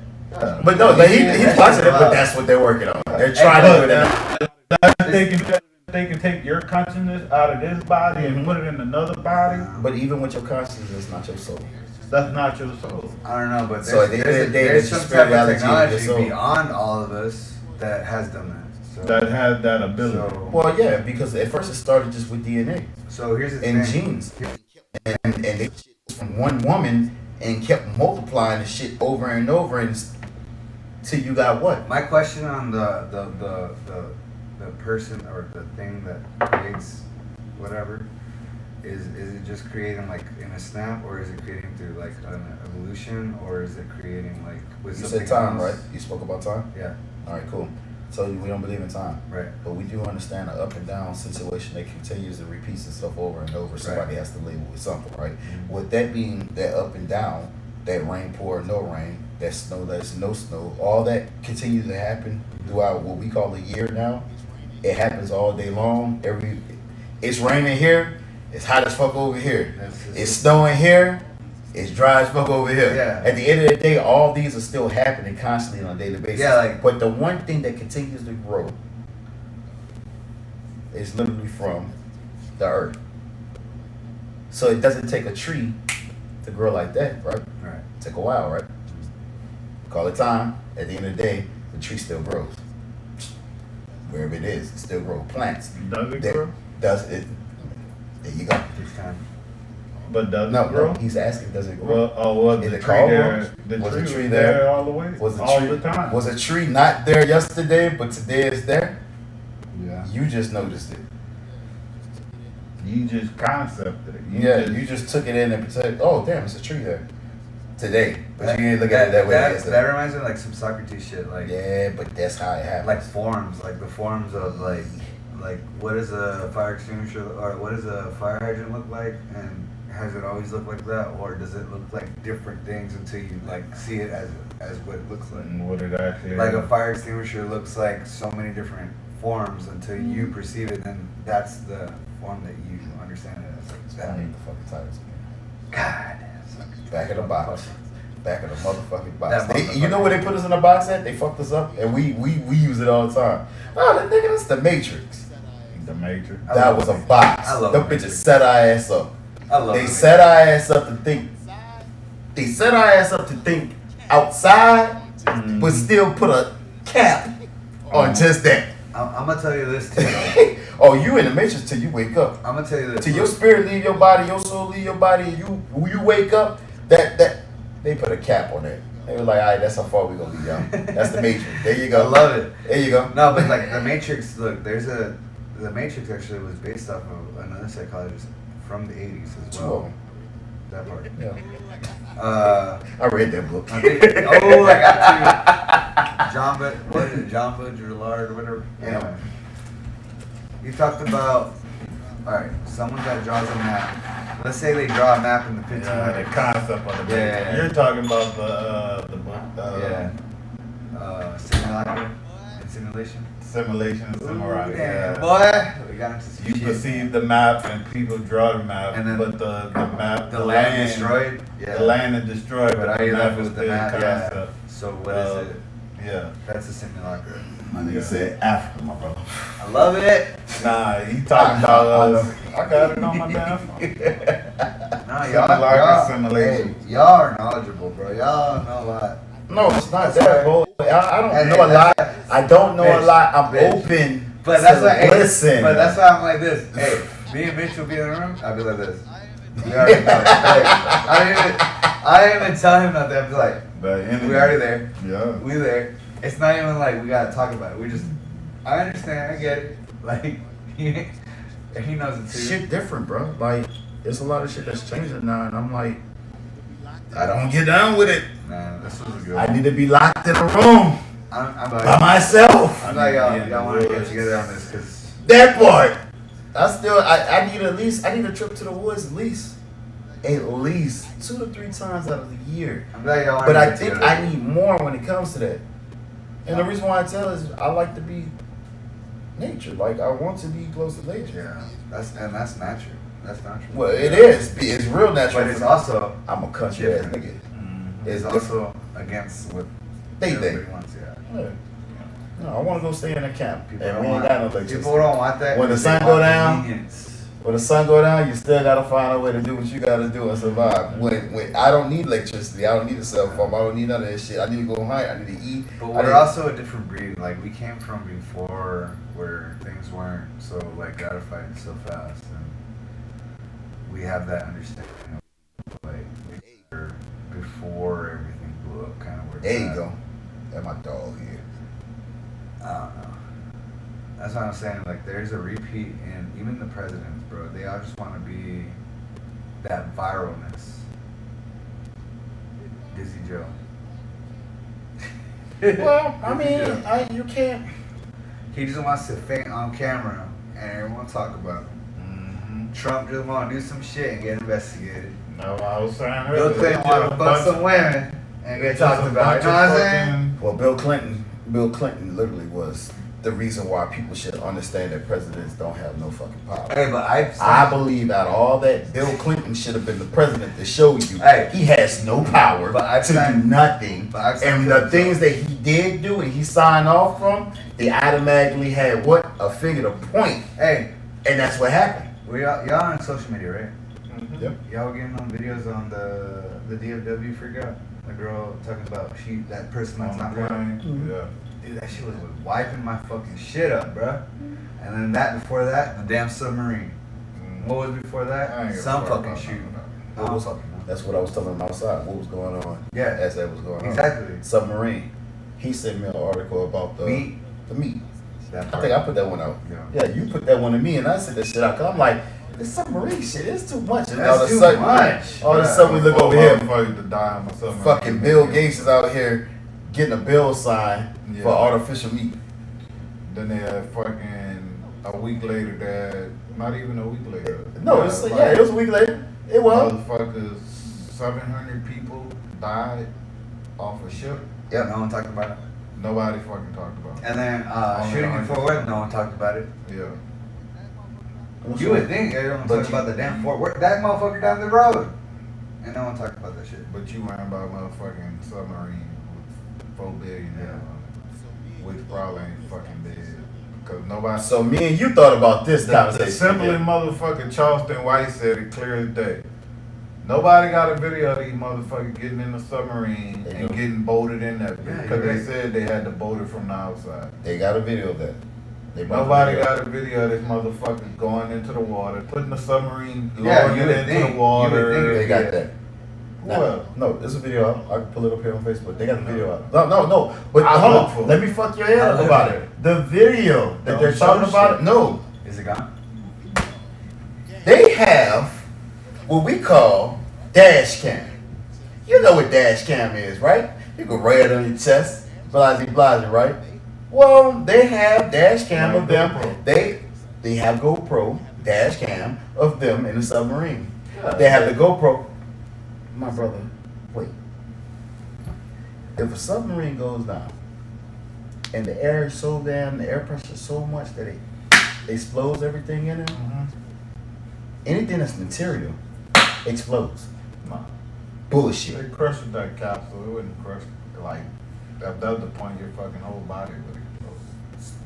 But no, he's That's watching it, wild. but that's what they're working on. They're trying to do it. They can take your consciousness out of this body and put it in another body. But even with your consciousness, it's not your soul. That's not your soul. I don't know, but So at the end of the day, there's that's some the type of spirituality of technology your soul. beyond all of us that has done that. So, That has that ability. so, Well, yeah, because at first it started just with DNA so here's the and thing. genes, and they from one woman and kept multiplying the shit over and over till you got what? My question on the person or the thing that creates whatever is it just creating like in a snap, or is it creating through like an evolution, or is it creating like with You something said time, else? right? You spoke about time. Yeah, All right, cool. So we don't believe in time, right. but we do understand an up and down situation that continues and repeats itself over and over. Somebody has to label with something, right? With that being that up and down, that rain pour, no rain, that snow, that's no snow, all that continues to happen throughout what we call a year now. It happens all day long. It's raining here, it's hot as fuck over here. That's just- It's snowing here, it's dry as fuck over here. Yeah. At the end of the day, all these are still happening constantly on a daily basis. Yeah, like- But the one thing that continues to grow is literally from the earth. So it doesn't take a tree to grow like that, right? Right. Take a while, right? Call it time. At the end of the day, the tree still grows. Wherever it is, it still grows. Plants. Does it That grow? does it. There you go. Takes time. But does No, it grow? no, he's asking, does it grow? Well, was Is the it tree called there? grows? The Was tree the tree was there? there all the way? Was the all tree the time? was a tree not there yesterday, but today it's there? Yeah. You just noticed it. You just concepted it. You just took it in and said, "Oh, damn, it's a tree there today." But you didn't look at it that way That yesterday. reminds me of like some Socrates shit, like Yeah, but that's how it happens. like forms, like the forms of like what does a fire extinguisher or what does a fire hydrant look like, and has it always looked like that, or does it look like different things until you like see it as what it looks like? And what it actually Like is. a fire extinguisher looks like so many different forms until you perceive it, then that's the form that you understand it as. Like I that. need the fucking titles again. God, it's Back of the box. Back of the motherfucking box. That They, you know where they put us in the box at? They fucked us up, and we use it all the time. Oh, that nigga, that's the Matrix. The Matrix. I That love was the a Matrix. box. I love Them the bitches Matrix. set our ass up. I love They it. set our ass up to think. They set our ass up to think outside, but still put a cap on just that. I'm gonna tell you this too. Oh, you in the Matrix till you wake up. I'm gonna tell you this. Till your spirit leave your body, your soul leave your body, and when you wake up, that they put a cap on it. They were like, all right, that's how far we gonna be, y'all. That's the Matrix. There you I go. love it. There you go. No, but like the Matrix. Look, the Matrix actually was based off of another psychologist from the 80s as Two of well. them. That part. Yeah. I read that book. I think, oh, I got you. John, what is it? John Baudrillard or whatever. Anyway, he talked about. All right, someone that draws a map. Let's say they draw a map in the 1500s. Yeah, the concept of the Yeah, Matrix. yeah. You're talking about the book. Simulacra and simulation. Simulation and Samurai. Ooh, Yeah. damn, boy, we got into some You shit. perceive the map and people draw the map, And then but the map, The land destroyed. Yeah. The land is destroyed, But but are the you left map is with the still map? concept. Yeah. So what is it? Yeah. That's a simulacra. My nigga said Africa, my brother. I love it. Nah, he talking about us. I got it on my damn phone. No, Simulacra y'all, simulation. hey, y'all are knowledgeable, bro. Y'all know a lot. No, it's not That's that, why- bro. I don't And- know a and lot. that's- I don't know a Bitch, lot. I'm bitch. open. But that's to why. Hey, listen. but that's why I'm like this. Hey, me and Mitch will be in the room. I'll be like this. We already know. Like, I didn't even tell him nothing. I'll be like, The energy. we already there. Yeah. We there. It's not even like we gotta talk about it. We just. I understand. I get it. Like he knows it too. Shit different, bro. Like, there's a lot of shit that's changing now, and I'm like, I don't get down with it. Man, this was a good. I need to be locked in a room I'm by like, myself. I'm like, y'all Yeah, want to get woods. together on this because. That part. I need at least, I need a trip to the woods at least 2 to 3 times out of the year. I'm glad y'all want But to I get think together. I need more when it comes to that. And the reason why I tell is I like to be nature. Like, I want to be close to nature. Yeah, that's natural. That's natural. Well, it is. It's real natural. But it's for me. also I'm a country ass different. nigga. Mhm. it's also against what They everybody think. wants. Yeah. Yeah. No, I want to go stay in a camp. People And don't we ain't want. got no electricity. People don't want that. When the they sun want go down, convenience. When the sun go down, you still gotta find a way to do what you gotta do and survive. When I don't need electricity, I don't need a cell phone, I don't need none of that shit. I need to go hunt, I need to eat. But I we're need- also a different breed. Like we came from before where things weren't so like gratified so fast, and we have that understanding of like we're before everything blew up, kind of where. There it's you at. go. That's my dog here. I don't know. That's what I'm saying. Like, there's a repeat in even the presidents, bro. They all just want to be that viralness. Dizzy Joe. Well, I Dizzy mean, Joe. you can't. He just wants to faint on camera and everyone talk about him. Mhm. Trump just want to do some shit and get investigated. No, I was saying Bill earlier, Clinton it's want just to a fuck bunch some of- women and get it's just talked a about. You bunch know of what I'm saying? fucking- Well, Bill Clinton literally was the reason why people should understand that presidents don't have no fucking power. Hey, but I believe out of all that, Bill Clinton should have been the president to show you Hey. he has no power But I've to do signed- nothing. but I've signed And to the him, things so- that he did do and he signed off from, they automatically had what? A figure to point. Hey, And that's what happened. y'all on social media, right? Mhm. Yep. Y'all getting on videos on the DFW freak out? The girl talking about that person that's On not the white. grind, Mhm. Yeah. Dude, that shit was wiping my fucking shit up, bruh. And then before that, the damn submarine. Mhm. What was before I that? ain't give a Some fuck fucking about shooting. none of What I'm was- fucking up. That's what I was telling him outside. What was going on? Yeah. As that was going on. Exactly. Submarine. He sent me an article about the Meat. The meat. That I part. think I put that one out. Yeah. Yeah, you put that one to me, and I said that shit out. Cause I'm like, this submarine shit is too much. And That's all of a too sudden, much. All of a Yeah, sudden, we look before over here. motherfuckers to die on myself, man. Fucking Bill Gates is out here getting a bill signed Yeah. for artificial meat. Then they had fucking a week later that, not even a week later. No, it was a week later. It was. Motherfuckers, 700 people died off a ship. Yeah, no one talked about it. Nobody fucking talked about it. And then Only shooting in 100. Fort Worth, no one talked about it. Yeah. You would think everyone But talked you- about the damn Fort Worth, that motherfucker down the road, and no one talked about that shit. But you worrying about motherfucking submarine with 4 billion Yeah. on it, which probably ain't fucking dead. Cause nobody. So me and you thought about this The conversation. simply motherfucking Charleston White said it clear as day. Nobody got a video of these motherfuckers getting in the submarine They and do. getting boated in that Yeah, because you're they right. said they had to boat it from the outside. They got a video of that. They brought the Nobody video. got a video of this motherfucker going into the water, putting the submarine, Yeah, lowering you it would into think- the you water. would think They got Yeah. that. Well, No, there's a video out. I can pull it up here on Facebook. They got the video out. No. But I hold look for on. it. Let me fuck your head I up look about for it. it. The video that Don't they're show talking about shit. it. No, Is it gone? they have what we call dash cam. You know what dash cam is, right? You can wear it on your chest, blase, right? Well, they have dash cam Like of them. GoPro. They have GoPro dash cam of them in the submarine. Yeah. They have the GoPro. My brother, wait. If a submarine goes down and the air is so damn, the air pressure is so much that it explodes everything in it, mhm. anything that's material explodes. Nah. Bullshit. They crushed that capsule. It wouldn't crush like at the other point your fucking whole body would explode.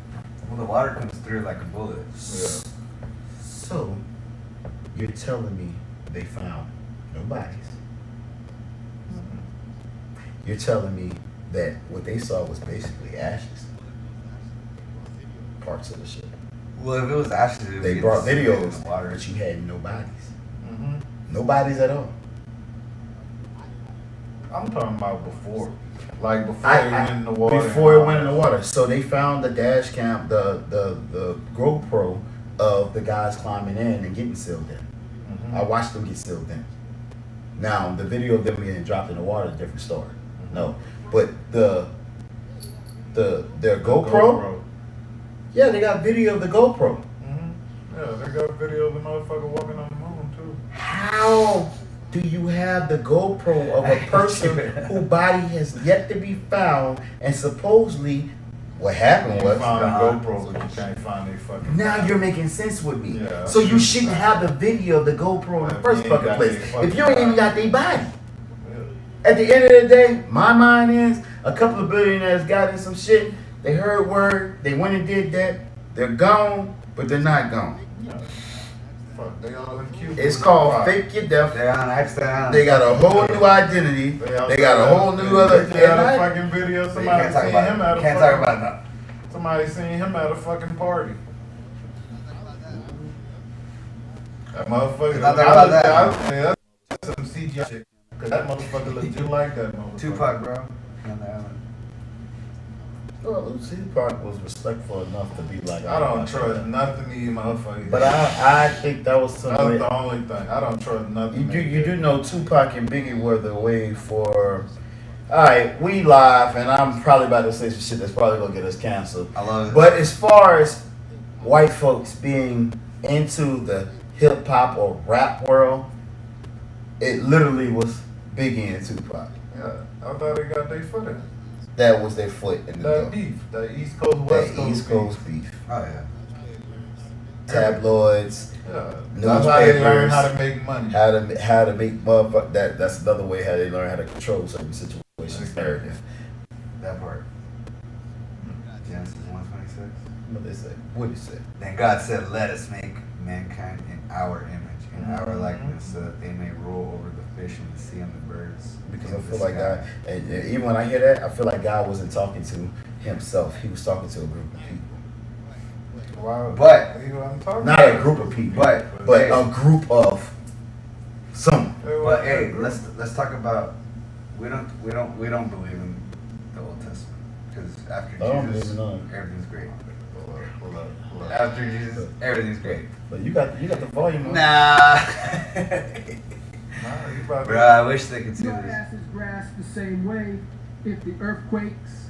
Well, the water comes through like a bullet. Yeah. So, you're telling me they found no bodies? You're telling me that what they saw was basically ashes. Parts of the ship. Well, if it was ashes, it would They be brought disintegrated in videos, the water. but you had no bodies. Mm-hmm. No bodies at all. I'm talking about before. Like before I- it went in the water. Before it went in the water. So they found the dash cam, the GoPro of the guys climbing in and getting sealed in. Mm-hmm. I watched them get sealed in. Now the video of them getting dropped in the water is a different story. No, but their GoPro, yeah, they got video of the GoPro. Mm-hmm. Yeah, they got video of the motherfucker walking on the moon too. How do you have the GoPro of a person whose body has yet to be found and supposedly what happened You was found a GoPro, but you can't find a fucking. now you're making sense with me. Yeah. So you shouldn't have the video of the GoPro in the If first you ain't fucking got place their fucking if you ain't even body. got their body. Yeah. At the end of the day, my mind is a couple of billionaires got in some shit. They heard word. They went and did that. They're gone, but they're not gone. Yeah. Fuck, they all in Cuba. It's called fake your death. They're on Epstein. They got a whole new identity. They got a whole new other. They got a fucking video. So you Somebody can't talk seen about him it. at a Can't fucking. talk about that. Somebody seen him at a fucking party. That motherfucker. Let's not talk about that. That's some CGI shit. Cause that motherfucker look just like that motherfucker. Tupac, bro. On the island. Well, Tupac was respectful enough to be like, I don't trust nothing these motherfuckers. But I think that was That's something. the only thing. I don't trust nothing. You do know Tupac and Biggie were the way for. All right, we live, and I'm probably about to say some shit that's probably gonna get us canceled. I love it. But as far as white folks being into the hip hop or rap world, it literally was Biggie and Tupac. Yeah, I thought they got their foot in. That was their foot in the That door. beef, that East Coast West That Coast East Coast beef. Oh yeah. Tabloids, Yeah, that's how they learn how to make money. how to make motherfucker. That's another way how they learn how to control certain situations. Narrative. That part. Genesis 1:26. What they say? What they say? Then God said, "Let us make mankind in our image, in our likeness, so that they may rule over the fish in the sea and the birds." Because in I the feel like sky." God, and even when I hear that, I feel like God wasn't talking to himself. He was talking to a group of people. Wow. But- you know what I'm talking Not about? a group of people, But but hey, a group of some. but hey, let's talk about we don't believe in the Old Testament because after I don't Jesus, believe in none. everything's great. Hold up. After Jesus, everything's great. But you got the volume on. Nah. Nah, you about Bro, I wish they could see Your this. ass is grasped the same way if the earthquakes,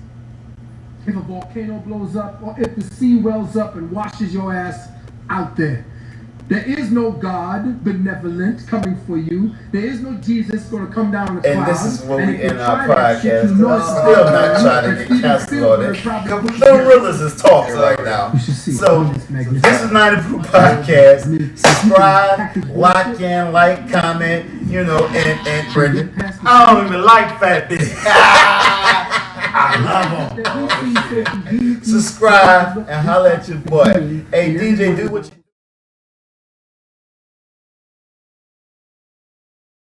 if a volcano blows up, or if the sea wells up and washes your ass out there. There is no God benevolent coming for you. There is no Jesus going to come down in a And cloud. this is what And we if you end our try that shit, podcast. you know I'm it's still not not trying to and get Steven canceled on Spielberg it. probably The pushed Bill it. Willis is talking right now. You should see So it. It's magnificent. this is Not a Proof Podcast. Subscribe, lock in, like, comment, and Brendan. I don't even like fat bitches. I love them. Subscribe and holla at your boy. Hey DJ, do what you